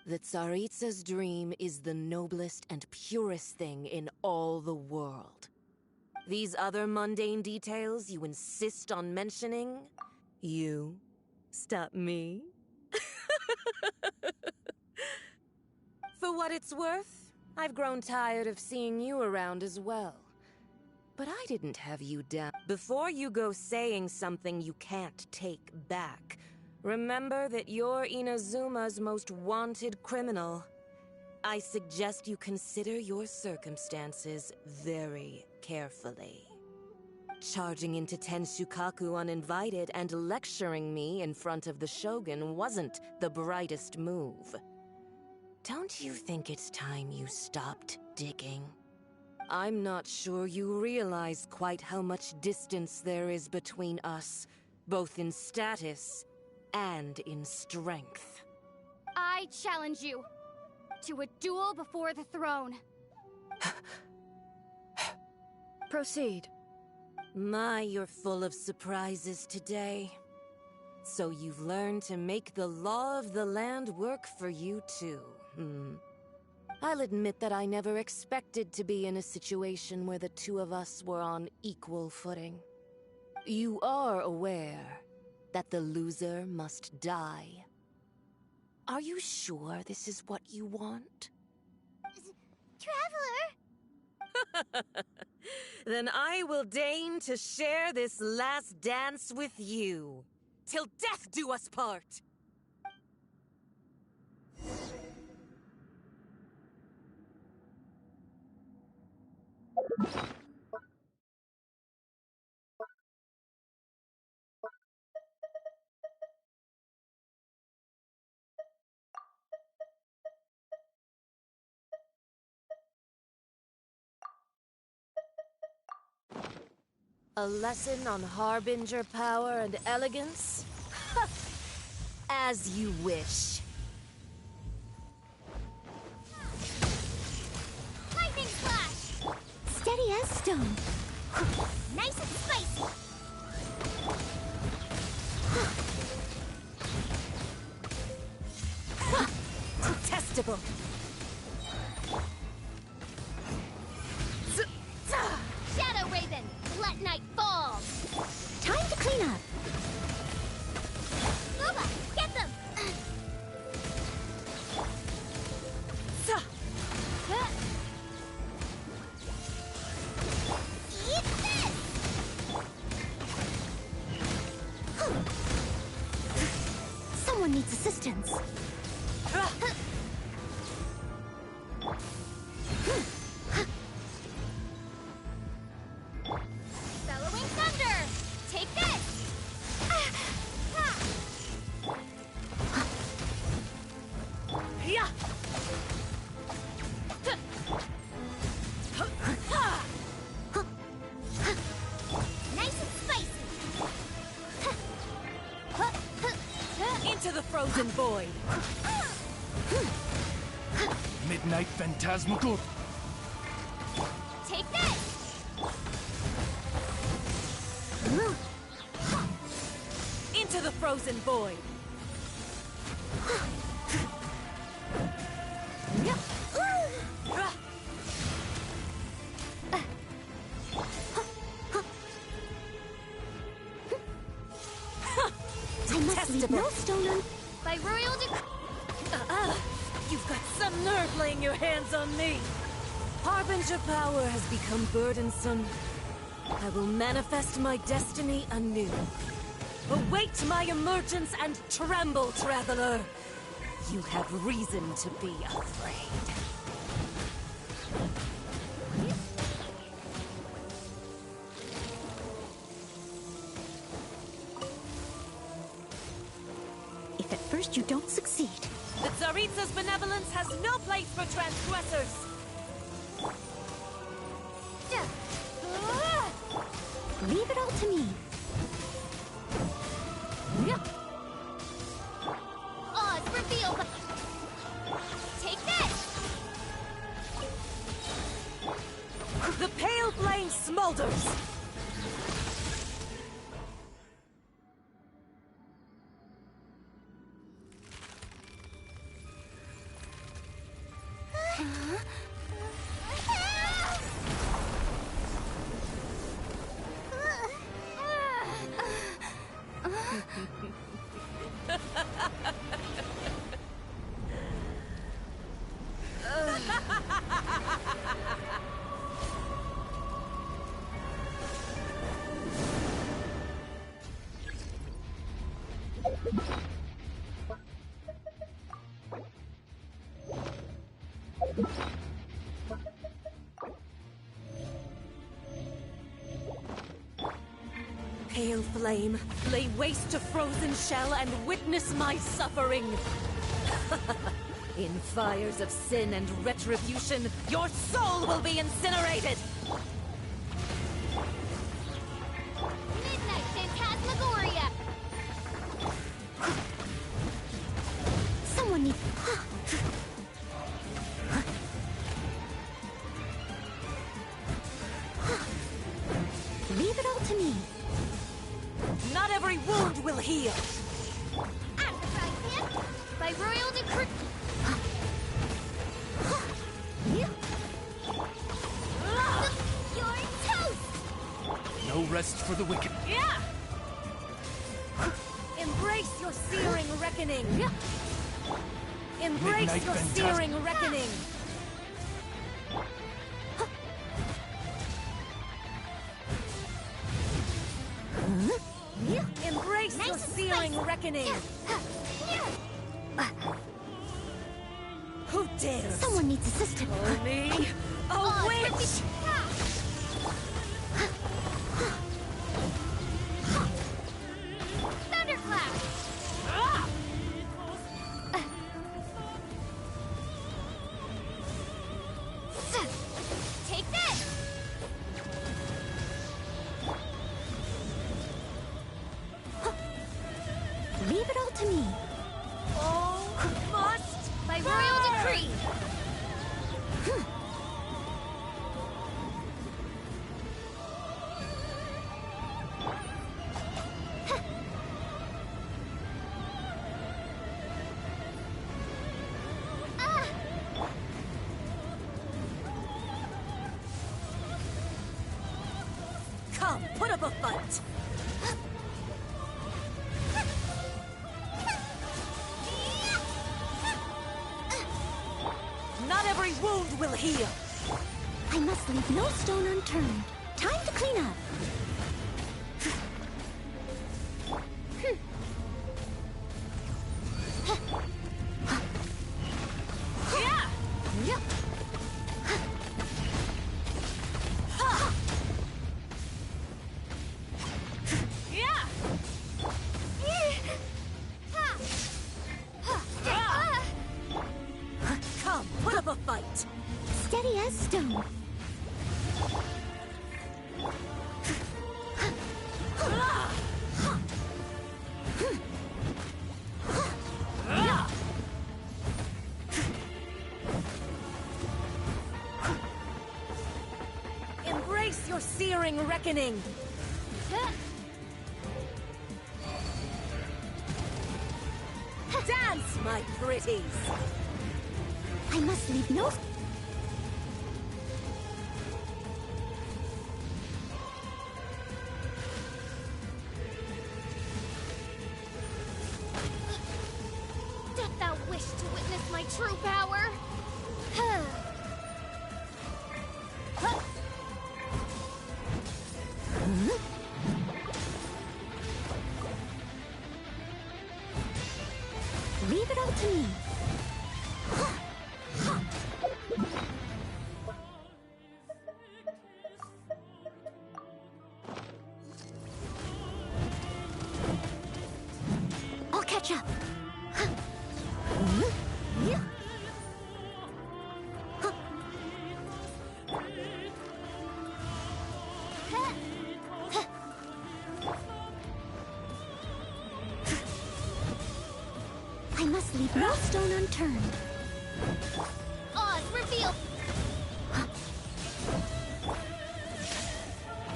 The Tsaritsa's dream is the noblest and purest thing in all the world. These other mundane details you insist on mentioning? You stop me? For what it's worth, I've grown tired of seeing you around as well. But I didn't have you down. Before you go saying something you can't take back, remember that you're Inazuma's most wanted criminal. I suggest you consider your circumstances very carefully. Charging into Tenshukaku uninvited and lecturing me in front of the Shogun wasn't the brightest move. Don't you think it's time you stopped digging? I'm not sure you realize quite how much distance there is between us, both in status and in strength. I challenge you to a duel before the throne. Proceed. My, you're full of surprises today. So you've learned to make the law of the land work for you too, I'll admit that I never expected to be in a situation where the two of us were on equal footing. You are aware that the loser must die. Are you sure this is what you want? Traveler! Then I will deign to share this last dance with you. Till death do us part! A lesson on Harbinger power and elegance? As you wish. Lightning flash! Steady as stone. Nice and spicy! Detestable! Shadow Raven, let night fall! Time to clean up. Booba, get them! Eat this! Someone needs assistance. Bellowing thunder! Take this! Nice and spicy! Into the frozen void! Midnight Phantasmagoria. Take this! Into the frozen void! I must leave no stone un... By royal decree... You've got some nerve laying your hands on me! Harbinger power has become burdensome. I will manifest my destiny anew. Await my emergence and tremble, traveler! You have reason to be afraid. If at first you don't succeed... The Tsaritsa's benevolence has no place for transgressors! Leave it all to me. Oz, reveal the... Take this! The pale flame smolders! Pale flame, lay waste to frozen shell and witness my suffering. In fires of sin and retribution, your soul will be incinerated! Midnight Phantasmagoria! Someone needs... Leave it all to me. Not every wound will heal! By royal decree... You're toast! No rest for the wicked. Yeah! Embrace your searing reckoning! Embrace Midnight your searing reckoning! Embrace your searing reckoning! Who dares? Someone needs assistance. Call me a witch! Thunderclap! Take this! Leave it all to me. Oh, must! By royal decree! Come, put up a fight! Not every wound will heal! I must leave no stone unturned. Time to clean up. Yeah! Yep. Yeah! Come, put up a fight! Steady as stone. Embrace your searing reckoning! Dance, my pretties! I must leave no... Dost thou wish to witness my true power? Leave it all to me. I'll catch up. I must leave no stone unturned. Oz, reveal!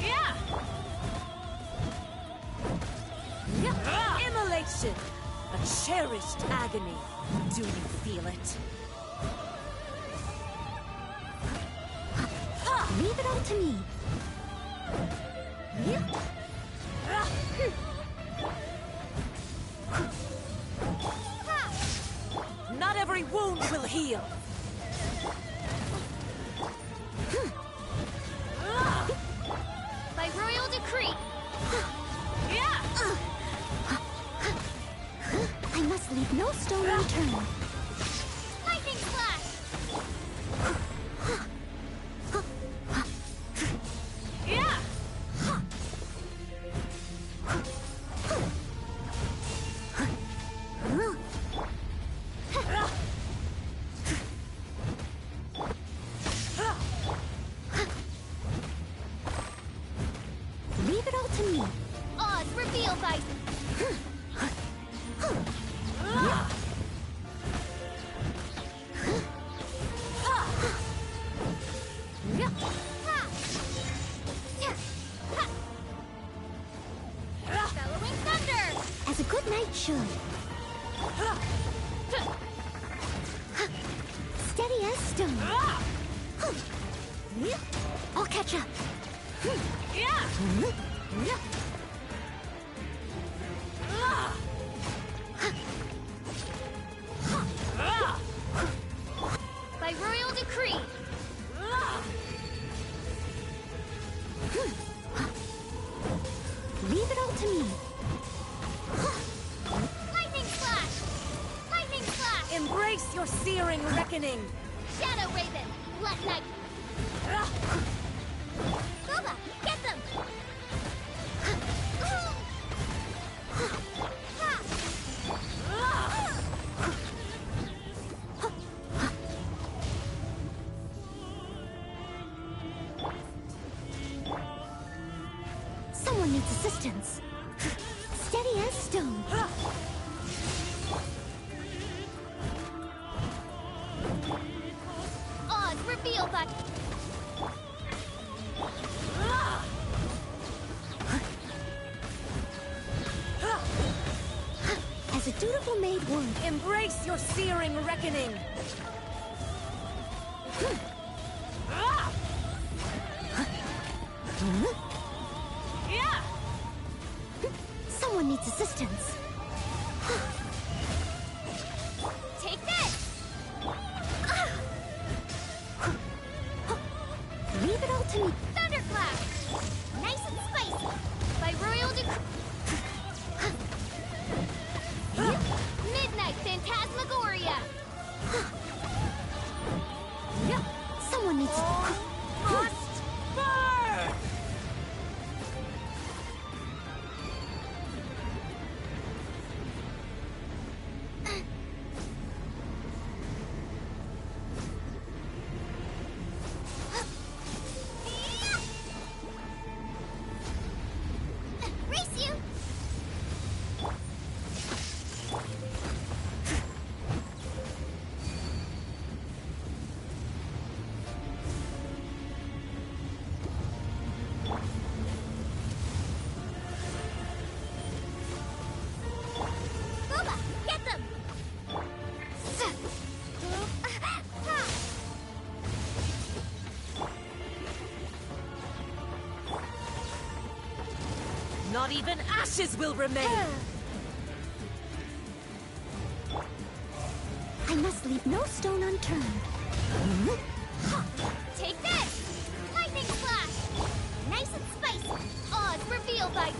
Yeah! Immolation! A cherished agony. Do you feel it? Leave it all to me. Not every wound will heal. By royal decree! Yeah! I must leave no stone unturned. Lightning slash! should. Steady as stone. I'll catch up. By royal decree. Leave it all to me. Lightning flash! Lightning flash! Embrace your searing reckoning! Shadow Raven! Let night! Boba! Get them! Someone needs assistance. Steady as stone. Odds revealed by... As a dutiful maid would. Embrace your searing reckoning! Someone needs assistance. Take this! Leave it all to me. Thunderclap! Nice and spicy! By royal decree... Midnight Phantasmagoria! Someone needs Must burn! Race you! Boba! Get them! Not even ashes will remain! I must leave no stone unturned. Take this! Lightning flash! Nice and spicy! Odds revealed by...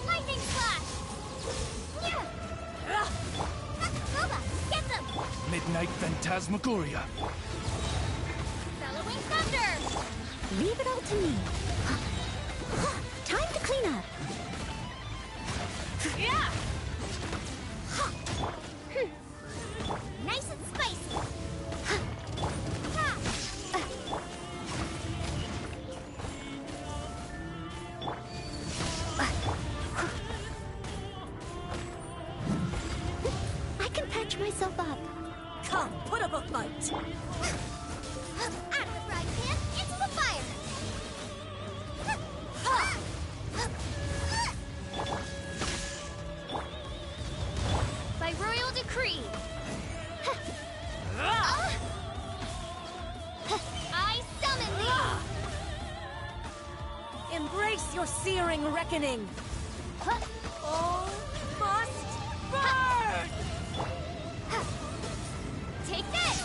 Lightning flash! Boba, get them! Midnight Phantasmagoria. Bellowing thunder! Leave it all to me. Time to clean up. Nice and spicy! I can patch myself up. Come, put up a fight! Out of the frying pan, into the fire! By royal decree! I summon thee! Embrace your searing reckoning! All must burn! Take this!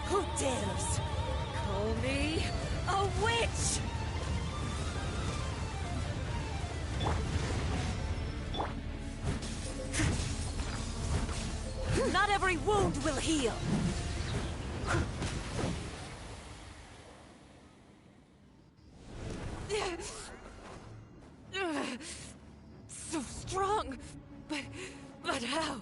Who dares call me a witch? Not every wound will heal. So strong, but how?